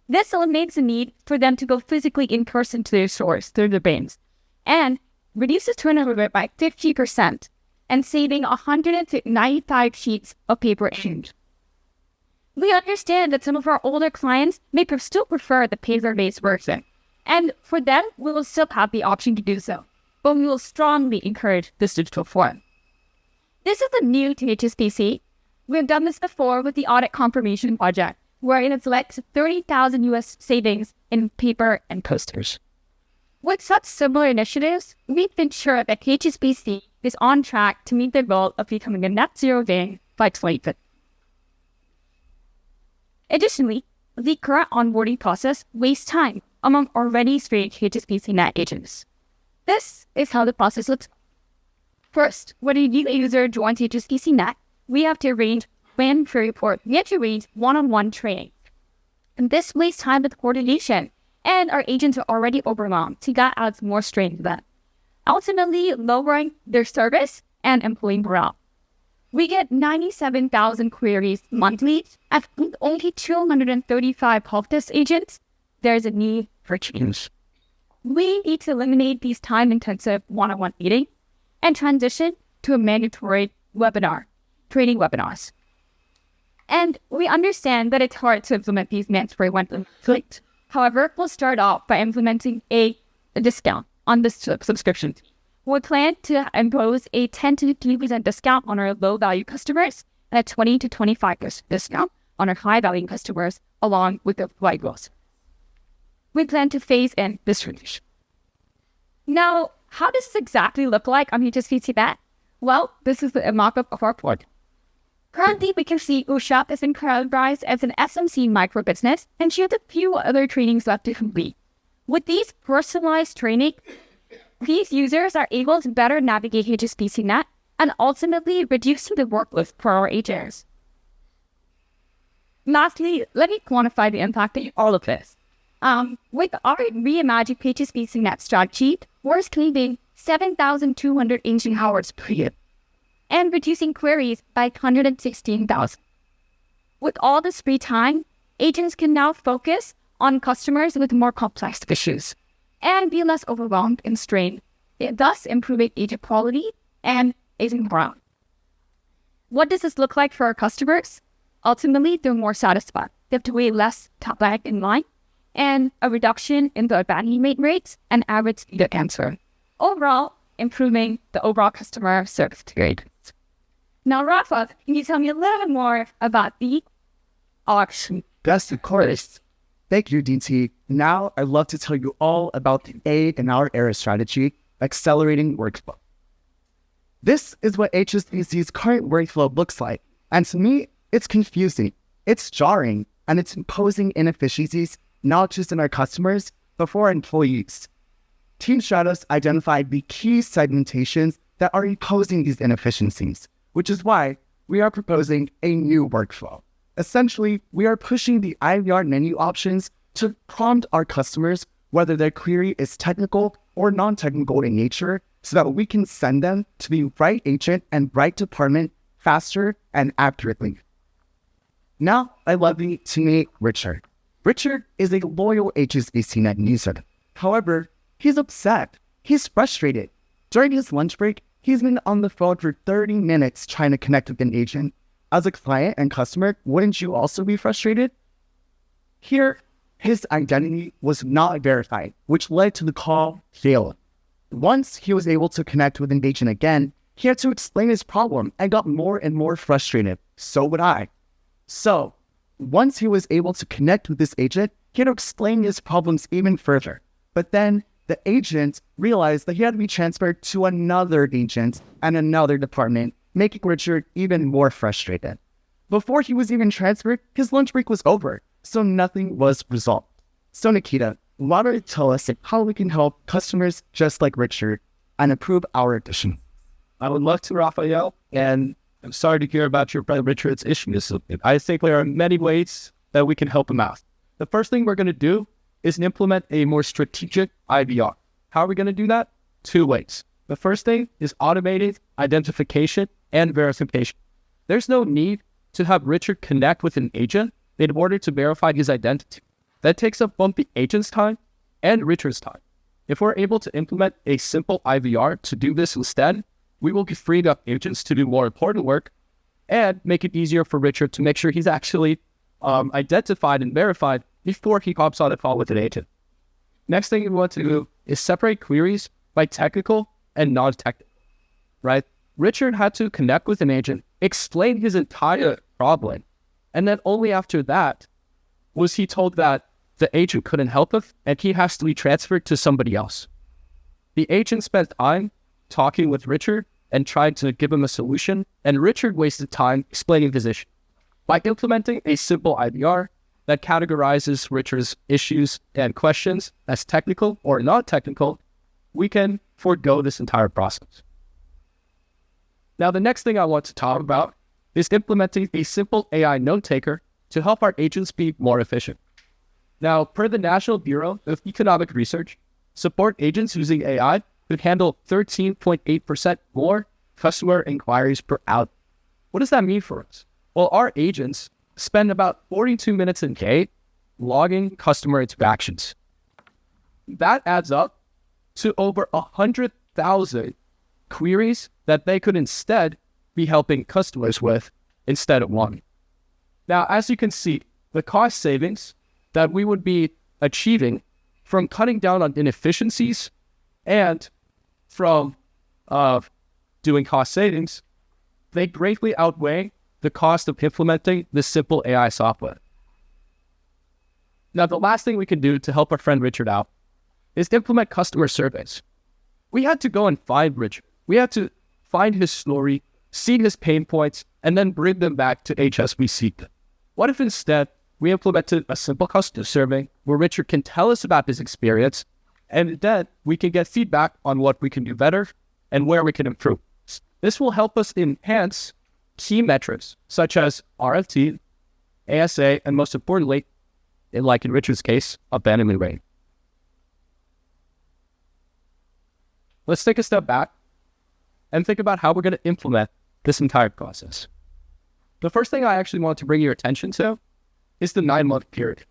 This eliminates the need for them to go physically in person to their stores through the banks, and reduces turnover rate by 50%, and saving 195 sheets of paper exchange. We understand that some of our older clients may still prefer the paper-based version, and for them, we will still have the option to do so, but we will strongly encourage this digital form. This isn't new to HSBC. We've done this before with the Audit Confirmation Project, where it has led to 30,000 US savings in paper and posters. With such similar initiatives, we've ensured that HSBC is on track to meet their goal of becoming a net zero bank by 2050. Additionally, the current onboarding process wastes time among already strained HSBCNet agents. This is how the process looks. First, when a new user joins HSBCNet, we have to arrange one-on-one training. And this wastes time with coordination, and our agents are already overwhelmed, so that adds more strain to them, ultimately lowering their service and employee morale. We get 97,000 queries monthly, and with only 235 help desk agents, there's a need for change. We need to eliminate these time-intensive one-on-one meetings and transition to a mandatory training webinars. And we understand that it's hard to implement these mandatory webinars. However, we'll start off by implementing a discount on this subscription. We plan to impose a 10 to 15% discount on our low-value customers and a 20 to 25% discount on our high-value customers, along with the wide growth. We plan to phase in this transition. Now, how does this exactly look like on HSBCNet? Well, this is a mock-up of our port. Currently, we can see Usha is categorized as an SMC micro business, and she has a few other trainings left to complete. With these personalized trainings, these users are able to better navigate HSBCNet and ultimately reducing the workload for our agents. Lastly, let me quantify the impact of all of this. With our Reimagining HSBCNet strategy, we're saving 7,200 agent hours per year and reducing queries by 116,000. With all this free time, agents can now focus on customers with more complex issues and be less overwhelmed and strained, thus improving agent quality and agent morale. What does this look like for our customers? Ultimately, they're more satisfied. They have to wait less to back in line, and a reduction in the abandonment rates and average speed of answer. Overall, improving the overall customer service experience. Now, Rafa, can you tell me a little bit more about the auction? Yes, of course. Thank you, DT. Now, I'd love to tell you all about the A in our ERA strategy, accelerating workflow. This is what HSBC's current workflow looks like. And to me, it's confusing, it's jarring, and it's imposing inefficiencies, not just in our customers, but for our employees. Team Stratos identified the key segmentations that are imposing these inefficiencies, which is why we are proposing a new workflow. Essentially, we are pushing the IVR menu options to prompt our customers whether their query is technical or non-technical in nature, so that we can send them to the right agent and right department faster and accurately. Now, I'd love you to meet Richard. Richard is a loyal HSBCNet user. However, he's upset. He's frustrated. During his lunch break, he's been on the phone for 30 minutes trying to connect with an agent. As a client and customer, wouldn't you also be frustrated? Here, his identity was not verified, which led to the call failing. Once he was able to connect with an agent again, he had to explain his problem and got more and more frustrated. So would I. So, once he was able to connect with this agent, he had to explain his problems even further. But then the agent realized that he had to be transferred to another agent and another department, making Richard even more frustrated. Before he was even transferred, his lunch break was over, so nothing was resolved. So Nikita, why don't you tell us how we can help customers just like Richard and improve our edition? I would love to, Raphael, and I'm sorry to hear about your brother Richard's issues. I think there are many ways that we can help him out. The first thing we're going to do is implement a more strategic IVR. How are we going to do that? 2 ways. The first thing is automated identification and verification. There's no need to have Richard connect with an agent in order to verify his identity. That takes up both the agent's time and Richard's time. If we're able to implement a simple IVR to do this instead, we will be freeing up agents to do more important work and make it easier for Richard to make sure he's actually identified and verified before he hops on a call with an agent. Next thing we want to do is separate queries by technical and non-technical, right? Richard had to connect with an agent, explain his entire problem, and then only after that was he told that the agent couldn't help him and he has to be transferred to somebody else. The agent spent time talking with Richard and tried to give him a solution, and Richard wasted time explaining his issue. By implementing a simple IVR that categorizes Richard's issues and questions as technical or non-technical, we can forego this entire process. Now, the next thing I want to talk about is implementing a simple AI note taker to help our agents be more efficient. Now, per the National Bureau of Economic Research, support agents using AI could handle 13.8% more customer inquiries per hour. What does that mean for us? Well, our agents spend about 42 minutes a day logging customer interactions. That adds up to over 100,000 queries that they could instead be helping customers with instead of one. Now, as you can see, the cost savings that we would be achieving from cutting down on inefficiencies and from doing cost savings, they greatly outweigh the cost of implementing this simple AI software. Now, the last thing we can do to help our friend Richard out is implement customer surveys. We had to go and find Richard. We had to find his story, see his pain points, and then bring them back to HSBC. What if instead we implemented a simple customer survey where Richard can tell us about his experience, and then we can get feedback on what we can do better and where we can improve. This will help us enhance key metrics such as RFT, ASA, and most importantly, like in Richard's case, abandonment rate. Let's take a step back and think about how we're going to implement this entire process. The first thing I actually want to bring your attention to is the 9-month period.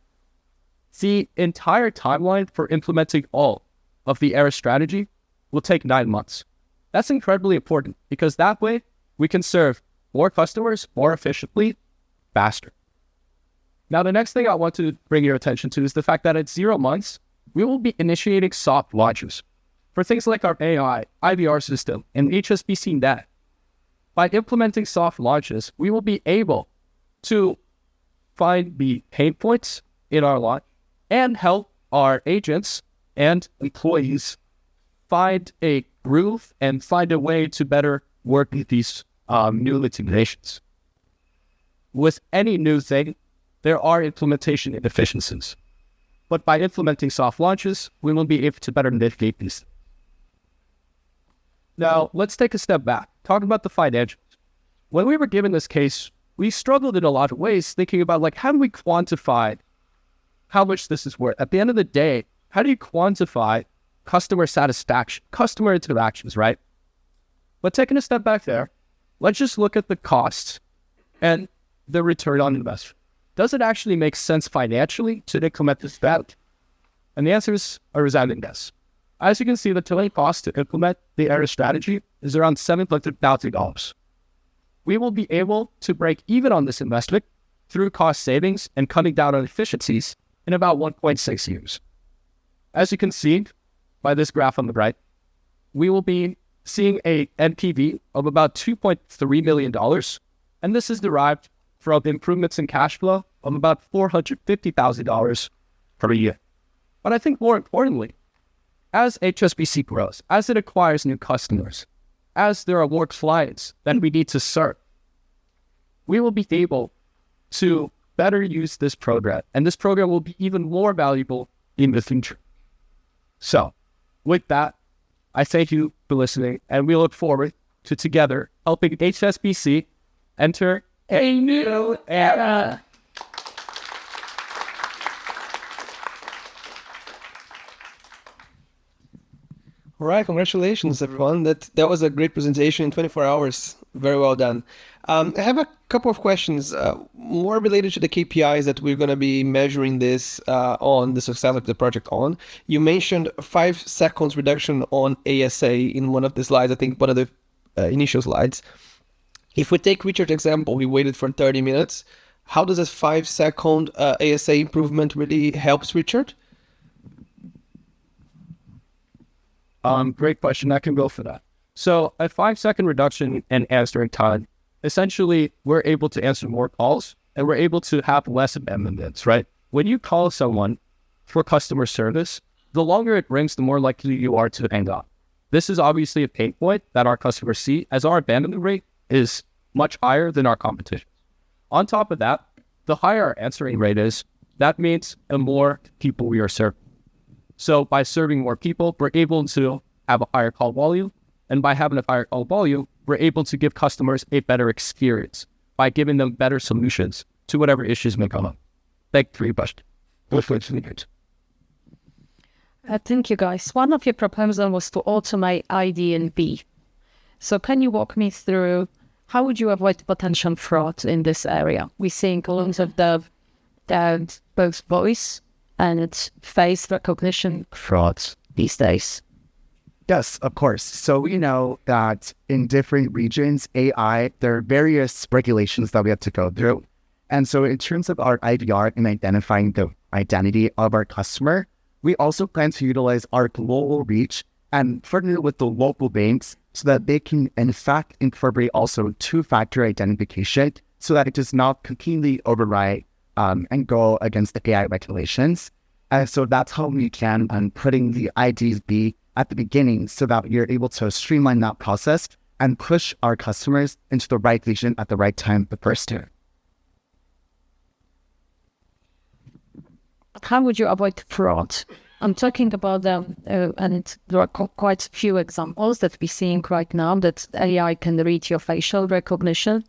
The entire timeline for implementing all of the ERA strategy will take 9 months. That's incredibly important because that way we can serve more customers more efficiently, faster. Now, the next thing I want to bring your attention to is the fact that at 0 months, we will be initiating soft launches for things like our AI, IVR system, and HSBCNet. By implementing soft launches, we will be able to find the pain points in our launch and help our agents and employees find a groove and find a way to better work with these new integrations. With any new thing, there are implementation inefficiencies. But by implementing soft launches, we will be able to better mitigate these. Now, let's take a step back, talk about the financials. When we were given this case, we struggled in a lot of ways thinking about, like, how do we quantify how much this is worth? At the end of the day, how do you quantify customer satisfaction, customer interactions, right? But taking a step back there, let's just look at the costs and the return on investment. Does it actually make sense financially to implement this strategy? And the answer is a resounding yes. As you can see, the total cost to implement the ERA strategy is around $700,000. We will be able to break even on this investment through cost savings and cutting down on efficiencies in about 1.6 years. As you can see by this graph on the right, we will be seeing a NPV of about $2.3 million, and this is derived from improvements in cash flow of about $450,000 per year. But I think more importantly, as HSBC grows, as it acquires new customers, as there are more clients that we need to serve, we will be able to better use this program. And this program will be even more valuable in the future. So with that, I thank you for listening, and we look forward to together helping HSBC enter a new era. All right, congratulations, everyone. That was a great presentation in 24 hours. Very well done. I have a couple of questions, more related to the KPIs that we're going to be measuring this on the success of the project on. You mentioned 5 seconds reduction on ASA in one of the slides, I think one of the initial slides. If we take Richard's example, he waited for 30 minutes. How does a 5-second ASA improvement really helps Richard? Great question. I can go for that. So a 5-second reduction in answering time, essentially we're able to answer more calls and we're able to have less abandonments, right? When you call someone for customer service, the longer it rings, the more likely you are to hang up. This is obviously a pain point that our customers see, as our abandonment rate is much higher than our competition. On top of that, the higher our answering rate is, that means the more people we are serving. So by serving more people, we're able to have a higher call volume. And by having a higher call volume, we're able to give customers a better experience by giving them better solutions to whatever issues may come up. Thank you for your question. Thank you, guys. One of your proposals was to automate ID and B. So can you walk me through how would you avoid potential fraud in this area? We're seeing a lot of both voice and face recognition frauds these days. Yes, of course. So we know that in different regions, AI, there are various regulations that we have to go through. And so in terms of our IVR and identifying the identity of our customer, we also plan to utilize our global reach and partner with the local banks so that they can, in fact, incorporate also two-factor identification so that it does not completely override and go against the AI regulations. And so that's how we can putting the IDs be at the beginning so that you're able to streamline that process and push our customers into the right region at the right time the first year. How would you avoid fraud? I'm talking about and there are quite a few examples that we're seeing right now that AI can read your facial recognition,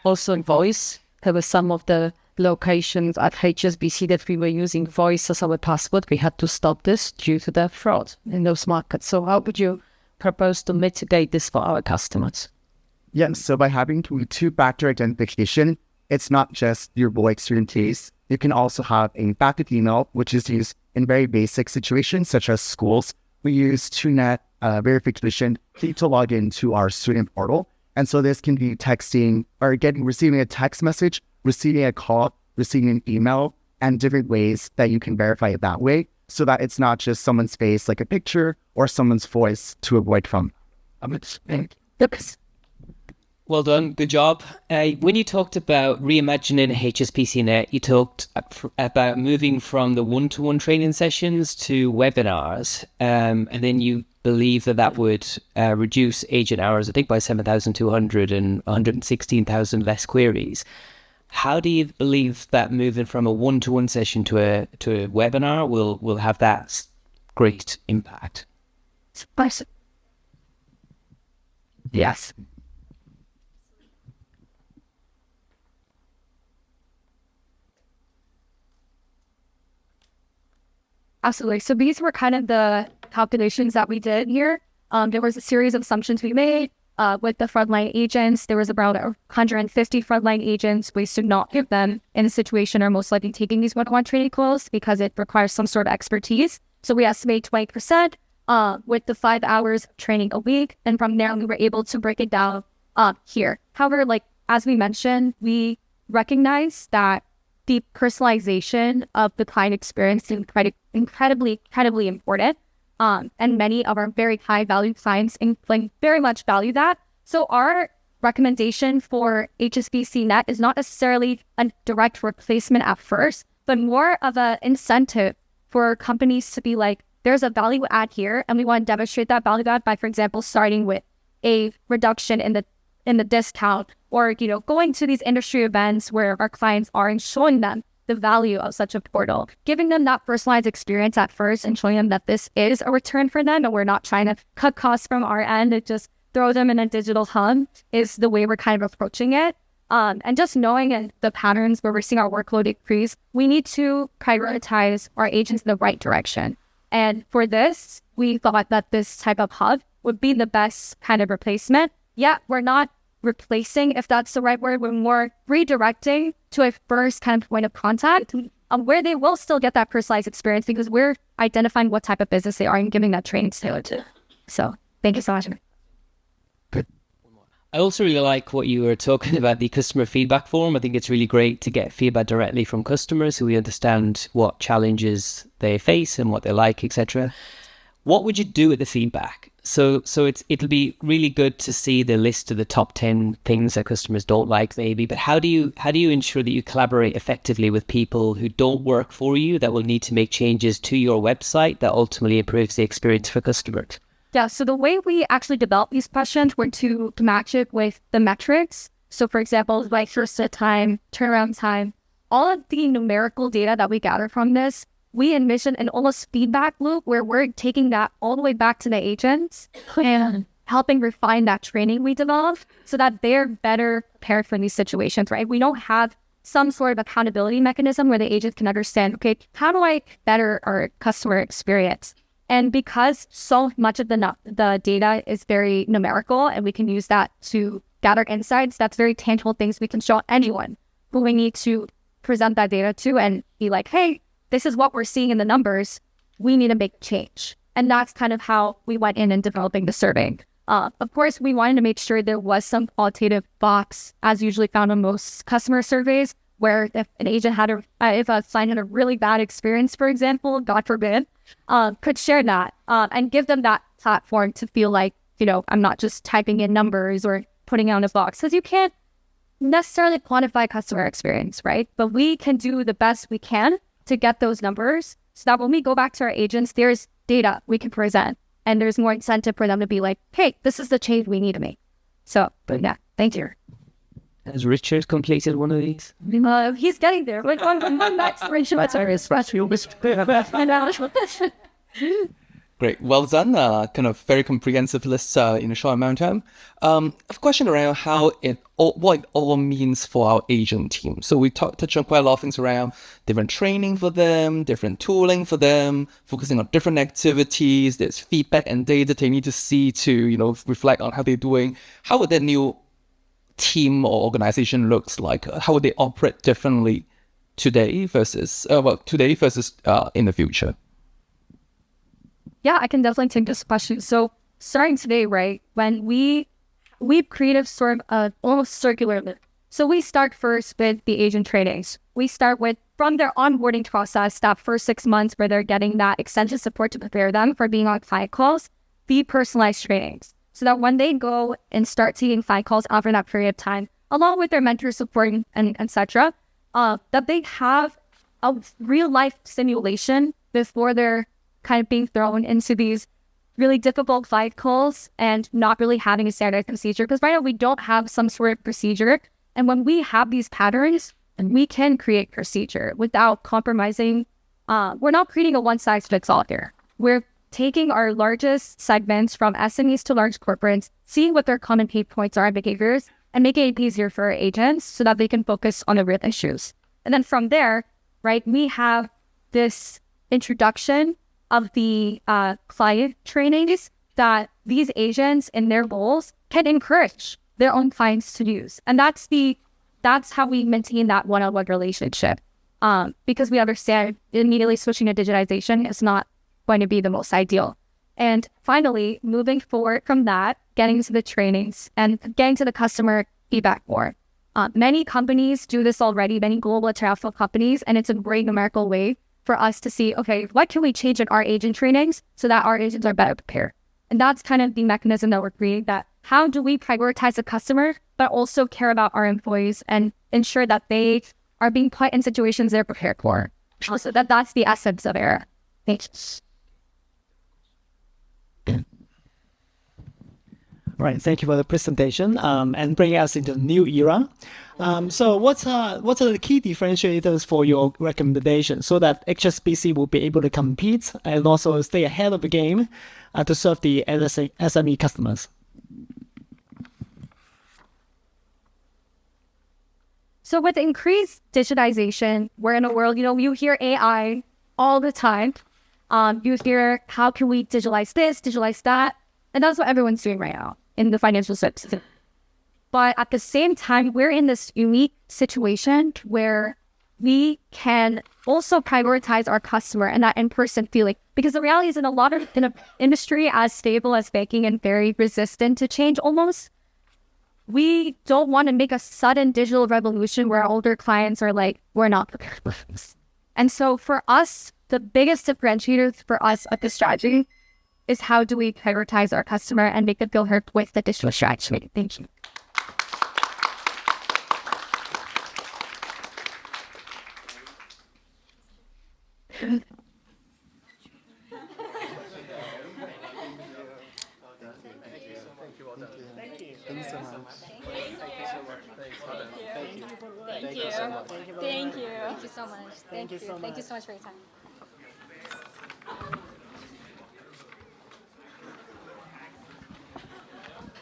also voice. There were some of the locations at HSBC that we were using voice as our password. We had to stop this due to the fraud in those markets. So how would you propose to mitigate this for our customers? Yes, so by having two-factor identification, it's not just your voice in case. You can also have a backup email, which is used in very basic situations such as schools. We use TrueNet verification to log into our student portal. And so this can be texting or receiving a text message, receiving a call, receiving an email, and different ways that you can verify it that way so that it's not just someone's face like a picture or someone's voice to avoid from. Well done, good job. When you talked about reimagining HSBCNet, you talked about moving from the one-to-one training sessions to webinars, and then you believe that would reduce agent hours, I think by 7,200 and 116,000 less queries. How do you believe that moving from a one-to-one session to a webinar will have that great impact? Yes. Absolutely. So these were kind of the calculations that we did here. There was a series of assumptions we made with the frontline agents. There was about 150 frontline agents. We should not give them in a situation or most likely taking these one-on-one training calls because it requires some sort of expertise. So we estimate 20% with the 5 hours of training a week. And from there, we were able to break it down here. However, as we mentioned, we recognize that the personalization of the client experience is incredibly important. And many of our very high value clients very much value that. So our recommendation for HSBCNet is not necessarily a direct replacement at first, but more of an incentive for companies to be like, there's a value add here, and we want to demonstrate that value add by, for example, starting with a reduction in the in the discount, or going to these industry events where our clients are and showing them the value of such a portal, giving them that personalized experience at first and showing them that this is a return for them and we're not trying to cut costs from our end and just throw them in a digital hub is the way we're kind of approaching it. And just knowing the patterns where we're seeing our workload increase, we need to prioritize our agents in the right direction. And for this, we thought that this type of hub would be the best kind of replacement. Yeah, we're not replacing, if that's the right word, we're more redirecting to a first kind of point of contact where they will still get that personalized experience because we're identifying what type of business they are and giving that training to. So thank you so much. I also really like what you were talking about, the customer feedback form. I think it's really great to get feedback directly from customers so we understand what challenges they face and what they like, etc. What would you do with the feedback? So it'll be really good to see the list of the top 10 things that customers don't like maybe, but how do you ensure that you collaborate effectively with people who don't work for you that will need to make changes to your website that ultimately improves the experience for customers? Yeah, so the way we actually developed these questions were to match it with the metrics. So for example, like first set time, turnaround time, all of the numerical data that we gather from this, we envision an almost feedback loop where we're taking that all the way back to the agents and helping refine that training we develop so that they're better prepared for these situations, right? We don't have some sort of accountability mechanism where the agents can understand, okay, how do I better our customer experience? And because so much of the data is very numerical and we can use that to gather insights, that's very tangible things we can show anyone who we need to present that data to and be like, hey, this is what we're seeing in the numbers. We need to make a change. And that's kind of how we went in developing the survey. Of course, we wanted to make sure there was some qualitative box, as usually found on most customer surveys, where if an agent if a client had a really bad experience, for example, God forbid, could share that and give them that platform to feel like, I'm not just typing in numbers or putting it on a box, because you can't necessarily quantify customer experience, right? But we can do the best we can to get those numbers so that when we go back to our agents, there's data we can present and there's more incentive for them to be like, hey, this is the change we need to make. So, but yeah, thank you. Has Richard completed one of these? He's getting there. Great, well done. Kind of very comprehensive list in a short amount of time. I have a question around what it all means for our agent team. So we touched on quite a lot of things around different training for them, different tooling for them, focusing on different activities. There's feedback and data they need to see to reflect on how they're doing. How would that new team or organization looks like? How would they operate differently today versus in the future? Yeah, I can definitely take this question. So starting today, right, when we created sort of almost circular loop. So we start first with the agent trainings. We start with from their onboarding process, that first 6 months where they're getting that extensive support to prepare them for being on client calls, the personalized trainings. So that when they go and start taking client calls after that period of time, along with their mentor support and etc., that they have a real life simulation before they're kind of being thrown into these really difficult client calls and not really having a standard procedure. Because right now we don't have some sort of procedure. And when we have these patterns, we can create procedure without compromising. We're not creating a one-size-fits-all here. We're taking our largest segments from SMEs to large corporates, seeing what their common pain points are and behaviors, and making it easier for our agents so that they can focus on the real issues. And then from there, right, we have this introduction of the client trainings that these agents in their roles can encourage their own clients to use. And that's how we maintain that one-on-one relationship. Because we understand immediately switching to digitization is not going to be the most ideal. And finally, moving forward from that, getting to the trainings and getting to the customer feedback board. Many companies do this already, many global international companies, and it's a great numerical way for us to see, okay, what can we change in our agent trainings so that our agents are better prepared? And that's kind of the mechanism that we're creating, that how do we prioritize the customer, but also care about our employees and ensure that they are being put in situations they're prepared for. So that's the essence of ERA. Thanks. Right. Thank you for the presentation and bringing us into the new era. So what are the key differentiators for your recommendation so that HSBC will be able to compete and also stay ahead of the game to serve the SME customers? So with increased digitization, we're in a world, you hear AI all the time. You hear, how can we digitalize this, digitalize that? And that's what everyone's doing right now in the financial sector. But at the same time, we're in this unique situation where we can also prioritize our customer and that in-person feeling. Because the reality is in an industry as stable as banking and very resistant to change almost, we don't want to make a sudden digital revolution where older clients are like, we're not prepared for this. And so for us, the biggest differentiator for us at this strategy is how do we prioritize our customer and make them feel heard with the digital strategy. Thank you. Thank you so much. Thank you. Thank you so much. Thank you so much. Thank you so much for your time.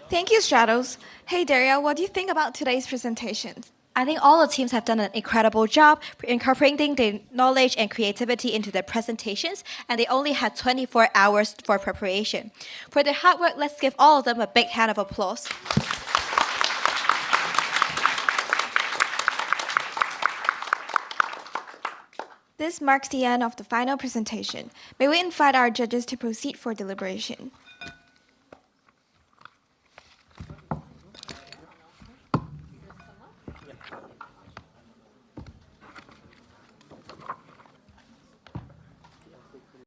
Thank you, Stratos. Hey, Daria, what do you think about today's presentations? I think all the teams have done an incredible job incorporating their knowledge and creativity into their presentations, and they only had 24 hours for preparation. For their hard work, let's give all of them a big hand of applause. This marks the end of the final presentation. May we invite our judges to proceed for deliberation.